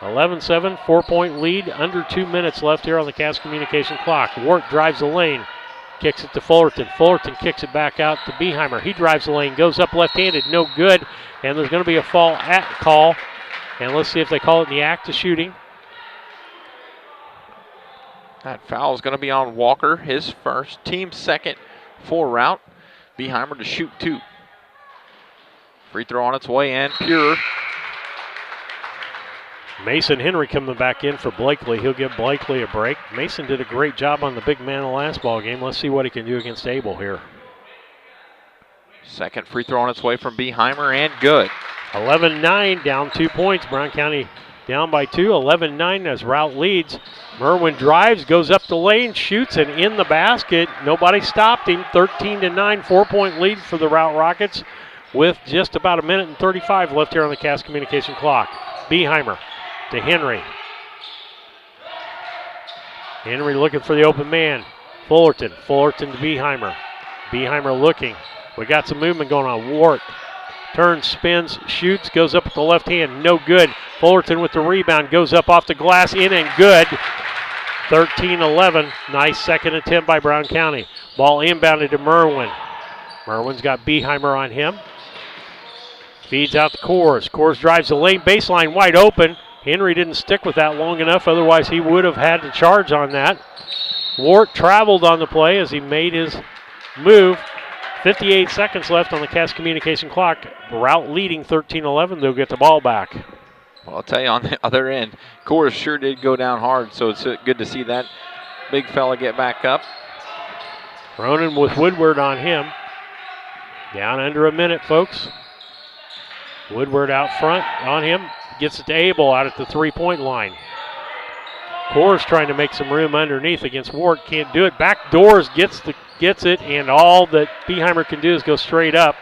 11-7, 4-point lead. Under 2 minutes left here on the Cass Communication clock. Wart drives the lane. Kicks it to Fullerton. Fullerton kicks it back out to Beheimer. He drives the lane, goes up left-handed, no good. And there's going to be a foul call. And let's see if they call it in the act of shooting. That foul is going to be on Walker, his first, team second for Routt. Beheimer to shoot 2. Free throw on its way and pure. Mason Henry coming back in for Blakely. He'll give Blakely a break. Mason did a great job on the big man in the last ball game. Let's see what he can do against Abel here. Second free throw on its way from Beheimer and good. 11-9, down 2 points. Brown County down by 2. 11-9 as Routt leads. Merwin drives, goes up the lane, shoots, and in the basket. Nobody stopped him. 13-9, 4-point lead for the Routt Rockets with just about 1:35 left here on the Cass Communication clock. Beheimer to Henry. Henry looking for the open man. Fullerton to Beheimer. Beheimer looking. We got some movement going on. Wart turns, spins, shoots, goes up with the left hand. No good. Fullerton with the rebound. Goes up off the glass, in and good. 13-11. Nice second attempt by Brown County. Ball inbounded to Merwin. Merwin's got Beheimer on him. Feeds out the Coors. Coors drives the lane, baseline wide open. Henry didn't stick with that long enough, otherwise he would have had to charge on that. Wart traveled on the play as he made his move. 58 seconds left on the Cass Communication clock. Routt leading 13-11. They'll get the ball back. Well, I'll tell you, on the other end, Coors sure did go down hard, so it's good to see that big fella get back up. Ronan with Woodward on him. Down under a minute, folks. Woodward out front on him. Gets it to Abel out at the three-point line. Coors trying to make some room underneath against Ward. Can't do it. Back doors, gets it, and all that Beheimer can do is go straight up.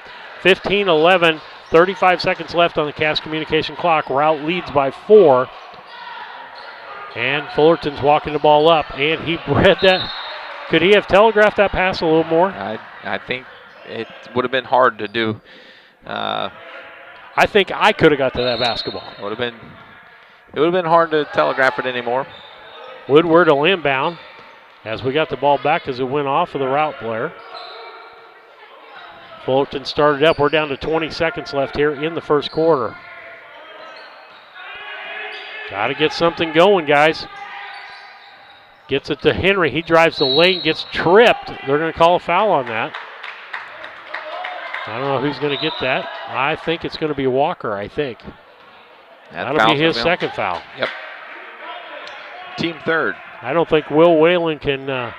15-11, 35 seconds left on the Cass Communication clock. Routt leads by 4. And Fullerton's walking the ball up, and he read that. Could he have telegraphed that pass a little more? I think it would have been hard to do. I think I could have got to that basketball. It would have been hard to telegraph it anymore. Woodward will inbound as we got the ball back as it went off of the Routt player. Fullerton started up. We're down to 20 seconds left here in the first quarter. Got to get something going, guys. Gets it to Henry. He drives the lane, gets tripped. They're going to call a foul on that. I don't know who's going to get that. I think it's going to be Walker, I think. That'll be his second foul. Yep. Team third. I don't think Will Whalen can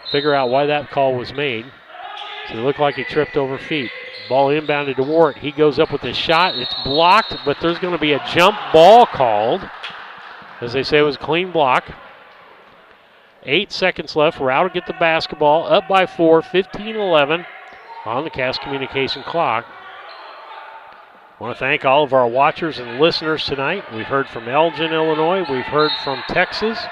figure out why that call was made. So it looked like he tripped over feet. Ball inbounded to Wart. He goes up with his shot. It's blocked, but there's going to be a jump ball called. As they say, it was a clean block. 8 seconds left. Routt will get the basketball. Up by 4, 15-11 on the Cass Communication clock. I want to thank all of our watchers and listeners tonight. We've heard from Elgin, Illinois. We've heard from Texas.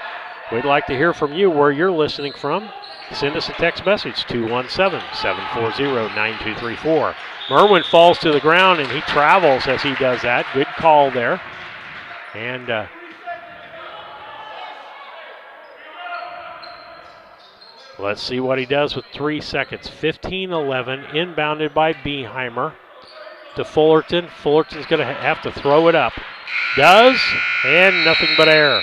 We'd like to hear from you where you're listening from. Send us a text message, 217-740-9234. Merwin falls to the ground, and he travels as he does that. Good call there. And let's see what he does with 3 seconds. 15-11, inbounded by Beheimer to Fullerton. Fullerton's going to have to throw it up. Does, and nothing but air.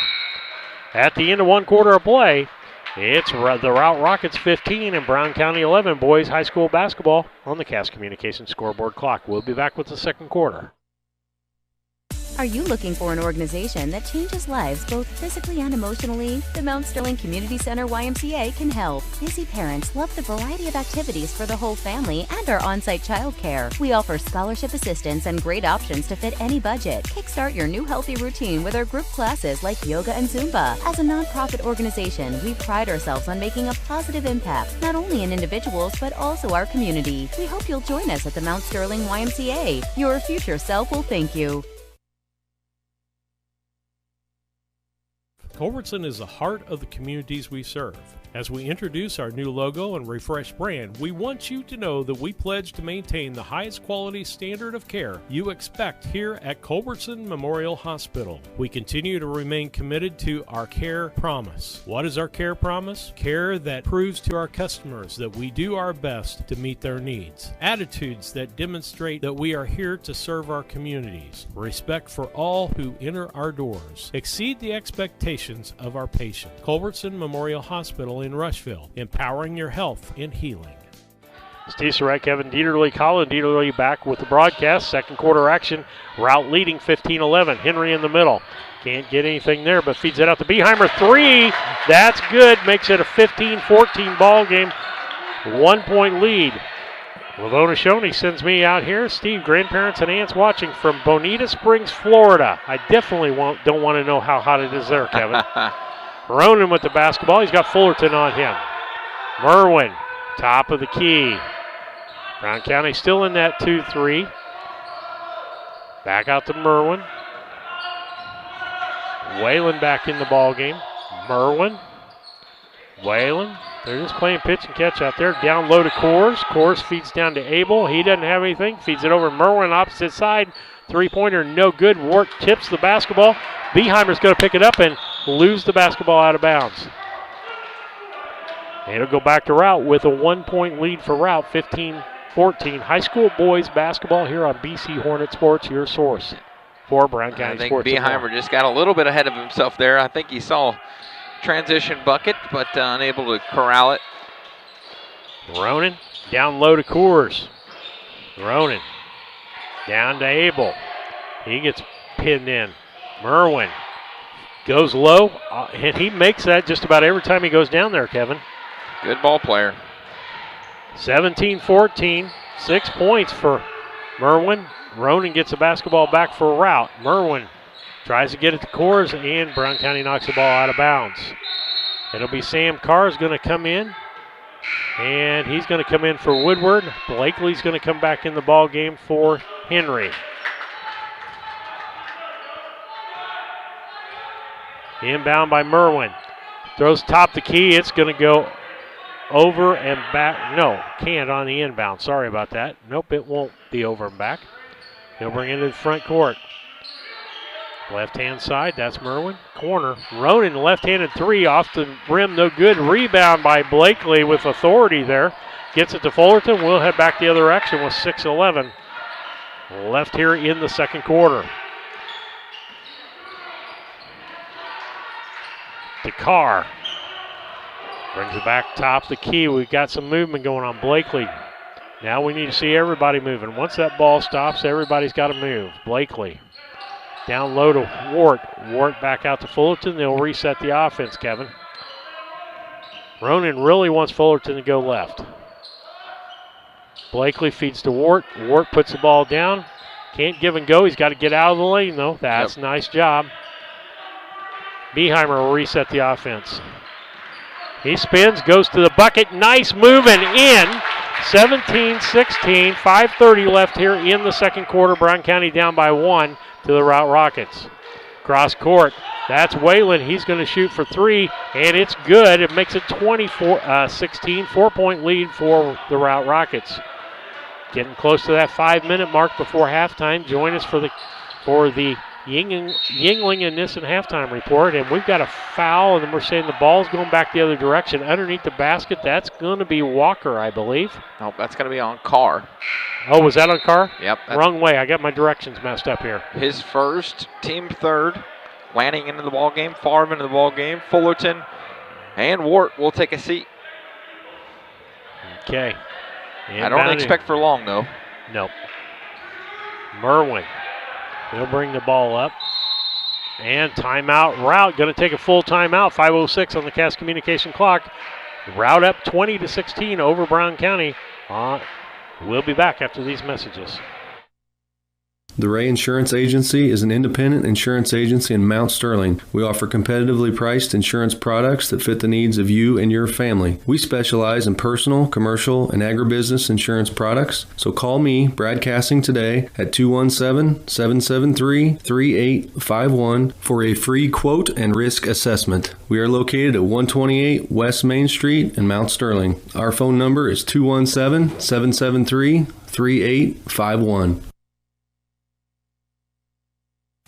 At the end of 1 quarter of play, it's the Routt Rockets 15 and Brown County 11 boys high school basketball on the Cass Communications scoreboard clock. We'll be back with the second quarter. Are you looking for an organization that changes lives both physically and emotionally? The Mount Sterling Community Center YMCA can help. Busy parents love the variety of activities for the whole family and our on-site childcare. We offer scholarship assistance and great options to fit any budget. Kickstart your new healthy routine with our group classes like yoga and Zumba. As a nonprofit organization, we pride ourselves on making a positive impact, not only in individuals, but also our community. We hope you'll join us at the Mount Sterling YMCA. Your future self will thank you. Culbertson is the heart of the communities we serve. As we introduce our new logo and refreshed brand, we want you to know that we pledge to maintain the highest quality standard of care you expect here at Culbertson Memorial Hospital. We continue to remain committed to our care promise. What is our care promise? Care that proves to our customers that we do our best to meet their needs. Attitudes that demonstrate that we are here to serve our communities. Respect for all who enter our doors. Exceed the expectations of our patients. Culbertson Memorial Hospital in Rushville, empowering your health and healing. Steve Surratt, Kevin Dieterle, Colin Dieterle back with the broadcast. Second quarter action. Routt leading 15-11. Henry in the middle. Can't get anything there, but feeds it out to Beheimer. 3. That's good. Makes it a 15-14 ball game. 1 point lead. Lavona Shoney sends me out here. Steve, grandparents and aunts watching from Bonita Springs, Florida. I definitely don't want to know how hot it is there, Kevin. Ronan with the basketball. He's got Fullerton on him. Merwin, top of the key. Brown County still in that 2-3. Back out to Merwin. Whalen back in the ball game. Merwin. Whalen. They're just playing pitch and catch out there. Down low to Coors. Coors feeds down to Abel. He doesn't have anything. Feeds it over to Merwin, opposite side. Three-pointer, no good. Wart tips the basketball. Beheimer's going to pick it up and lose the basketball out of bounds. And it'll go back to Routt with a 1 point lead for Routt, 15-14. High school boys basketball here on BC Hornet Sports, your source for Brown County Sports. I think Beheimer just got a little bit ahead of himself there. I think he saw transition bucket, but unable to corral it. Ronan down low to Coors. Ronan down to Abel. He gets pinned in. Merwin goes low, and he makes that just about every time he goes down there, Kevin. Good ball player. 17-14, 6 points for Merwin. Ronan gets the basketball back for Routt. Merwin tries to get it to Coors, and Brown County knocks the ball out of bounds. It'll be Sam Carr's going to come in And he's going to come in for Woodward. Blakely's going to come back in the ball game for Henry. Inbound by Merwin. Throws top the key. It's going to go over and back. No, can't on the inbound. Sorry about that. Nope, it won't be over and back. He'll bring it into the front court. Left-hand side, that's Merwin. Corner. Ronan, left-handed three off the rim, no good. Rebound by Blakely with authority there. Gets it to Fullerton. We'll head back the other direction with 6:11 left here in the second quarter. Dakar brings it back top the key. We've got some movement going on. Blakely. Now we need to see everybody moving. Once that ball stops, everybody's got to move. Blakely. Down low to Wart. Wart back out to Fullerton. They'll reset the offense, Kevin. Ronan really wants Fullerton to go left. Blakely feeds to Wart. Wart puts the ball down. Can't give and go. He's got to get out of the lane, though. That's a nice job. Beheimer will reset the offense. He spins, goes to the bucket. Nice moving in. 17-16, 5:30 left here in the second quarter. Brown County down by 1 to the Routt Rockets. Cross court. That's Whalen. He's going to shoot for three, and it's good. It makes it 24-16, 4-point lead for the Routt Rockets. Getting close to that 5-minute mark before halftime. Join us for the Yingling and Nissen halftime report, and we've got a foul, and then we're saying the ball's going back the other direction. Underneath the basket, that's going to be Walker, I believe. No, that's going to be on Carr. Oh, was that on Carr? Yep. Wrong way. I got my directions messed up here. His first, team third. Lanning into the ball game, Favre into the ball game. Fullerton and Wart will take a seat. Okay. I don't expect for long, though. Nope. Merwin. He'll bring the ball up. And timeout. Routt going to take a full timeout. 5:06 on the Cass Communication clock. Routt up 20-16 over Brown County. We'll be back after these messages. The Ray Insurance Agency is an independent insurance agency in Mount Sterling. We offer competitively priced insurance products that fit the needs of you and your family. We specialize in personal, commercial, and agribusiness insurance products. So call me, Brad Cassing, today at 217-773-3851 for a free quote and risk assessment. We are located at 128 West Main Street in Mount Sterling. Our phone number is 217-773-3851.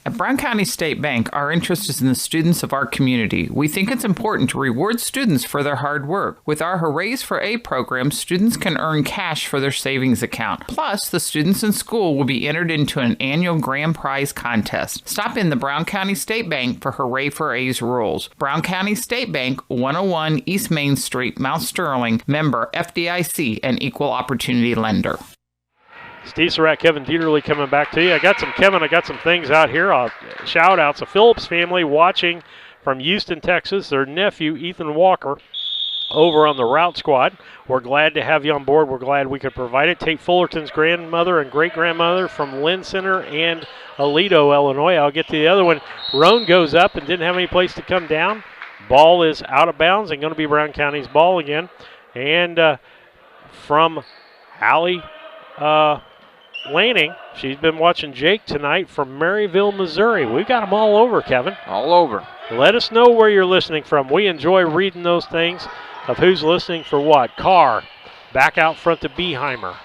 At Brown County State Bank, our interest is in the students of our community. We think it's important to reward students for their hard work. With our Hoorays for A program, students can earn cash for their savings account. Plus, the students in school will be entered into an annual grand prize contest. Stop in the Brown County State Bank for Hooray for A's rules. Brown County State Bank, 101 East Main Street, Mount Sterling, member FDIC, and equal opportunity lender. Steve Surratt, Kevin Dieterle coming back to you. I got some things out here. Shout outs. A Phillips family watching from Houston, Texas. Their nephew, Ethan Walker, over on the Routt squad. We're glad to have you on board. We're glad we could provide it. Tate Fullerton's grandmother and great-grandmother from Lynn Center and Aledo, Illinois. I'll get to the other one. Roan goes up and didn't have any place to come down. Ball is out of bounds and going to be Brown County's ball again. And from Allie Lanning, she's been watching Jake tonight from Maryville, Missouri. We've got them all over, Kevin. All over. Let us know where you're listening from. We enjoy reading those things of who's listening for what. Carr back out front to Beheimer.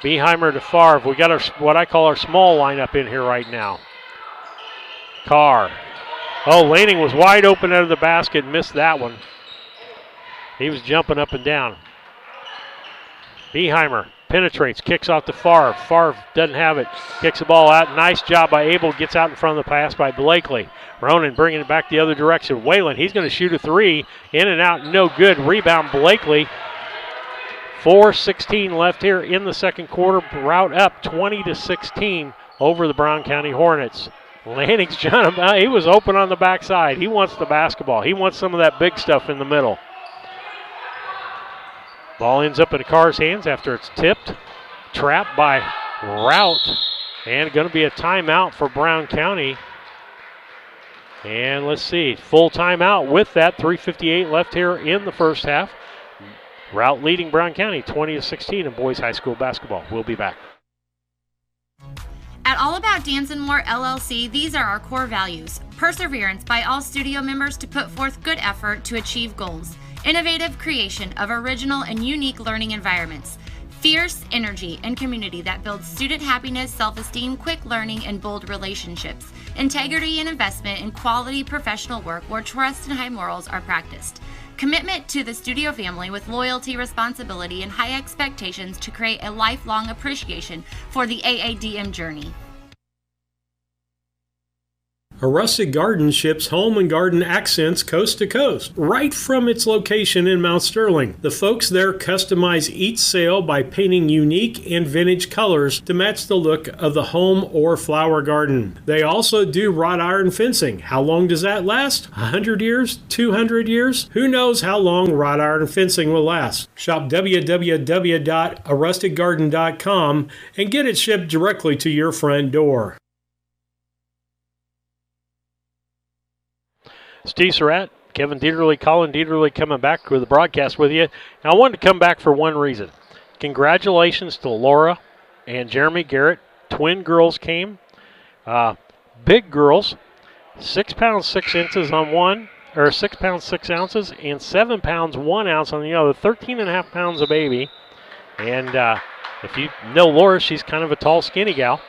Beheimer to Favre. We got what I call our small lineup in here right now. Carr. Oh, Lanning was wide open out of the basket, missed that one. He was jumping up and down. Beheimer penetrates, kicks off to Favre. Favre doesn't have it, kicks the ball out. Nice job by Abel, gets out in front of the pass by Blakely. Ronan bringing it back the other direction. Whalen, he's going to shoot a three. In and out, no good. Rebound, Blakely. 4:16 left here in the second quarter. Routt up 20-16 over the Brown County Hornets. Lanning's John, he was open on the backside. He wants the basketball. He wants some of that big stuff in the middle. Ball ends up in Carr's hands after it's tipped. Trapped by Routt. And going to be a timeout for Brown County. And let's see, full timeout with that. 3:58 left here in the first half. Routt leading Brown County 20-16 in boys high school basketball. We'll be back. At All About Dance and More LLC, these are our core values. Perseverance by all studio members to put forth good effort to achieve goals. Innovative creation of original and unique learning environments. Fierce energy and community that builds student happiness, self-esteem, quick learning, and bold relationships. Integrity and investment in quality professional work where trust and high morals are practiced. Commitment to the studio family with loyalty, responsibility, and high expectations to create a lifelong appreciation for the AADM journey. A Rustic Garden ships home and garden accents coast to coast, right from its location in Mount Sterling. The folks there customize each sail by painting unique and vintage colors to match the look of the home or flower garden. They also do wrought iron fencing. How long does that last? 100 years? 200 years? Who knows how long wrought iron fencing will last? Shop www.arusticgarden.com and get it shipped directly to your front door. Steve Surratt, Kevin Dieterle, Colin Dieterle coming back with the broadcast with you. Now, I wanted to come back for one reason. Congratulations to Laura and Jeremy Garrett. Twin girls came. Big girls, 6 pounds 6 inches on one, or 6 pounds 6 ounces, and 7 pounds 1 ounce on the other. 13.5 pounds a baby. And if you know Laura, she's kind of a tall, skinny gal.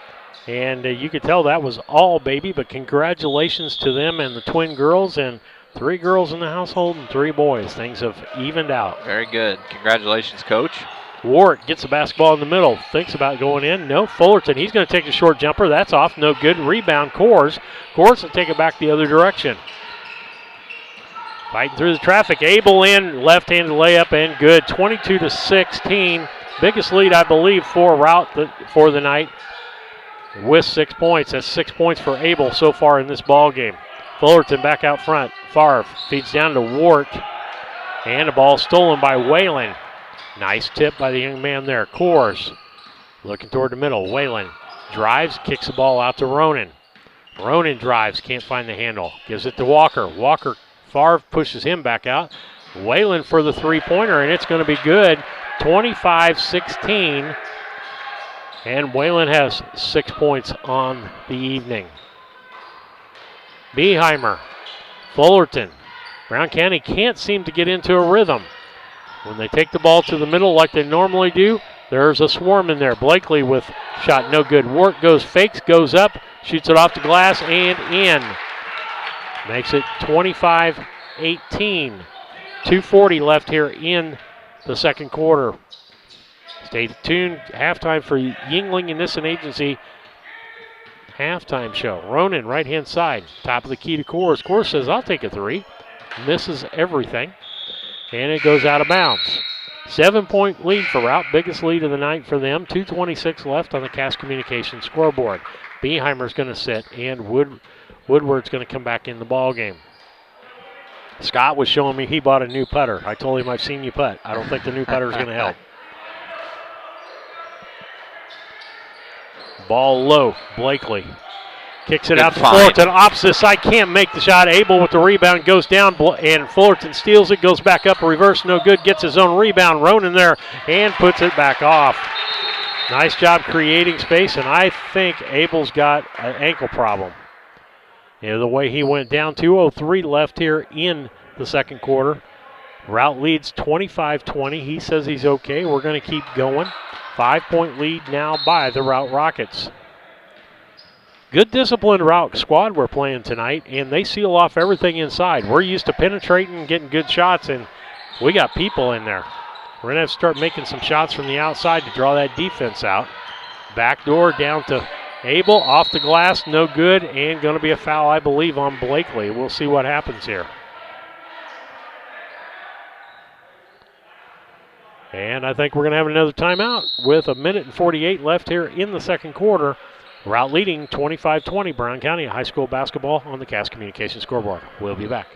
And you could tell that was all baby, but congratulations to them and the twin girls, and 3 girls in the household and 3 boys. Things have evened out. Very good. Congratulations, Coach. Wart gets the basketball in the middle, thinks about going in. No, Fullerton, he's going to take the short jumper. That's off, no good. Rebound, Coors. Coors will take it back the other direction. Fighting through the traffic. Abel in, left-handed layup, and good. 22-16. Biggest lead, I believe, for Routt for the night. With 6 points. That's 6 points for Abel so far in this ball game. Fullerton back out front. Favre feeds down to Wart. And the ball stolen by Whalen. Nice tip by the young man there. Coors looking toward the middle. Whalen drives, kicks the ball out to Ronan. Ronan drives, can't find the handle. Gives it to Walker. Favre pushes him back out. Whalen for the three-pointer, and it's going to be good. 25-16. And Whalen has 6 points on the evening. Beheimer, Fullerton. Brown County can't seem to get into a rhythm. When they take the ball to the middle like they normally do, there's a swarm in there. Blakely with shot no good. Wart goes, fakes, goes up, shoots it off the glass and in. Makes it 25-18. 2:40 left here in the second quarter. Stay tuned. Halftime for Yingling and Nissen Agency. Halftime show. Ronan, right-hand side. Top of the key to Coors. Coors says, I'll take a 3. Misses everything. And it goes out of bounds. 7-point lead for Routt. Biggest lead of the night for them. 2:26 left on the Cass Communications scoreboard. Beheimer's going to sit, and Woodward's going to come back in the ball game. Scott was showing me he bought a new putter. I told him I've seen you putt. I don't think the new putter's going to help. Ball low. Blakely kicks it out to Fullerton. Opposite side, can't make the shot. Abel with the rebound goes down, and Fullerton steals it, goes back up, reverse, no good, gets his own rebound. Ronan there and puts it back off. Nice job creating space, and I think Abel's got an ankle problem. The way he went down, 2:03 left here in the second quarter. Routt leads 25-20. He says he's okay. We're going to keep going. 5-point lead now by the Routt Rockets. Good disciplined Routt squad we're playing tonight, and they seal off everything inside. We're used to penetrating and getting good shots, and we got people in there. We're going to have to start making some shots from the outside to draw that defense out. Backdoor down to Abel, off the glass, no good, and going to be a foul, I believe, on Blakely. We'll see what happens here. And I think we're going to have another timeout with 1:48 left here in the second quarter. Routt leading 25-20, Brown County high school basketball on the Cass Communications scoreboard. We'll be back.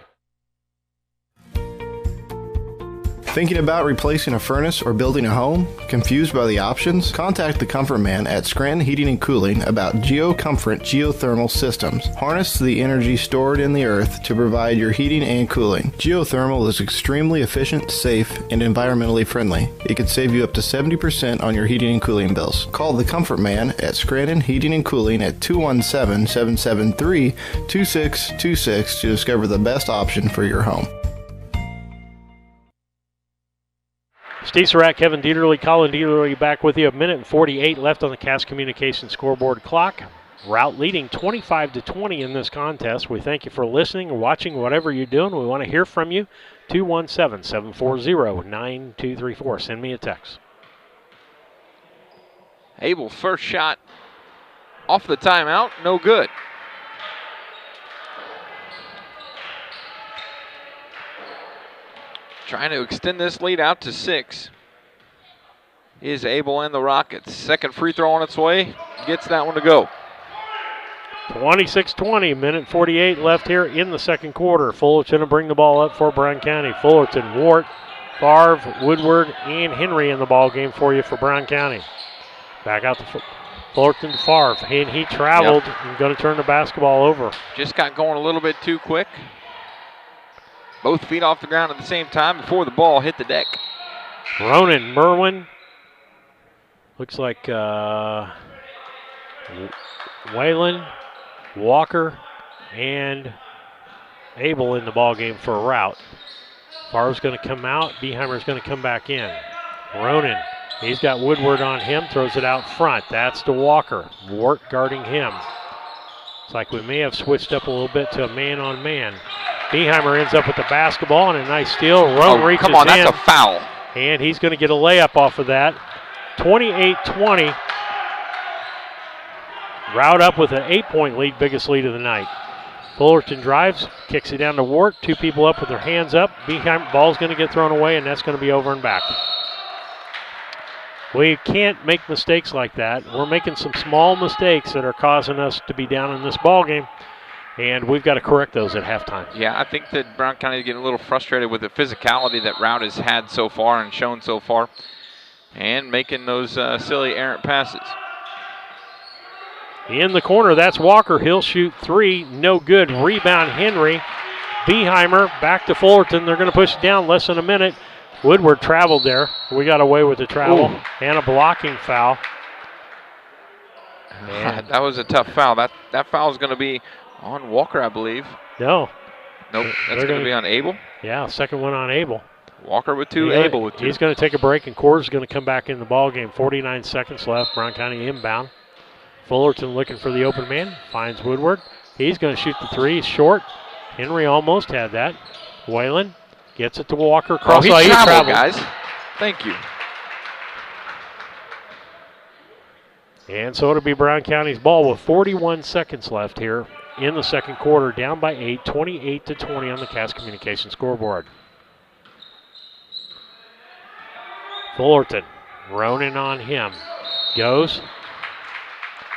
Thinking about replacing a furnace or building a home? Confused by the options? Contact the Comfort Man at Scranton Heating and Cooling about GeoComfort geothermal systems. Harness the energy stored in the earth to provide your heating and cooling. Geothermal is extremely efficient, safe, and environmentally friendly. It could save you up to 70% on your heating and cooling bills. Call the Comfort Man at Scranton Heating and Cooling at 217-773-2626 to discover the best option for your home. Steve Surratt, Kevin Dieterle, Colin Dieterle back with you. A minute and 48 left on the Cass Communications scoreboard clock. Routt leading 25-20 in this contest. We thank you for listening or watching, whatever you're doing. We want to hear from you. 217-740-9234. Send me a text. Abel, first shot off the timeout, no good. Trying to extend this lead out to 6 is Abel and the Rockets. Second free throw on its way, gets that one to go. 26-20, minute 48 left here in the second quarter. Fullerton will bring the ball up for Brown County. Fullerton, Routt, Favre, Woodward, and Henry in the ball game for you for Brown County. Back out to Fullerton to Favre, and he traveled and going to turn the basketball over. Just got going a little bit too quick. Both feet off the ground at the same time before the ball hit the deck. Ronan, Merwin. Looks like Whalen, Walker, and Abel in the ball game for Routt. Favre's going to come out. Beheimer's going to come back in. Ronan, he's got Woodward on him, throws it out front. That's to Walker. Wart guarding him. It's like we may have switched up a little bit to a man-on-man. Beheimer ends up with the basketball and a nice steal. Roan reaches in. Come on, that's a foul. And he's going to get a layup off of that. 28-20. Routt up with an 8-point lead, biggest lead of the night. Fullerton drives, kicks it down to Wart. Two people up with their hands up. Beheimer, ball's going to get thrown away, and that's going to be over and back. We can't make mistakes like that. We're making some small mistakes that are causing us to be down in this ball game. And we've got to correct those at halftime. Yeah, I think that Brown County is getting a little frustrated with the physicality that Routt has had so far and shown so far, and making those silly errant passes. In the corner, that's Walker. He'll shoot three. No good. Rebound, Henry. Beheimer back to Fullerton. They're going to push it down less than a minute. Woodward traveled there. We got away with the travel. Ooh. And a blocking foul. That was a tough foul. That foul is going to be on Walker, I believe. No. Nope, that's going to be on Abel. Yeah, second one on Abel. Walker with two, Abel with two. He's going to take a break, and Coors is going to come back in the ball game. 49 seconds left. Brown County inbound. Fullerton looking for the open man. Finds Woodward. He's going to shoot the three. He's short. Henry almost had that. Whalen gets it to Walker. He traveled, guys. Thank you. And so it'll be Brown County's ball with 41 seconds left here in the second quarter, down by 8, 28-20 on the Cass Communications scoreboard. Fullerton, Ronan on him, goes,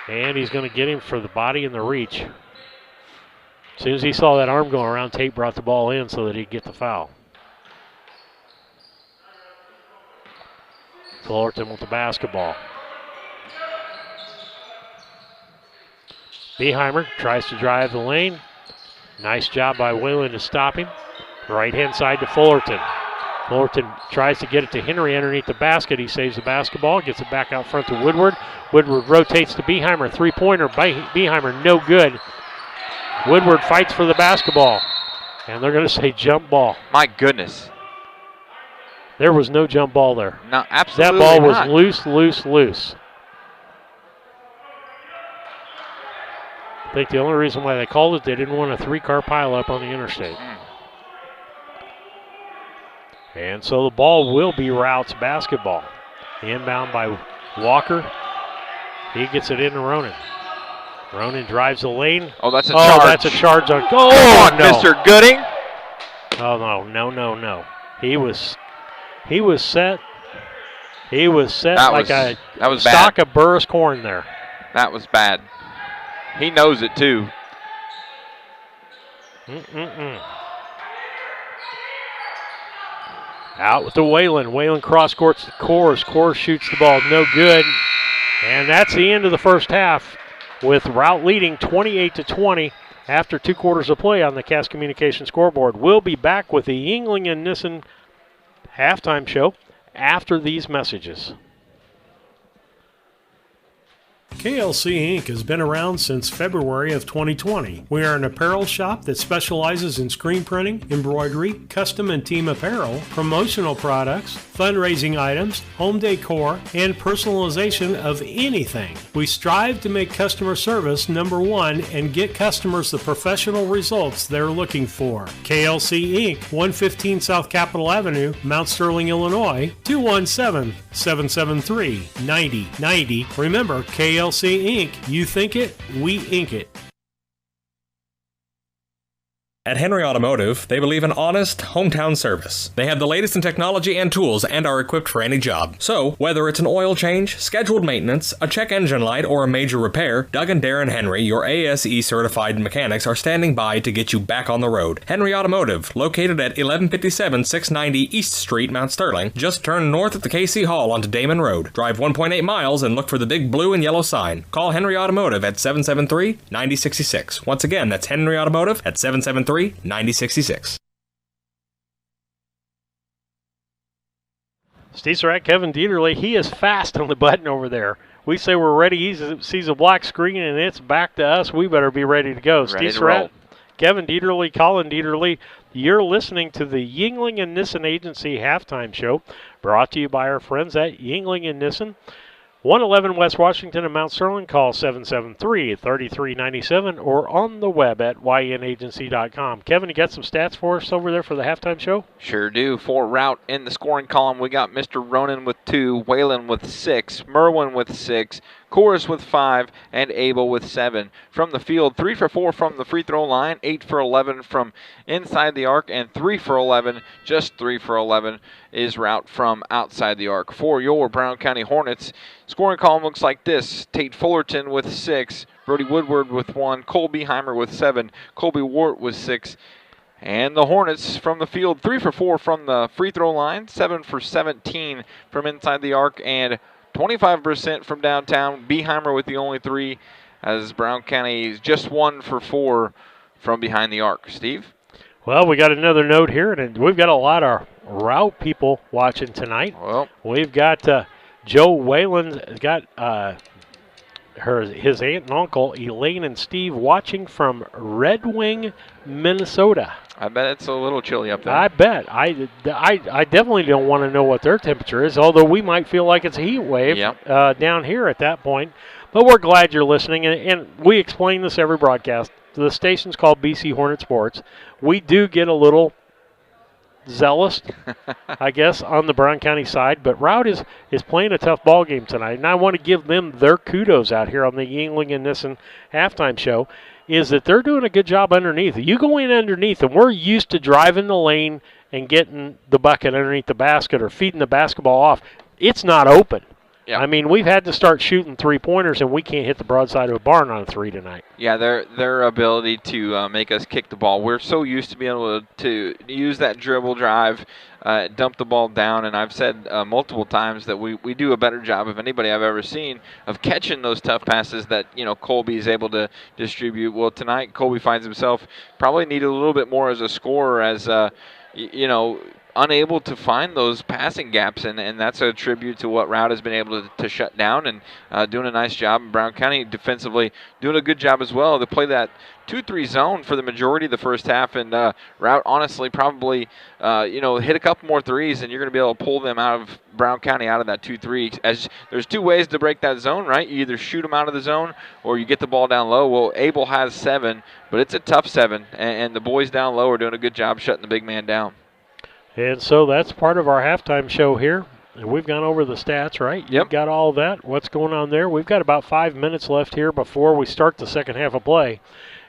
and he's going to get him for the body and the reach. As soon as he saw that arm going around, Tate brought the ball in so that he'd get the foul. Fullerton with the basketball. Beheimer tries to drive the lane. Nice job by Whalen to stop him. Right-hand side to Fullerton. Fullerton tries to get it to Henry underneath the basket. He saves the basketball, gets it back out front to Woodward. Woodward rotates to Beheimer. Three-pointer by Beheimer, no good. Woodward fights for the basketball. And they're going to say jump ball. My goodness. There was no jump ball there. No, absolutely That ball was not. loose. I think the only reason why they called it, they didn't want a three-car pileup on the interstate. And so the ball will be Routt's basketball. Inbound by Walker. He gets it into Ronan. Ronan drives the lane. Oh, that's a charge. That's a charge on. Come on, no. Mr. Gooding. Oh, no. He was set. He was set like a stalk of Burris corn there. That was bad. He knows it, too. Out with the Whalen. Whalen cross courts to Kors. Kors shoots the ball. No good. And that's the end of the first half with Routt leading 28-20 after 2 quarters of play on the Cass Communication scoreboard. We'll be back with the Yuengling and Nissen halftime show after these messages. KLC Inc. has been around since February of 2020. We are an apparel shop that specializes in screen printing, embroidery, custom and team apparel, promotional products, fundraising items, home decor, and personalization of anything. We strive to make customer service number one and get customers the professional results they're looking for. KLC Inc., 115 South Capitol Avenue, Mount Sterling, Illinois, 217-773-9090. Remember, KLC Inc., you think it, we ink it. At Henry Automotive, they believe in honest, hometown service. They have the latest in technology and tools and are equipped for any job. So, whether it's an oil change, scheduled maintenance, a check engine light, or a major repair, Doug and Darren Henry, your ASE certified mechanics, are standing by to get you back on the road. Henry Automotive, located at 1157 690 East Street, Mount Sterling. Just turn north at the KC Hall onto Damon Road. Drive 1.8 miles and look for the big blue and yellow sign. Call Henry Automotive at 773-9066. Once again, that's Henry Automotive at 773-9066. Steve Surratt, Kevin Dieterle, he is fast on the button over there. We say we're ready. He sees a black screen, and it's back to us. We better be ready to go. Steve Surratt, Kevin Dieterle, Colin Dieterle, you're listening to the Yuengling and Nissen Agency halftime show, brought to you by our friends at Yuengling and Nissen. 111 West Washington and Mount Sterling. Call 773-3397 or on the web at ynagency.com. Kevin, you got some stats for us over there for the halftime show? Sure do. For Routt in the scoring column, we got Mr. Ronan with 2, Whalen with 6, Merwin with 6, Kors with 5, and Abel with 7. From the field, 3 for 4 from the free throw line, 8 for 11 from inside the arc, and 3 for 11, just 3 for 11 is Routt from outside the arc. For your Brown County Hornets, scoring column looks like this. Tate Fullerton with 6, Brody Woodward with 1, Cole Beheimer with 7, Colby Wart with 6, and the Hornets from the field, 3 for 4 from the free throw line, 7 for 17 from inside the arc, and 25% from downtown. Beheimer with the only 3, as Brown County is just 1 for 4 from behind the arc. Steve? Well, we got another note here, and we've got a lot of Routt people watching tonight. Well, we've got Joe Whalen, got his aunt and uncle, Elaine and Steve, watching from Red Wing, Minnesota. I bet it's a little chilly up there. I bet. I definitely don't want to know what their temperature is, although we might feel like it's a heat wave down here at that point. But we're glad you're listening, and we explain this every broadcast. The station's called BC Hornet Sports. We do get a little zealous, I guess, on the Brown County side, but Routt is playing a tough ball game tonight, and I want to give them their kudos out here on the Yuengling and Nissen halftime show, is that they're doing a good job underneath. You go in underneath, and we're used to driving the lane and getting the bucket underneath the basket or feeding the basketball off. It's not open. Yeah. I mean, we've had to start shooting three-pointers, and we can't hit the broadside of a barn on a 3 tonight. Yeah, their ability to make us kick the ball. We're so used to being able to use that dribble drive, dump the ball down, and I've said multiple times that we do a better job of anybody I've ever seen of catching those tough passes that, Colby is able to distribute. Well, tonight Colby finds himself probably needed a little bit more as a scorer, as unable to find those passing gaps, and that's a tribute to what Routt has been able to shut down, and doing a nice job. Brown County defensively doing a good job as well. They play that 2-3 zone for the majority of the first half, and Routt honestly probably hit a couple more threes, and you're going to be able to pull them out of Brown County out of that 2-3. As there's 2 ways to break that zone, right? You either shoot them out of the zone or you get the ball down low. Well, Abel has 7, but it's a tough 7, and the boys down low are doing a good job shutting the big man down. And so that's part of our halftime show here. And we've gone over the stats, right? Yep. You've got all that. What's going on there? We've got about 5 minutes left here before we start the second half of play.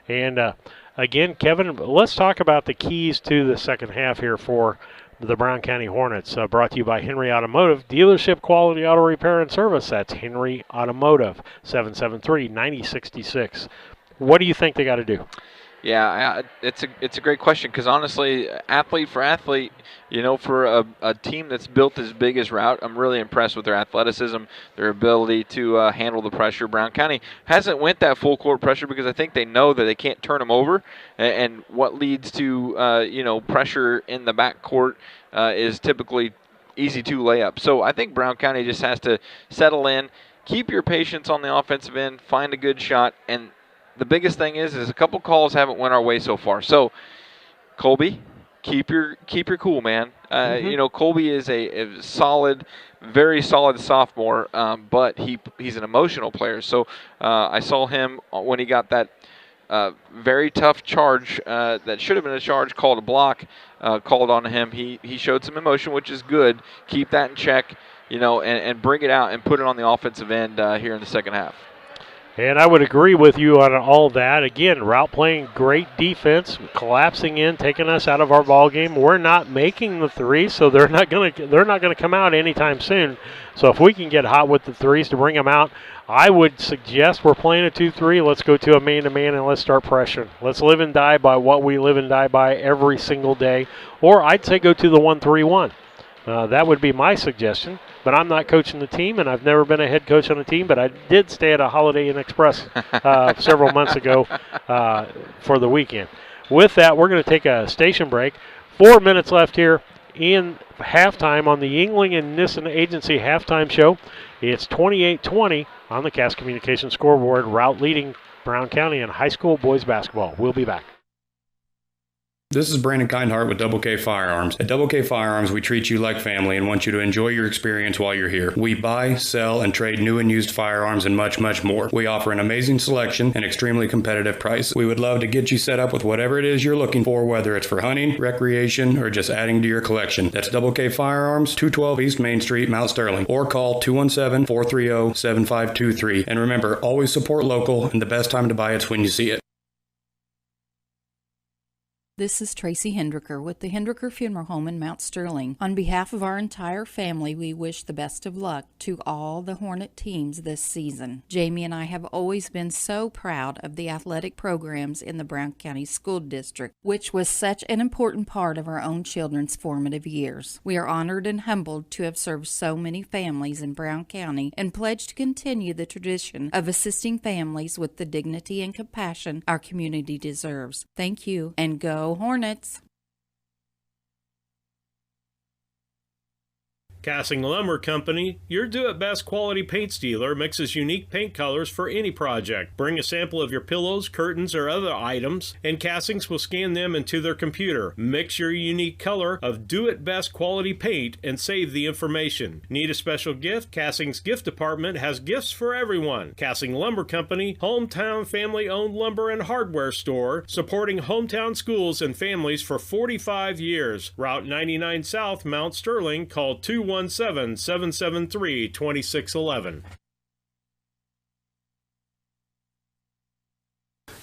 And, again, Kevin, let's talk about the keys to the second half here for the Brown County Hornets. Brought to you by Henry Automotive, dealership quality auto repair and service. That's Henry Automotive, 773-9066. What do you think they got to do? Yeah, it's a great question because honestly, athlete for athlete, for a team that's built as big as Routt, I'm really impressed with their athleticism, their ability to handle the pressure. Brown County hasn't went that full court pressure because I think they know that they can't turn them over, and what leads to pressure in the backcourt is typically easy two layup. So I think Brown County just has to settle in, keep your patience on the offensive end, find a good shot, and the biggest thing is a couple calls haven't went our way so far. So, Colby, keep your cool, man. Colby is a solid, very solid sophomore, but he's an emotional player. So I saw him when he got that very tough charge that should have been a charge called a block called on him. He showed some emotion, which is good. Keep that in check, and bring it out and put it on the offensive end here in the second half. And I would agree with you on all that. Again, Routt playing great defense, collapsing in, taking us out of our ball game. We're not making the threes, so they're not gonna come out anytime soon. So if we can get hot with the threes to bring them out, I would suggest we're playing a 2-3. Let's go to a man-to-man and let's start pressuring. Let's live and die by what we live and die by every single day. Or I'd say go to the 1-3-1. That would be my suggestion. But I'm not coaching the team, and I've never been a head coach on a team, but I did stay at a Holiday Inn Express several months ago for the weekend. With that, we're going to take a station break. 4 minutes left here in halftime on the Yingling and Nissen Agency halftime show. It's 28-20 on the Cass Communications scoreboard. Routt leading Brown County in high school boys basketball. We'll be back. This is Brandon Kindhart with Double K Firearms. At Double K Firearms, we treat you like family and want you to enjoy your experience while you're here. We buy, sell, and trade new and used firearms and much, much more. We offer an amazing selection and extremely competitive price. We would love to get you set up with whatever it is you're looking for, whether it's for hunting, recreation, or just adding to your collection. That's Double K Firearms, 212 East Main Street, Mount Sterling, or call 217-430-7523. And remember, always support local, and the best time to buy it's when you see it. This is Tracy Hendricker with the Hendricker Funeral Home in Mount Sterling. On behalf of our entire family, we wish the best of luck to all the Hornet teams this season. Jamie and I have always been so proud of the athletic programs in the Brown County School District, which was such an important part of our own children's formative years. We are honored and humbled to have served so many families in Brown County and pledge to continue the tradition of assisting families with the dignity and compassion our community deserves. Thank you, and go Hornets! Cassing Lumber Company, your do-it-best quality paint dealer, mixes unique paint colors for any project. Bring a sample of your pillows, curtains, or other items, and Cassings will scan them into their computer. Mix your unique color of do-it-best quality paint and save the information. Need a special gift? Cassing's gift department has gifts for everyone. Cassing Lumber Company, hometown family-owned lumber and hardware store, supporting hometown schools and families for 45 years. Route 99 South, Mount Sterling. Call 217-773-2611.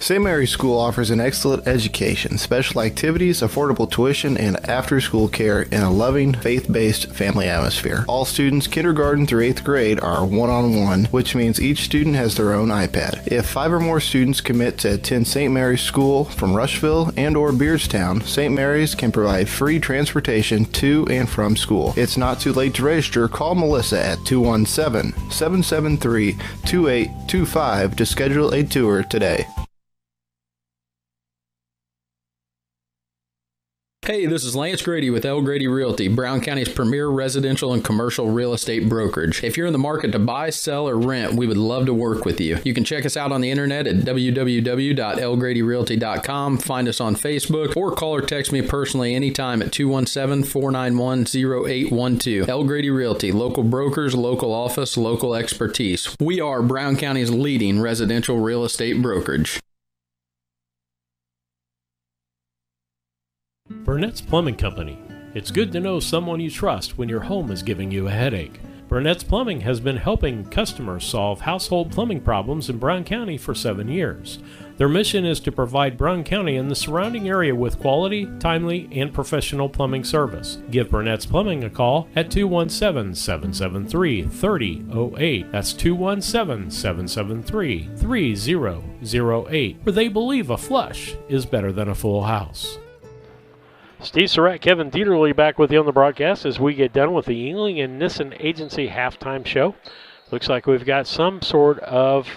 St. Mary's School offers an excellent education, special activities, affordable tuition, and after-school care in a loving, faith-based family atmosphere. All students, kindergarten through 8th grade, are one-on-one, which means each student has their own iPad. If 5 or more students commit to attend St. Mary's School from Rushville and or Beardstown, St. Mary's can provide free transportation to and from school. It's not too late to register. Call Melissa at 217-773-2825 to schedule a tour today. Hey, this is Lance Grady with L. Grady Realty, Brown County's premier residential and commercial real estate brokerage. If you're in the market to buy, sell, or rent, we would love to work with you. You can check us out on the internet at www.lgradyrealty.com, find us on Facebook, or call or text me personally anytime at 217-491-0812. L. Grady Realty, local brokers, local office, local expertise. We are Brown County's leading residential real estate brokerage. Burnett's Plumbing Company. It's good to know someone you trust when your home is giving you a headache. Burnett's Plumbing has been helping customers solve household plumbing problems in Brown County for 7 years. Their mission is to provide Brown County and the surrounding area with quality, timely, and professional plumbing service. Give Burnett's Plumbing a call at 217-773-3008. That's 217-773-3008, where they believe a flush is better than a full house. Steve Surratt, Kevin Dieterle back with you on the broadcast as we get done with the Yuengling and Nissen Agency halftime show. Looks like we've got some sort of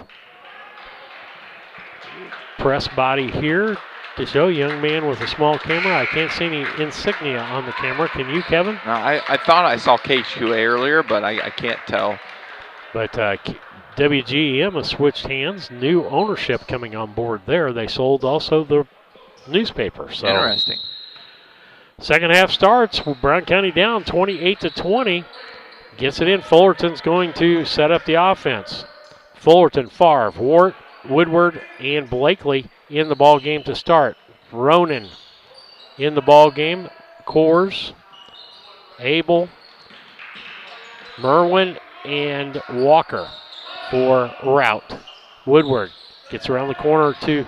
press body here to show. Young man with a small camera. I can't see any insignia on the camera. Can you, Kevin? No, I thought I saw K2A earlier, but I can't tell. But WGEM has switched hands. New ownership coming on board there. They sold also the newspaper. So interesting. Second half starts. Brown County down 28-20. Gets it in. Fullerton's going to set up the offense. Fullerton, Favre, Wart, Woodward, and Blakely in the ball game to start. Ronan in the ball game. Coors, Abel, Merwin, and Walker for Routt. Woodward gets around the corner to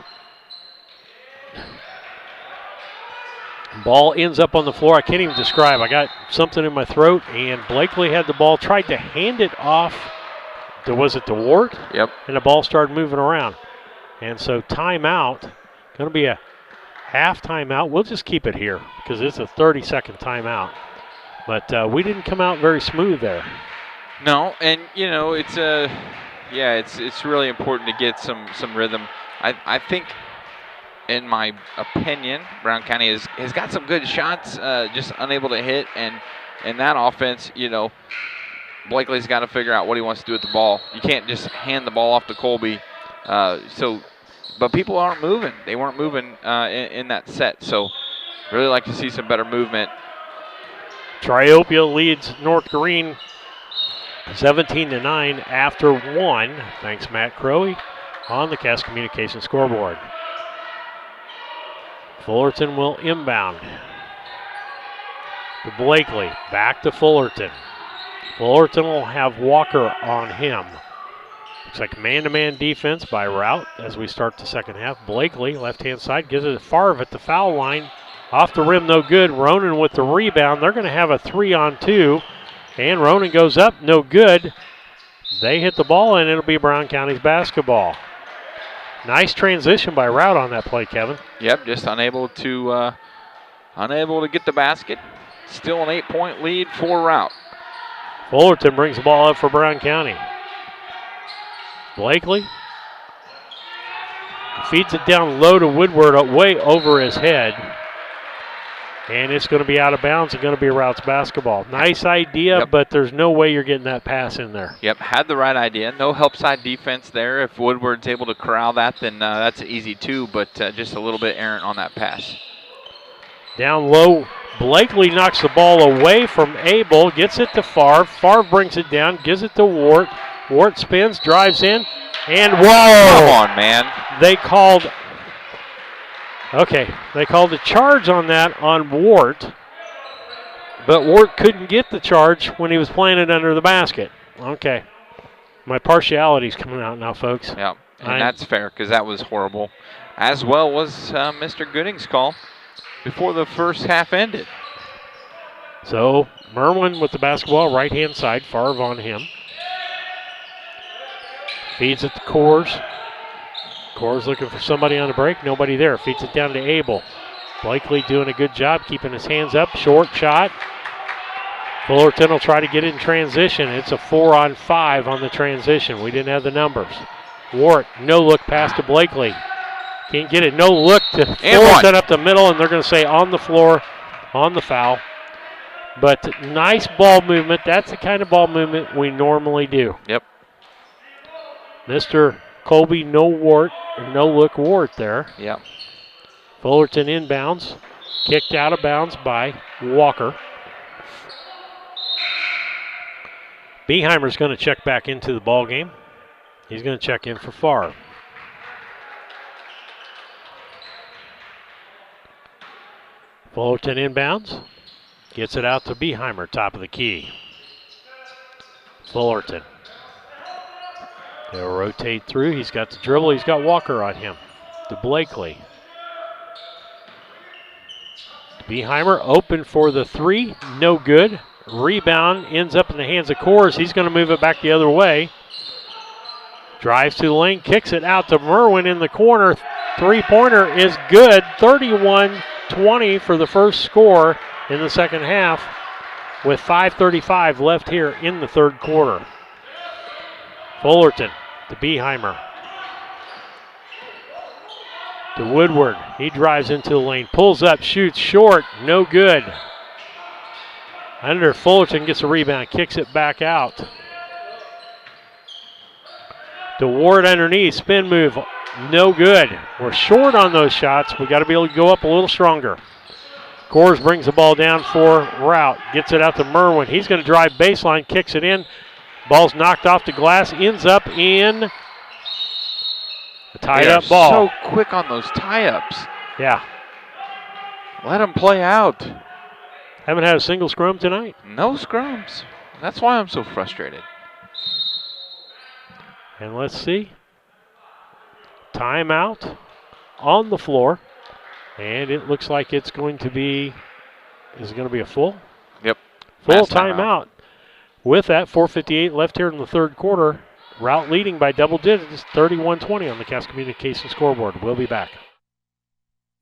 ball ends up on the floor. I can't even describe. I got something in my throat, and Blakely had the ball, tried to hand it off to, was it to Wart? Yep. And the ball started moving around. And so timeout, going to be a half timeout. We'll just keep it here because it's a 30-second timeout. But we didn't come out very smooth there. No, and you know it's it's really important to get some rhythm. I think, in my opinion, Brown County has got some good shots, just unable to hit, and in that offense, you know, Blakely's got to figure out what he wants to do with the ball. You can't just hand the ball off to Colby. But people aren't moving. They weren't moving in that set, so really like to see some better movement. Triopia leads North Green 17-9 after one. Thanks, Matt Crowe, on the Cass Communications scoreboard. Fullerton will inbound to Blakely. Back to Fullerton. Fullerton will have Walker on him. Looks like man-to-man defense by Routt as we start the second half. Blakely, left-hand side, gives it to Favre at the foul line. Off the rim, no good. Ronan with the rebound. They're going to have a 3-on-2. And Ronan goes up, no good. They hit the ball, and it'll be Brown County's basketball. Nice transition by Routt on that play, Kevin. Yep, just unable to get the basket. Still an 8-point lead for Routt. Fullerton brings the ball up for Brown County. Blakely feeds it down low to Woodward, way over his head. And it's going to be out of bounds and going to be Rout's basketball. Nice idea, yep. But there's no way you're getting that pass in there. Yep, had the right idea. No help side defense there. If Woodward's able to corral that, then that's easy too, but just a little bit errant on that pass. Down low, Blakely knocks the ball away from Abel, gets it to Favre. Favre brings it down, gives it to Wart. Wart spins, drives in, and whoa! Come on, man. They called a charge on that on Wart, but Wart couldn't get the charge when he was playing it under the basket. Okay. My partiality's coming out now, folks. Yeah, and that's fair because that was horrible. As well was Mr. Gooding's call before the first half ended. So Merwin with the basketball, right-hand side, Favre on him. Feeds it to Coors. Coors looking for somebody on the break. Nobody there. Feeds it down to Abel. Blakely doing a good job keeping his hands up. Short shot. Fullerton will try to get it in transition. It's a 4-on-5 on the transition. We didn't have the numbers. Wart, no look pass to Blakely. Can't get it. No look to Fullerton up the middle, and they're going to say on the floor, on the foul. But nice ball movement. That's the kind of ball movement we normally do. Yep. Mr. Colby, no Wart, no look Wart there. Yep. Fullerton inbounds, kicked out of bounds by Walker. Beheimer's going to check back into the ball game. He's going to check in for Favre. Fullerton inbounds, gets it out to Beheimer, top of the key. Fullerton. They'll rotate through. He's got the dribble. He's got Walker on him. To Blakely. Beheimer open for the three. No good. Rebound ends up in the hands of Kors. He's going to move it back the other way. Drives to the lane, kicks it out to Merwin in the corner. Three-pointer is good. 31-20 for the first score in the second half with 5:35 left here in the third quarter. Fullerton to Beheimer. To Woodward. He drives into the lane, pulls up, shoots short, no good. Under Fullerton gets a rebound, kicks it back out. To Ward underneath, spin move, no good. We're short on those shots. We got to be able to go up a little stronger. Kors brings the ball down for Routt, gets it out to Merwin. He's going to drive baseline, kicks it in. Ball's knocked off the glass, ends up in a tied-up ball. So quick on those tie-ups. Yeah. Let them play out. Haven't had a single scrum tonight. No scrums. That's why I'm so frustrated. And let's see. Timeout on the floor. And it looks like it's going to be, is it going to be a full? Yep. Full timeout. With that, 4:58 left here in the third quarter. Routt leading by double digits, 31-20 on the Cass Communications scoreboard. We'll be back.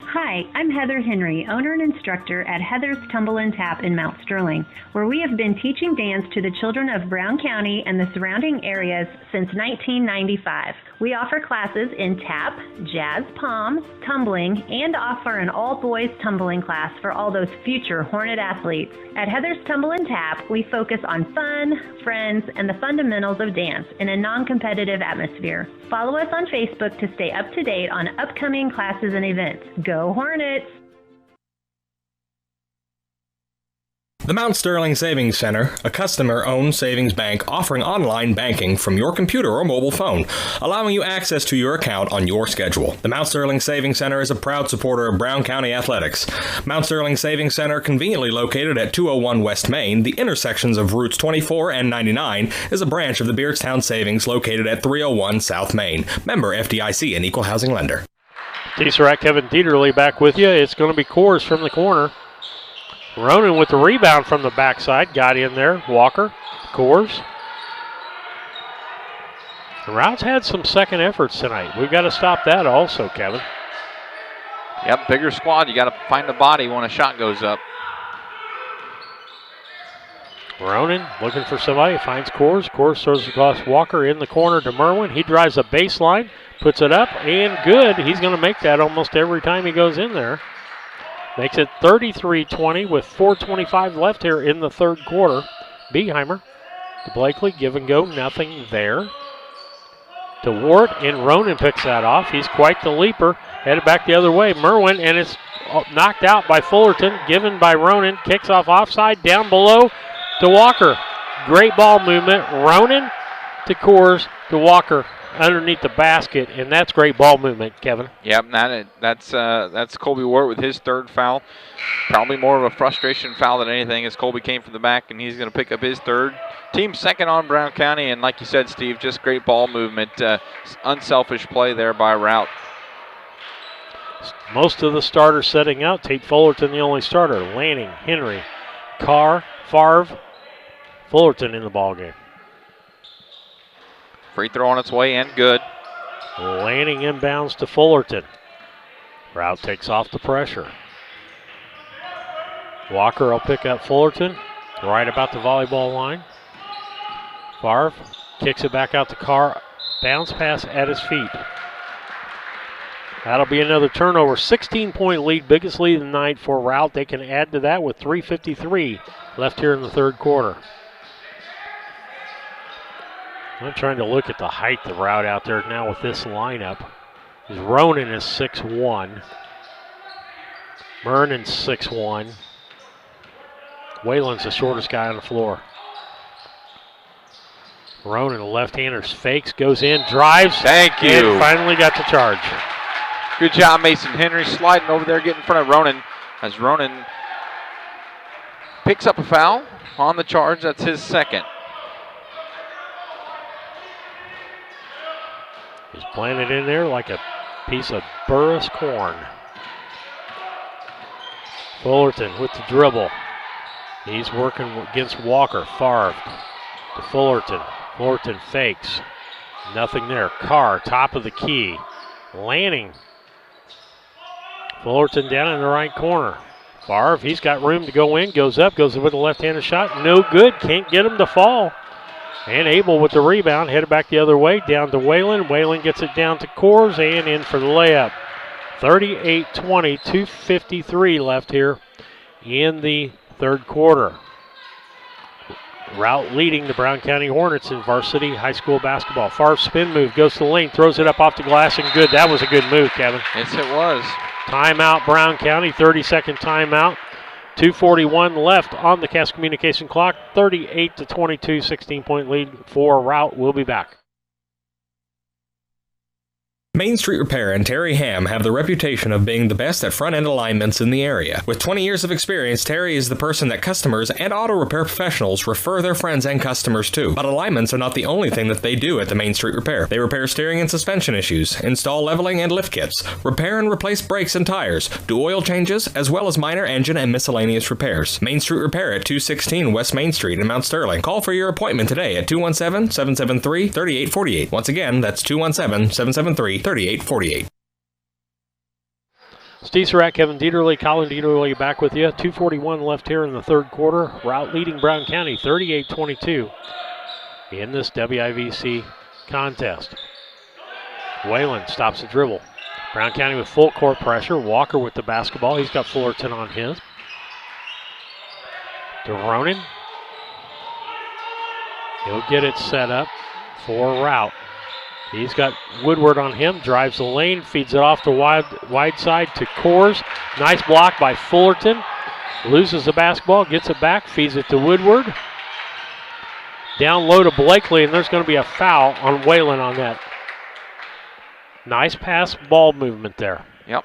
Hi, I'm Heather Henry, owner and instructor at Heather's Tumble and Tap in Mount Sterling, where we have been teaching dance to the children of Brown County and the surrounding areas since 1995. We offer classes in tap, jazz palm, tumbling, and offer an all-boys tumbling class for all those future Hornet athletes. At Heather's Tumble and Tap, we focus on fun, friends, and the fundamentals of dance in a non-competitive atmosphere. Follow us on Facebook to stay up to date on upcoming classes and events. Go Hornets! The Mount Sterling Savings Center, a customer-owned savings bank offering online banking from your computer or mobile phone, allowing you access to your account on your schedule. The Mount Sterling Savings Center is a proud supporter of Brown County athletics. Mount Sterling Savings Center, conveniently located at 201 West Main, the intersections of Routes 24 and 99, is a branch of the Beardstown Savings located at 301 South Main. Member FDIC, an equal housing lender. T-Serac Kevin Dieterle back with you. It's going to be Kors from the corner. Ronan with the rebound from the backside. Got in there. Walker. Kors. Routt's had some second efforts tonight. We've got to stop that also, Kevin. Yep, bigger squad. You got to find a body when a shot goes up. Ronan looking for somebody. Finds Kors. Kors throws across Walker in the corner to Merwin. He drives a baseline. Puts it up and good. He's going to make that almost every time he goes in there. Makes it 33-20 with 4:25 left here in the third quarter. Beheimer to Blakely, give and go, nothing there. To Ward, and Ronan picks that off. He's quite the leaper. Headed back the other way. Merwin, and it's knocked out by Fullerton, given by Ronan. Kicks off offside, down below to Walker. Great ball movement. Ronan to Kors to Walker underneath the basket, and that's great ball movement, Kevin. Yep, that's Colby Ward with his third foul. Probably more of a frustration foul than anything, as Colby came from the back, and he's going to pick up his third. Team second on Brown County, and like you said, Steve, just great ball movement. Unselfish play there by Routt. Most of the starters setting out. Tate Fullerton, the only starter. Lanning, Henry, Carr, Favre, Fullerton in the ballgame. Free throw on its way and good. Lanning inbounds to Fullerton. Routt takes off the pressure. Walker will pick up Fullerton right about the volleyball line. Favre kicks it back out to Carr. Bounce pass at his feet. That'll be another turnover. 16-point lead, biggest lead of the night for Routt. They can add to that with 3:53 left here in the third quarter. I'm trying to look at the height of Routt out there now with this lineup. Ronan is 6'1". Vernon's 6'1". Whalen's the shortest guy on the floor. Ronan, the left-hander, fakes, goes in, drives. Thank you. And finally got the charge. Good job, Mason Henry, sliding over there, getting in front of Ronan. As Ronan picks up a foul on the charge, that's his second. Just planted in there like a piece of Burris corn. Fullerton with the dribble. He's working against Walker. Favre to Fullerton. Fullerton fakes. Nothing there. Carr, top of the key. Lanning. Fullerton down in the right corner. Favre, he's got room to go in. Goes up, goes with a left-handed shot. No good. Can't get him to fall. And Abel with the rebound. Headed back the other way. Down to Whalen. Whalen gets it down to Coors and in for the layup. 38-20. 2:53 left here in the third quarter. Routt leading the Brown County Hornets in varsity high school basketball. Favre spin move, goes to the lane, throws it up off the glass and good. That was a good move, Kevin. Yes, it was. Timeout, Brown County, 30-second timeout. 2:41 left on the Cass Communication clock. 38-22, 16-point lead for Routt. We'll be back. Main Street Repair and Terry Ham have the reputation of being the best at front-end alignments in the area. With 20 years of experience, Terry is the person that customers and auto repair professionals refer their friends and customers to. But alignments are not the only thing that they do at the Main Street Repair. They repair steering and suspension issues, install leveling and lift kits, repair and replace brakes and tires, do oil changes, as well as minor engine and miscellaneous repairs. Main Street Repair at 216 West Main Street in Mount Sterling. Call for your appointment today at 217-773-3848. Once again, that's 217-773-3848. Steve Surratt, Kevin Dieterle, Colin Dieterle back with you. 2:41 left here in the third quarter. Routt leading Brown County 38-22 in this WIVC contest. Whalen stops the dribble. Brown County with full court pressure. Walker with the basketball. He's got Fullerton on his. To Ronan. He'll get it set up for Routt. He's got Woodward on him, drives the lane, feeds it off the wide side to Coors. Nice block by Fullerton. Loses the basketball, gets it back, feeds it to Woodward. Down low to Blakely, and there's going to be a foul on Whalen on that. Nice pass, ball movement there. Yep.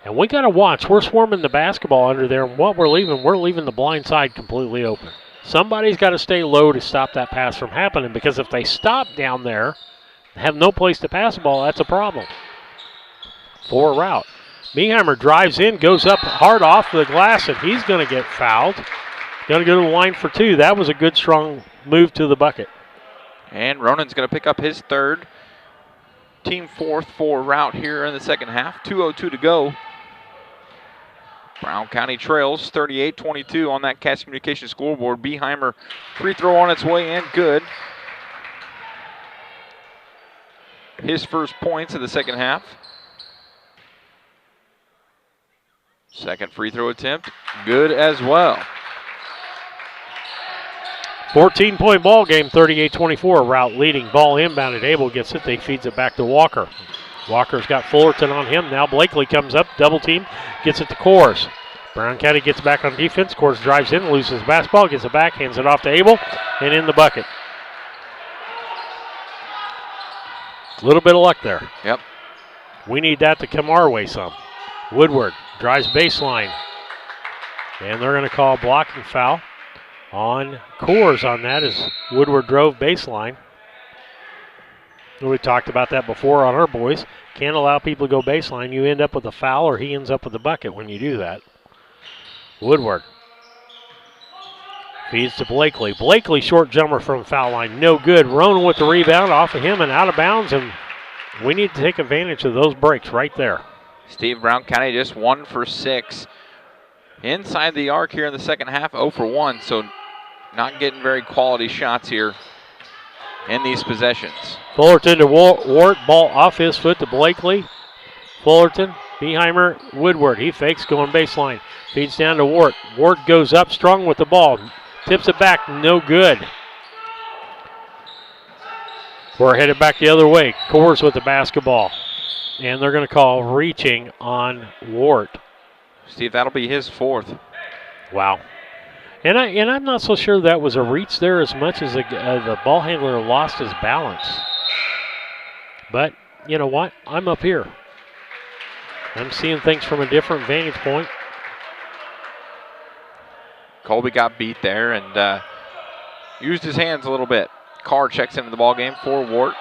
And we got to watch. We're swarming the basketball under there, and what we're leaving the blind side completely open. Somebody's got to stay low to stop that pass from happening, because if they stop down there, have no place to pass the ball, that's a problem for Routt. Meeheimer drives in, goes up hard off the glass, and he's going to get fouled. Going to go to the line for two. That was a good, strong move to the bucket. And Ronan's going to pick up his third. Team fourth for Routt here in the second half. 2:02 to go. Brown County trails 38-22 on that Cass Communication scoreboard. Beeheimer free throw on its way and good. His first points of the second half. Second free throw attempt, good as well. 14-point ball game, 38-24. Routt leading. Ball inbounded. Abel gets it. They feeds it back to Walker. Walker's got Fullerton on him. Now Blakely comes up, double team, gets it to Coors. Brown County gets back on defense. Coors drives in, loses basketball, gets it back, hands it off to Abel, and in the bucket. A little bit of luck there. Yep. We need that to come our way some. Woodward drives baseline, and they're going to call a blocking foul on Coors on that as Woodward drove baseline. We talked about that before on our boys. Can't allow people to go baseline. You end up with a foul, or he ends up with a bucket when you do that. Woodward feeds to Blakely. Blakely short jumper from foul line. No good. Ronan with the rebound off of him and out of bounds, and we need to take advantage of those breaks right there. Steve, Brown County just 1 for 6. Inside the arc here in the second half, 0 for 1, so not getting very quality shots here in these possessions. Fullerton to Wart, ball off his foot to Blakely. Fullerton, Beeheimer, Woodward. He fakes going baseline. Feeds down to Wart. Wart goes up strong with the ball. Tips it back, no good. We're headed back the other way. Coors with the basketball. And they're going to call reaching on Wart. Steve, that'll be his fourth. Wow. And I'm not so sure that was a reach there as much as the ball handler lost his balance. But you know what? I'm up here. I'm seeing things from a different vantage point. Colby got beat there and used his hands a little bit. Carr checks into the ball game for Wart.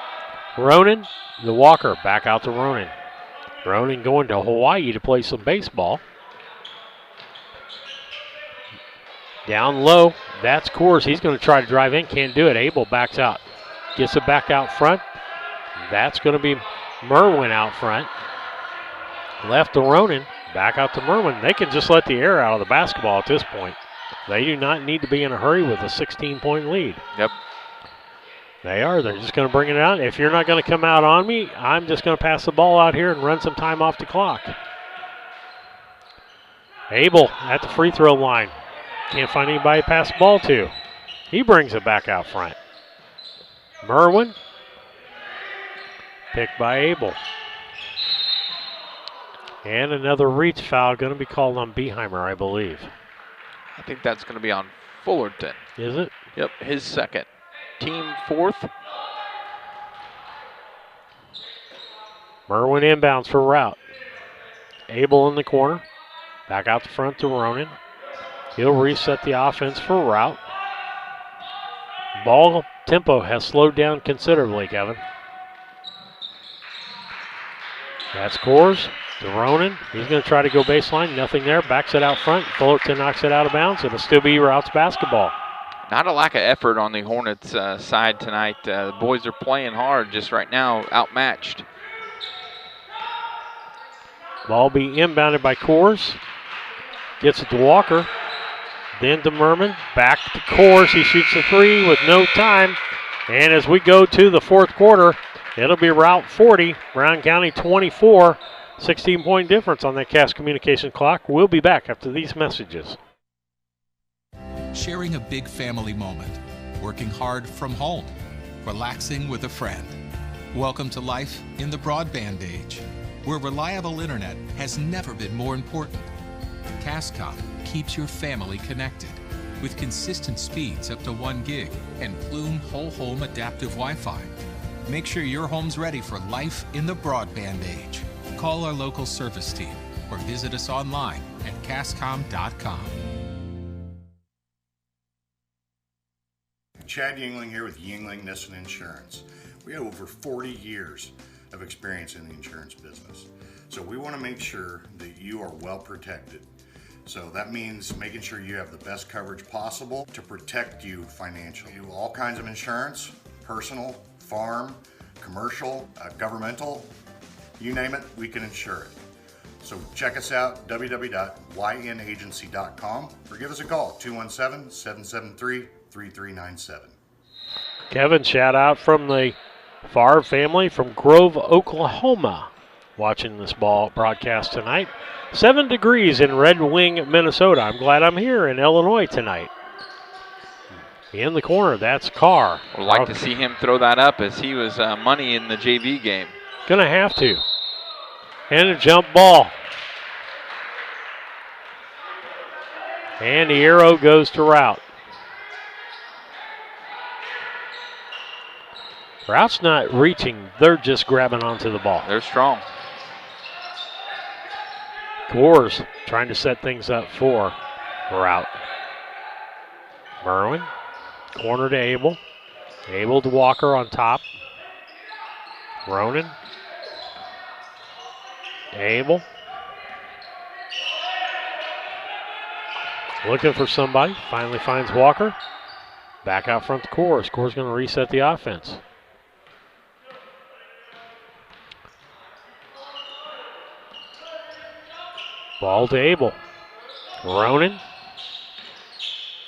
Ronan, the Walker, back out to Ronan. Ronan going to Hawaii to play some baseball. Down low, that's Coors. He's going to try to drive in, can't do it. Abel backs out, gets it back out front. That's going to be Merwin out front. Left to Ronan, back out to Merwin. They can just let the air out of the basketball at this point. They do not need to be in a hurry with a 16-point lead. Yep. They are. They're just going to bring it out. If you're not going to come out on me, I'm just going to pass the ball out here and run some time off the clock. Abel at the free throw line. Can't find anybody to pass the ball to. He brings it back out front. Merwin. Picked by Abel. And another reach foul going to be called on Beheimer, I believe. I think that's going to be on Fullerton. Is it? Yep, his second. Team fourth. Merwin inbounds for Routt. Abel in the corner. Back out the front to Ronan. He'll reset the offense for Routt. Ball tempo has slowed down considerably, Kevin. That's Coors to Ronan. He's going to try to go baseline. Nothing there. Backs it out front. Fullerton knocks it out of bounds. It'll still be Rout's basketball. Not a lack of effort on the Hornets' side tonight. The boys are playing hard just right now, outmatched. Ball be inbounded by Coors. Gets it to Walker. Then to Merman. Back to Coors. He shoots the three with no time. And as we go to the fourth quarter, it'll be Routt 40, Brown County 24. 16-point difference on that Cass Communication clock. We'll be back after these messages. Sharing a big family moment, working hard from home, relaxing with a friend. Welcome to life in the broadband age, where reliable internet has never been more important. Cascom keeps your family connected with consistent speeds up to 1 gig and Plume whole home adaptive Wi-Fi. Make sure your home's ready for life in the broadband age. Call our local service team or visit us online at cascom.com. Chad Yingling here with Yingling Nissen Insurance. We have over 40 years of experience in the insurance business. So we want to make sure that you are well protected. So that means making sure you have the best coverage possible to protect you financially. We do all kinds of insurance, personal, farm, commercial, governmental, you name it, we can insure it. So check us out, www.ynagency.com, or give us a call, 217-773-3397. Kevin, shout out from the Favre family from Grove, Oklahoma, watching this ball broadcast tonight. 7 degrees in Red Wing, Minnesota. I'm glad I'm here in Illinois tonight. In the corner, that's Carr. Would like to see him throw that up as he was money in the JV game. Gonna have to. And a jump ball. And the arrow goes to Routt. Rout's not reaching, they're just grabbing onto the ball. They're strong. Coors trying to set things up for Routt. Merwin, corner to Abel. Abel to Walker on top. Ronan. Abel. Looking for somebody. Finally finds Walker. Back out front to Coors. Coors going to reset the offense. Ball to Abel. Ronan.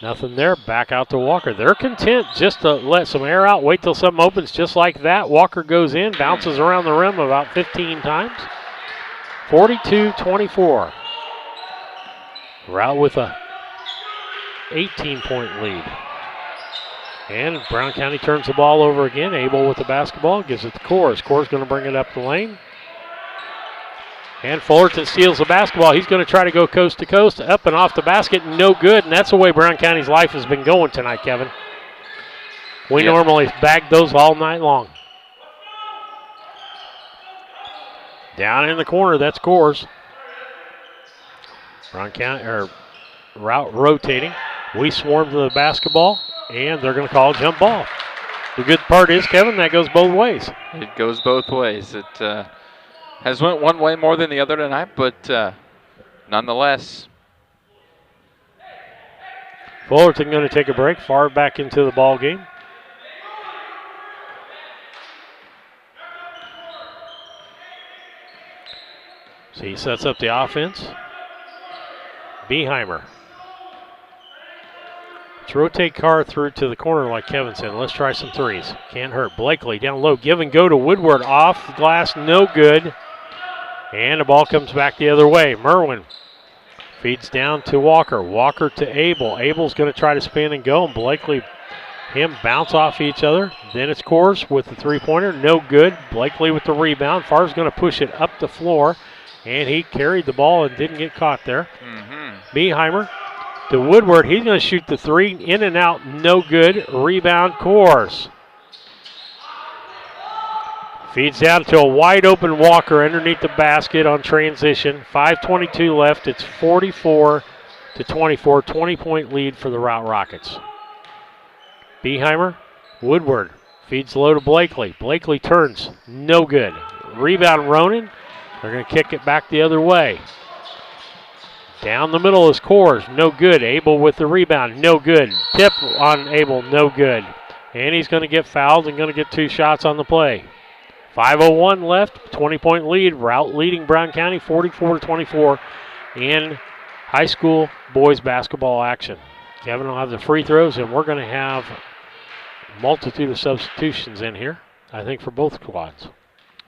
Nothing there. Back out to Walker. They're content just to let some air out. Wait till something opens just like that. Walker goes in. Bounces around the rim about 15 times. 42-24. Routt with a 18-point lead. And Brown County turns the ball over again. Abel with the basketball. Gives it to Coors. Coors going to bring it up the lane. And Fullerton steals the basketball. He's going to try to go coast to coast, up and off the basket, no good. And that's the way Brown County's life has been going tonight, Kevin. We normally bag those all night long. Down in the corner, that's Coors. Brown County, or Routt rotating. We swarm to the basketball, and they're going to call a jump ball. The good part is, Kevin, that goes both ways. It goes both ways. It has went one way more than the other tonight, but nonetheless. Fullerton going to take a break, far back into the ball game. So he sets up the offense. Beheimer. Let's rotate Carr through to the corner like Kevin said. Let's try some threes. Can't hurt. Blakely down low. Give and go to Woodward. Off the glass. No good. And the ball comes back the other way. Merwin feeds down to Walker. Walker to Abel. Abel's going to try to spin and go. And Blakely, him bounce off each other. Then it's Coors with the three-pointer. No good. Blakely with the rebound. Favre's going to push it up the floor. And he carried the ball and didn't get caught there. Beheimer to Woodward. He's going to shoot the three. In and out. No good. Rebound, Coors. Feeds down to a wide open Walker underneath the basket on transition. 5:22 left. It's 44-24. 20-point lead for the Routt Rockets. Beheimer, Woodward feeds low to Blakely. Blakely turns. No good. Rebound, Ronan. They're going to kick it back the other way. Down the middle is Coors. No good. Abel with the rebound. No good. Tip on Abel. No good. And he's going to get fouled and going to get 2 shots on the play. 5:01 left. 20-point lead. Routt leading Brown County 44-24 in high school boys basketball action. Kevin will have the free throws, and we're going to have a multitude of substitutions in here, I think, for both squads.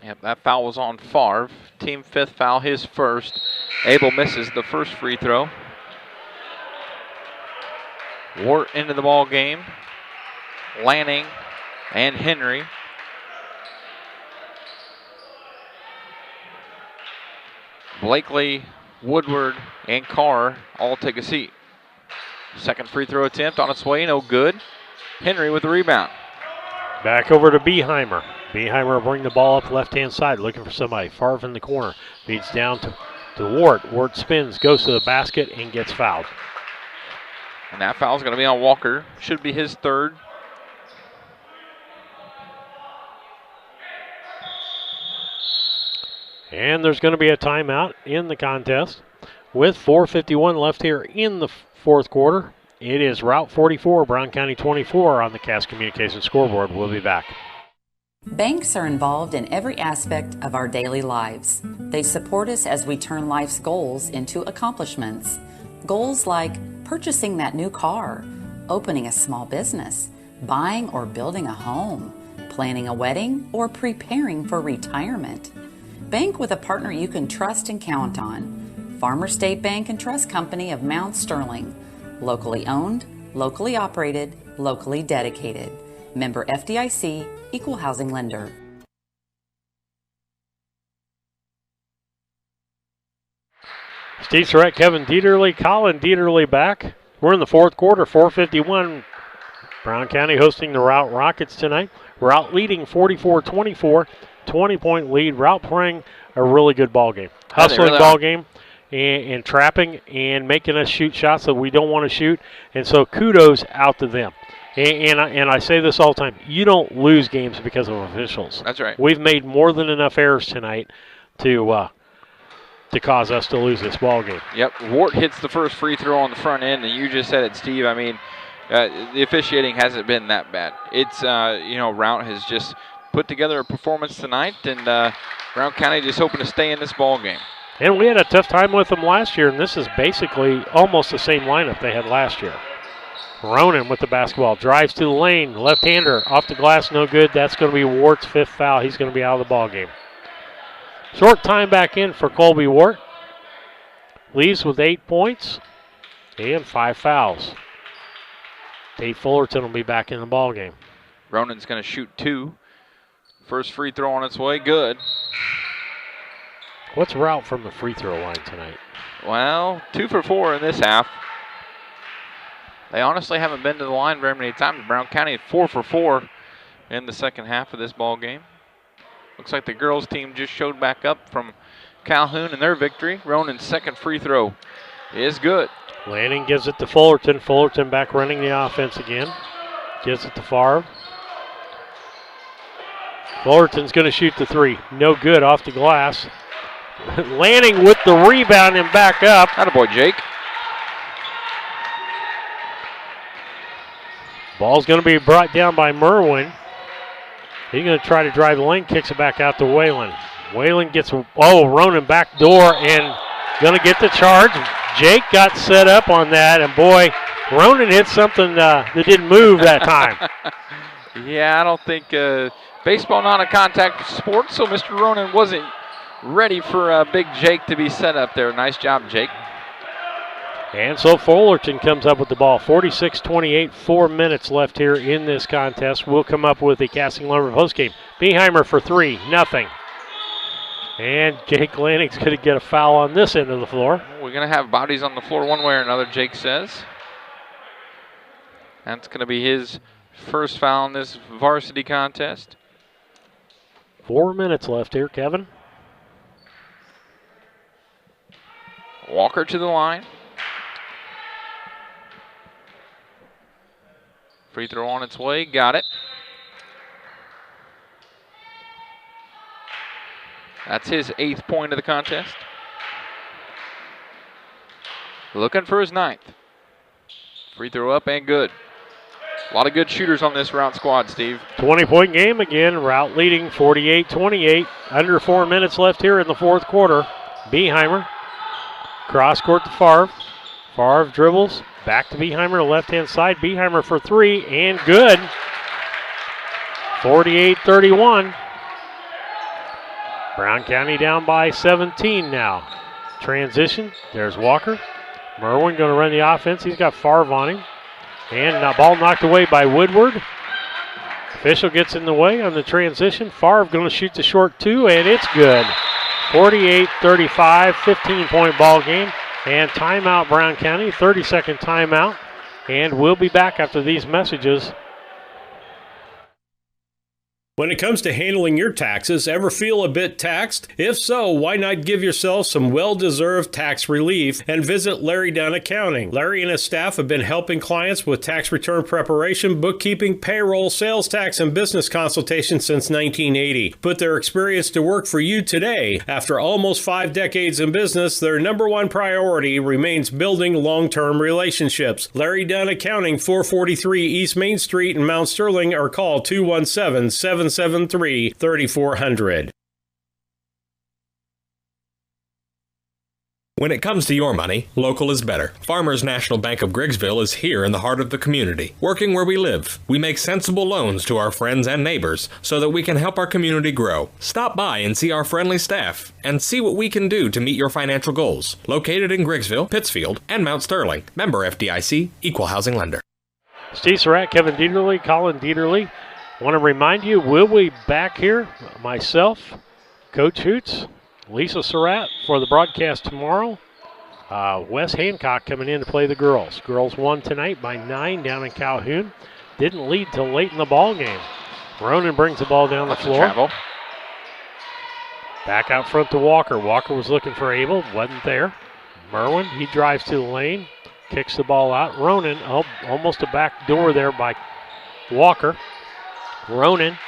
Yep, that foul was on Favre. Team 5th foul, his first. Abel misses the first free throw. Wart into the ball game. Lanning and Henry. Blakely, Woodward, and Carr all take a seat. Second free throw attempt on its way, no good. Henry with the rebound. Back over to Beheimer. Beheimer will bring the ball up left-hand side, looking for somebody. Favre in the corner. Feeds down to Wart. Wart spins, goes to the basket, and gets fouled. And that foul is going to be on Walker. Should be his third. And there's going to be a timeout in the contest with 4:51 left here in the fourth quarter. It is Routt 44, Brown County 24 on the Cass Communications scoreboard. We'll be back. Banks are involved in every aspect of our daily lives. They support us as we turn life's goals into accomplishments. Goals like purchasing that new car, opening a small business, buying or building a home, planning a wedding, or preparing for retirement. Bank with a partner you can trust and count on. Farmer State Bank and Trust Company of Mount Sterling. Locally owned, locally operated, locally dedicated. Member FDIC, Equal Housing Lender. Steve Surratt, Kevin Dieterle, Colin Dieterle back. We're in the fourth quarter, 4:51. Brown County hosting the Routt Rockets tonight. Routt leading 44-24, 20-point lead. Routt playing a really good ball game. Hustling really ball game and trapping and making us shoot shots that we don't want to shoot. And so kudos out to them. And I say this all the time. You don't lose games because of officials. That's right. We've made more than enough errors tonight to cause us to lose this ball game. Yep. Wart hits the first free throw on the front end, and you just said it, Steve. I mean, the officiating hasn't been that bad. It's, Routt has just put together a performance tonight, and Brown County just hoping to stay in this ball game. And we had a tough time with them last year, and this is basically almost the same lineup they had last year. Ronan with the basketball, drives to the lane, left-hander, off the glass, no good. That's going to be Wart's 5th foul. He's going to be out of the ball game. Short time back in for Colby Wart. Leaves with 8 points and 5 fouls. Tate Fullerton will be back in the ball game. Ronan's going to shoot 2. First free throw on its way, good. What's Routt from the free throw line tonight? Well, 2 for 4 in this half. They honestly haven't been to the line very many times. Brown County 4 for 4 in the second half of this ball game. Looks like the girls team just showed back up from Calhoun in their victory. Ronan's second free throw is good. Lanning gives it to Fullerton. Fullerton back running the offense again. Gives it to Favre. Fullerton's going to shoot the three. No good, off the glass. Lanning with the rebound and back up. Attaboy, Jake. Ball's going to be brought down by Merwin. He's going to try to drive the lane, kicks it back out to Whalen. Whalen gets, Ronan back door and going to get the charge. Jake got set up on that, and boy, Ronan hit something that didn't move that time. Yeah, I don't think baseball not a contact sport, so Mr. Ronan wasn't ready for Big Jake to be set up there. Nice job, Jake. And so Fullerton comes up with the ball. 46-28, 4 minutes left here in this contest. We'll come up with the Casting Lumber postgame. Beheimer for 3, nothing. And Jake Lanning's going to get a foul on this end of the floor. We're going to have bodies on the floor one way or another, Jake says. That's going to be his first foul in this varsity contest. 4 minutes left here, Kevin. Walker to the line. Free throw on its way, got it. That's his 8th point of the contest. Looking for his 9th. Free throw up and good. A lot of good shooters on this Routt squad, Steve. 20-point game again. Routt leading 48-28. Under 4 minutes left here in the fourth quarter. Beheimer. Cross court to Favre. Favre dribbles. Back to Beheimer, left-hand side. Beheimer for 3 and good. 48-31. Brown County down by 17 now. Transition. There's Walker. Merwin going to run the offense. He's got Favre on him. And ball knocked away by Woodward. Official gets in the way on the transition. Favre going to shoot the short 2, and it's good. 48-35, 15-point ball game. And timeout, Brown County, 30-second timeout. And we'll be back after these messages. When it comes to handling your taxes, ever feel a bit taxed? If so, why not give yourself some well-deserved tax relief and visit Larry Dunn Accounting. Larry and his staff have been helping clients with tax return preparation, bookkeeping, payroll, sales tax, and business consultation since 1980. Put their experience to work for you today. After almost 5 decades in business, their #1 priority remains building long-term relationships. Larry Dunn Accounting, 443 East Main Street in Mount Sterling, or call 217-773-3400. When it comes to your money, local is better. Farmers National Bank of Griggsville is here in the heart of the community, working where we live. We make sensible loans to our friends and neighbors so that we can help our community grow. Stop by and see our friendly staff and see what we can do to meet your financial goals. Located in Griggsville, Pittsfield, and Mount Sterling. Member FDIC, Equal Housing Lender. Steve Surratt, Kevin Dieterle, Colin Dieterle. Want to remind you, we'll be back here, myself, Coach Hoots, Lisa Surratt for the broadcast tomorrow. Wes Hancock coming in to play the girls. Girls won tonight by 9 down in Calhoun. Didn't lead till late in the ball game. Ronan brings the ball down the floor. Travel. Back out front to Walker. Walker was looking for Abel, wasn't there. Merwin, he drives to the lane, kicks the ball out. Ronan, almost a back door there by Walker. Ronan.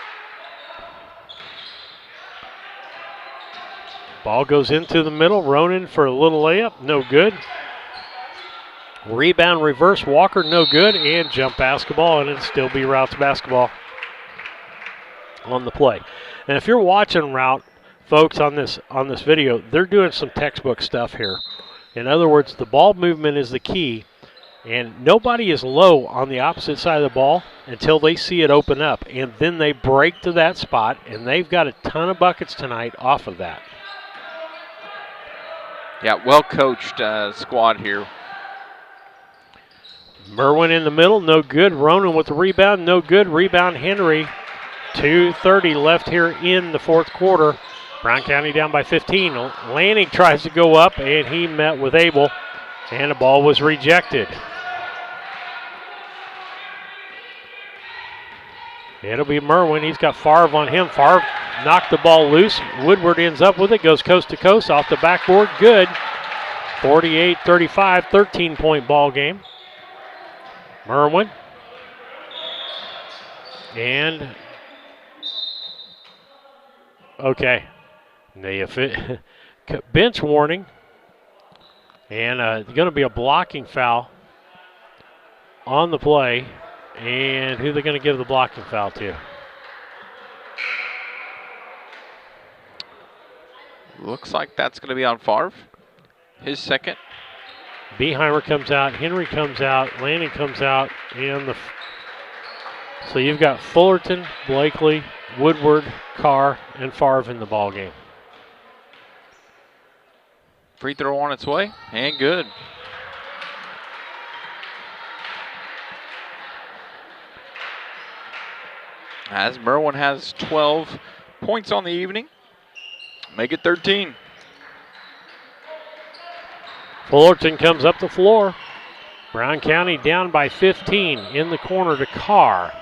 Ball goes into the middle. Ronan for a little layup. No good. Rebound reverse. Walker no good. And jump basketball. And it'll still be Routt's basketball on the play. And if you're watching Routt, folks, on this video, they're doing some textbook stuff here. In other words, the ball movement is the key. And nobody is low on the opposite side of the ball until they see it open up. And then they break to that spot. And they've got a ton of buckets tonight off of that. Yeah, well-coached squad here. Merwin in the middle, no good. Ronan with the rebound, no good. Rebound Henry. 2:30 left here in the fourth quarter. Brown County down by 15. Lanning tries to go up, and he met with Abel, and the ball was rejected. It'll be Merwin. He's got Favre on him. Favre knocked the ball loose. Woodward ends up with it. Goes coast to coast off the backboard. Good. 48-35, 13-point ball game. Merwin. And Okay. The bench warning. And going to be a blocking foul on the play. And who are they going to give the blocking foul to? Looks like that's going to be on Favre. His second. Beheimer comes out. Henry comes out. Lanning comes out. And so you've got Fullerton, Blakely, Woodward, Carr, and Favre in the ball game. Free throw on its way, and good. As Merwin has 12 points on the evening, make it 13. Fullerton comes up the floor. Brown County down by 15 in the corner to Carr.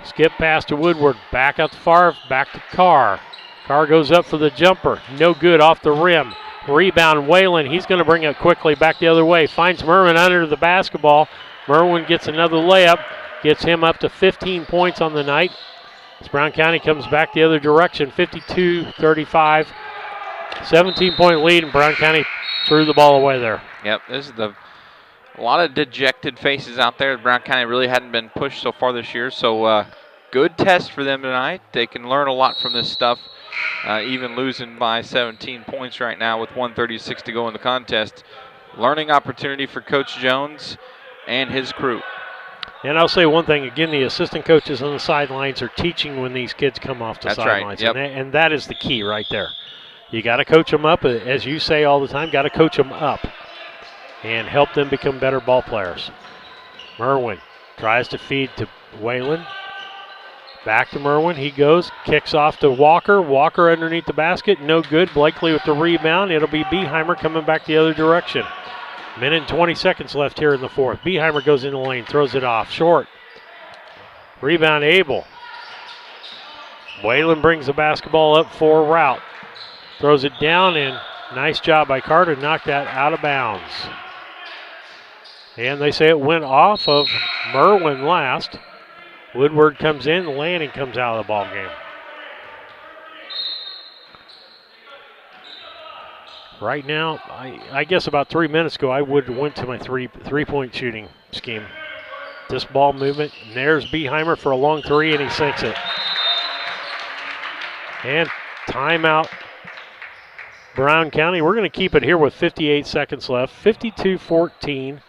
Skip pass to Woodward, back out to Favre, back to Carr. Carr goes up for the jumper, no good, off the rim. Rebound, Whalen, he's going to bring it quickly back the other way. Finds Merwin under the basketball. Merwin gets another layup, gets him up to 15 points on the night. As Brown County comes back the other direction, 52-35. 17-point lead, and Brown County threw the ball away there. Yep, this is a lot of dejected faces out there. Brown County really hadn't been pushed so far this year, so good test for them tonight. They can learn a lot from this stuff. Even losing by 17 points right now with 1:36 to go in the contest. Learning opportunity for Coach Jones and his crew. And I'll say one thing again, the assistant coaches on the sidelines are teaching when these kids come off the sidelines. Right. Yep. And that is the key right there. You got to coach them up, as you say all the time, got to coach them up and help them become better ball players. Merwin tries to feed to Whalen. Back to Merwin, he goes, kicks off to Walker. Walker underneath the basket, no good. Blakely with the rebound. It'll be Beheimer coming back the other direction. Minute and 20 seconds left here in the fourth. Beheimer goes in the lane, throws it off, short. Rebound, Abel. Whalen brings the basketball up for Routt. Throws it down, and nice job by Carter to knock that out of bounds. And they say it went off of Merwin last. Woodward comes in, Lanning comes out of the ball game. Right now, I guess about 3 minutes ago, I would have went to my three-point shooting scheme. This ball movement, and there's Beheimer for a long three, and he sinks it. And timeout, Brown County. We're going to keep it here with 58 seconds left, 52-14.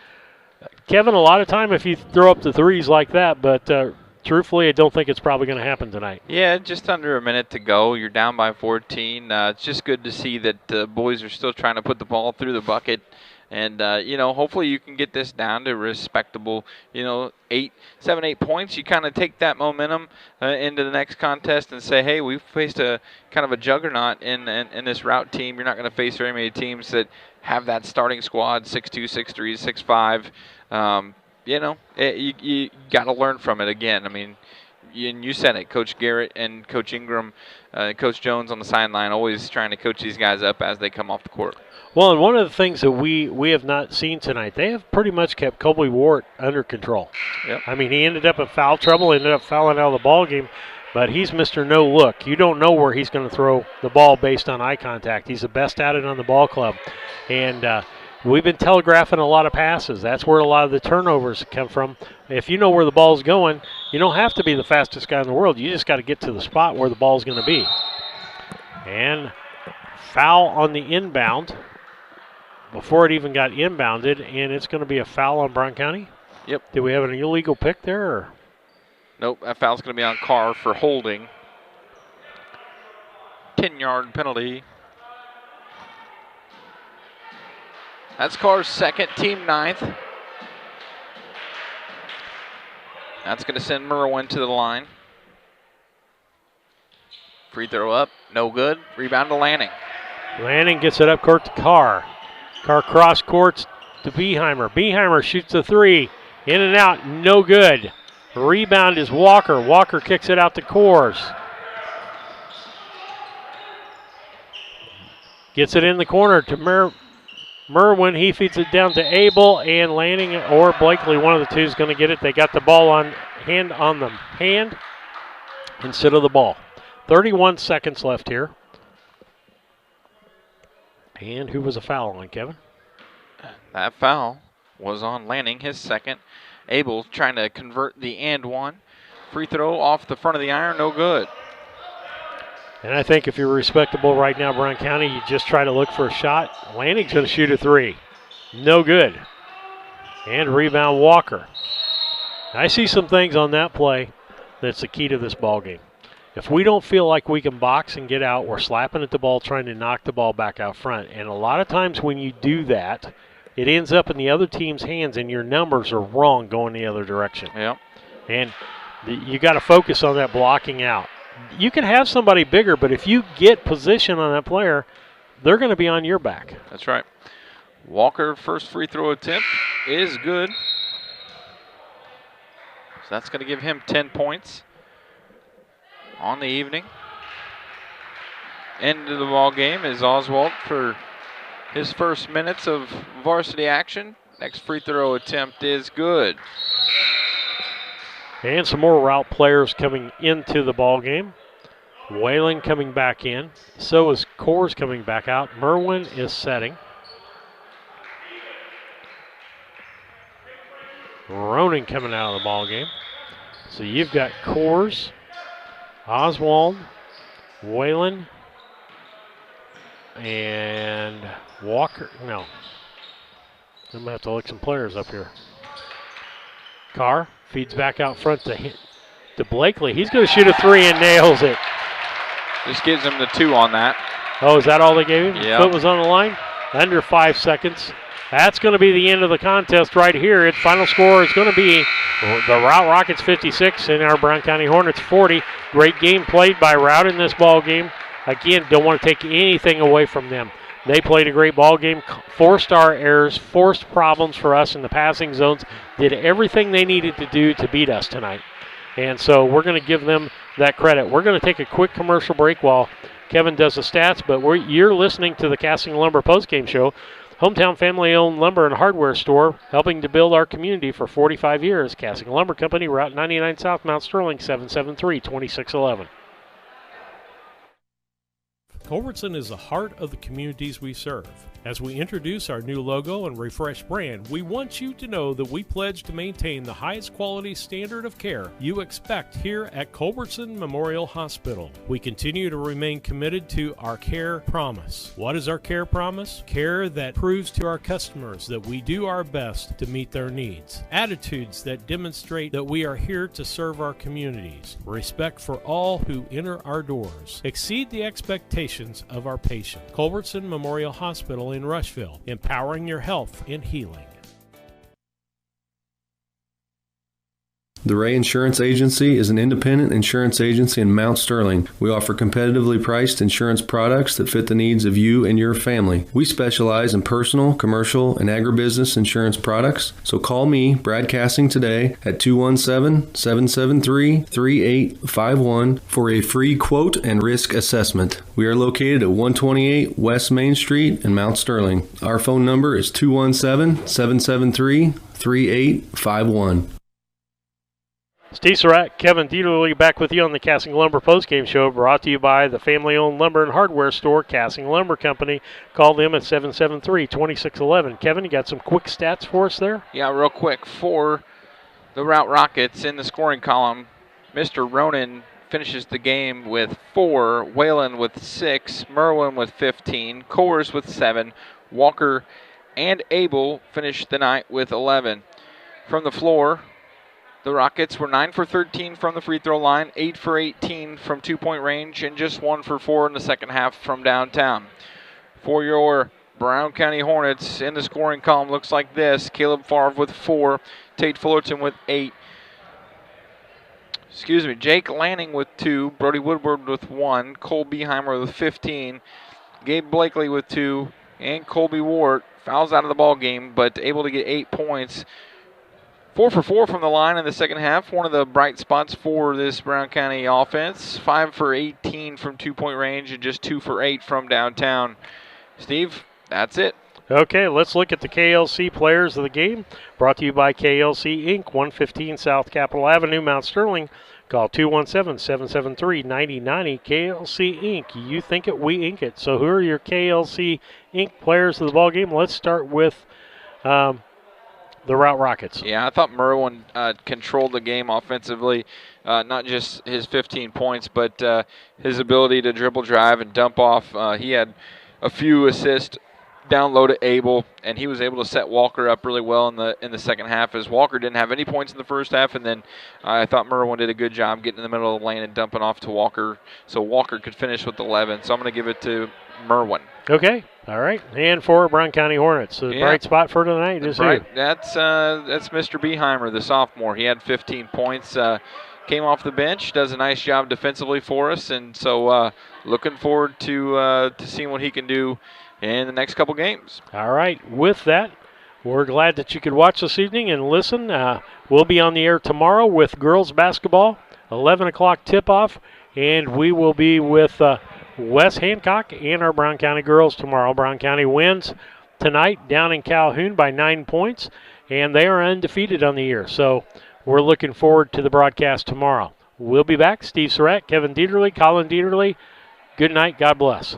Kevin, a lot of time if you throw up the threes like that, but truthfully, I don't think it's probably going to happen tonight. Yeah, just under a minute to go. You're down by 14. It's just good to see that the boys are still trying to put the ball through the bucket. And, hopefully you can get this down to respectable, 7, 8 points. You kind of take that momentum into the next contest and say, hey, we've faced a kind of a juggernaut in this Routt team. You're not going to face very many teams that have that starting squad, 6'2", 6'3", 6'5". You got to learn from it again. I mean, you said it, Coach Garrett and Coach Ingram, Coach Jones on the sideline, always trying to coach these guys up as they come off the court. Well, and one of the things that we have not seen tonight, they have pretty much kept Colby Wart under control. Yep. I mean, he ended up in foul trouble, ended up fouling out of the ball game, but he's Mr. No Look. You don't know where he's going to throw the ball based on eye contact. He's the best at it on the ball club. And we've been telegraphing a lot of passes. That's where a lot of the turnovers come from. If you know where the ball's going, you don't have to be the fastest guy in the world. You just got to get to the spot where the ball's going to be. And foul on the inbound before it even got inbounded, and it's going to be a foul on Brown County. Yep. Did we have an illegal pick there? Or? Nope, that foul's going to be on Carr for holding. 10-yard penalty. That's Carr's second, team ninth. That's going to send Merwin to the line. Free throw up, no good. Rebound to Lanning. Lanning gets it up court to Carr. Carr cross courts to Beheimer. Beheimer shoots a three. In and out, no good. Rebound is Walker. Walker kicks it out to Coors. Gets it in the corner to Merwin. He feeds it down to Abel, and Lanning or Blakely, one of the two is going to get it. They got the ball on hand on them. Hand instead of the ball. 31 seconds left here. And who was a foul on, Kevin? That foul was on Lanning, his second. Abel trying to convert the and one. Free throw off the front of the iron, no good. And I think if you're respectable right now, Brown County, you just try to look for a shot. Lanning's going to shoot a three. No good. And rebound Walker. I see some things on that play that's the key to this ball game. If we don't feel like we can box and get out, we're slapping at the ball, trying to knock the ball back out front. And a lot of times when you do that, it ends up in the other team's hands, and your numbers are wrong going the other direction. Yep. And you got to focus on that blocking out. You can have somebody bigger, but if you get position on that player, they're going to be on your back. That's right. Walker, first free throw attempt is good. So that's going to give him 10 points on the evening. End of the ball game is Oswald for his first minutes of varsity action. Next free throw attempt is good. And some more Routt players coming into the ball game. Whalen coming back in. So is Coors coming back out. Merwin is setting. Ronan coming out of the ball game. So you've got Coors, Oswald, Whalen, and Walker. No. I'm going to have to look some players up here. Carr feeds back out front to Blakely. He's going to shoot a three and nails it. Just gives him the 2 on that. Oh, is that all they gave him? Yeah. Foot was on the line? Under 5 seconds. That's going to be the end of the contest right here. Its final score is going to be the Routt Rockets 56 and our Brown County Hornets 40. Great game played by Routt in this ball game. Again, don't want to take anything away from them. They played a great ball game, forced our errors, forced problems for us in the passing zones, did everything they needed to do to beat us tonight. And so we're going to give them that credit. We're going to take a quick commercial break while Kevin does the stats, but you're listening to the Casting Lumber postgame show. Hometown family-owned lumber and hardware store, helping to build our community for 45 years. Casting Lumber Company, Route 99 South, Mount Sterling, 773-2611. Culbertson is the heart of the communities we serve. As we introduce our new logo and refreshed brand, we want you to know that we pledge to maintain the highest quality standard of care you expect here at Culbertson Memorial Hospital. We continue to remain committed to our care promise. What is our care promise? Care that proves to our customers that we do our best to meet their needs. Attitudes that demonstrate that we are here to serve our communities. Respect for all who enter our doors. Exceed the expectations of our patient. Culbertson Memorial Hospital in Rushville, empowering your health and healing. The Ray Insurance Agency is an independent insurance agency in Mount Sterling. We offer competitively priced insurance products that fit the needs of you and your family. We specialize in personal, commercial, and agribusiness insurance products. So call me, Brad Casting, today at 217-773-3851 for a free quote and risk assessment. We are located at 128 West Main Street in Mount Sterling. Our phone number is 217-773-3851. Steve Surratt, Kevin Dieterle back with you on the Casting Lumber postgame show, brought to you by the family-owned lumber and hardware store, Casting Lumber Company. Call them at 773-2611. Kevin, you got some quick stats for us there? Yeah, real quick. For the Routt Rockets in the scoring column, Mr. Ronan finishes the game with 4, Whalen with 6, Merwin with 15, Coors with 7, Walker and Abel finished the night with 11. From the floor, the Rockets were 9 for 13 from the free throw line, 8 for 18 from two-point range, and just 1 for 4 in the second half from downtown. For your Brown County Hornets in the scoring column looks like this. Caleb Favre with 4, Tate Fullerton with 8. Jake Lanning with 2, Brody Woodward with 1, Cole Beheimer with 15, Gabe Blakely with 2, and Colby Ward fouls out of the ball game, but able to get 8 points. 4 for 4 from the line in the second half. One of the bright spots for this Brown County offense. 5 for 18 from two-point range and just 2 for 8 from downtown. Steve, that's it. Okay, let's look at the KLC players of the game. Brought to you by KLC Inc., 115 South Capitol Avenue, Mount Sterling. Call 217-773-9090, KLC Inc. You think it, we ink it. So who are your KLC Inc. players of the ball game? Let's start with the Routt Rockets. Yeah, I thought Merwin controlled the game offensively, not just his 15 points, but his ability to dribble, drive, and dump off. He had a few assists down low to Abel, and he was able to set Walker up really well in the second half, as Walker didn't have any points in the first half, and then I thought Merwin did a good job getting in the middle of the lane and dumping off to Walker, so Walker could finish with 11. So I'm going to give it to Merwin. Okay, all right. And for Brown County Hornets, the bright spot for tonight is who? That's Mr. Beheimer, the sophomore. He had 15 points. Came off the bench, does a nice job defensively for us, and so looking forward to seeing what he can do in the next couple games. All right. With that, we're glad that you could watch this evening and listen. We'll be on the air tomorrow with girls basketball, 11 o'clock tip-off, and we will be with Wes Hancock and our Brown County girls tomorrow. Brown County wins tonight down in Calhoun by 9 points, and they are undefeated on the year. So we're looking forward to the broadcast tomorrow. We'll be back. Steve Surratt, Kevin Dieterle, Colin Dieterle. Good night. God bless.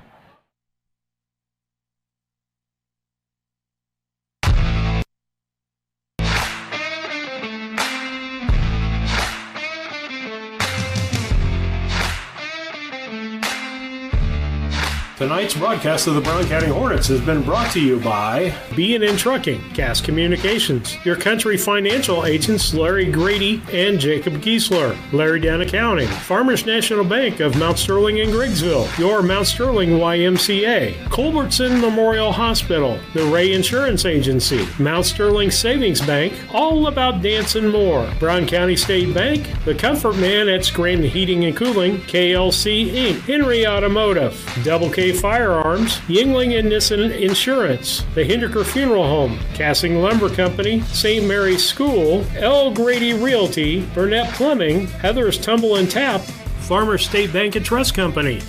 Tonight's broadcast of the Brown County Hornets has been brought to you by B&N Trucking, Gas Communications, your country financial agents Larry Grady and Jacob Giesler, Larry Down Accounting, Farmers National Bank of Mount Sterling and Griggsville, your Mount Sterling YMCA, Culbertson Memorial Hospital, the Ray Insurance Agency, Mount Sterling Savings Bank, All About Dance and More, Brown County State Bank, the Comfort Man at Scranton Heating and Cooling, KLC Inc., Henry Automotive, Double K Firearms, Yingling and Nissen Insurance, the Hindeker Funeral Home, Cassing Lumber Company, St. Mary's School, L. Grady Realty, Burnett Plumbing, Heather's Tumble and Tap, Farmers State Bank and Trust Company,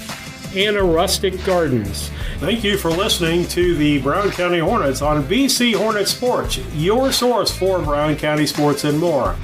and Rustic Gardens. Thank you for listening to the Brown County Hornets on BC Hornet Sports, your source for Brown County sports and more.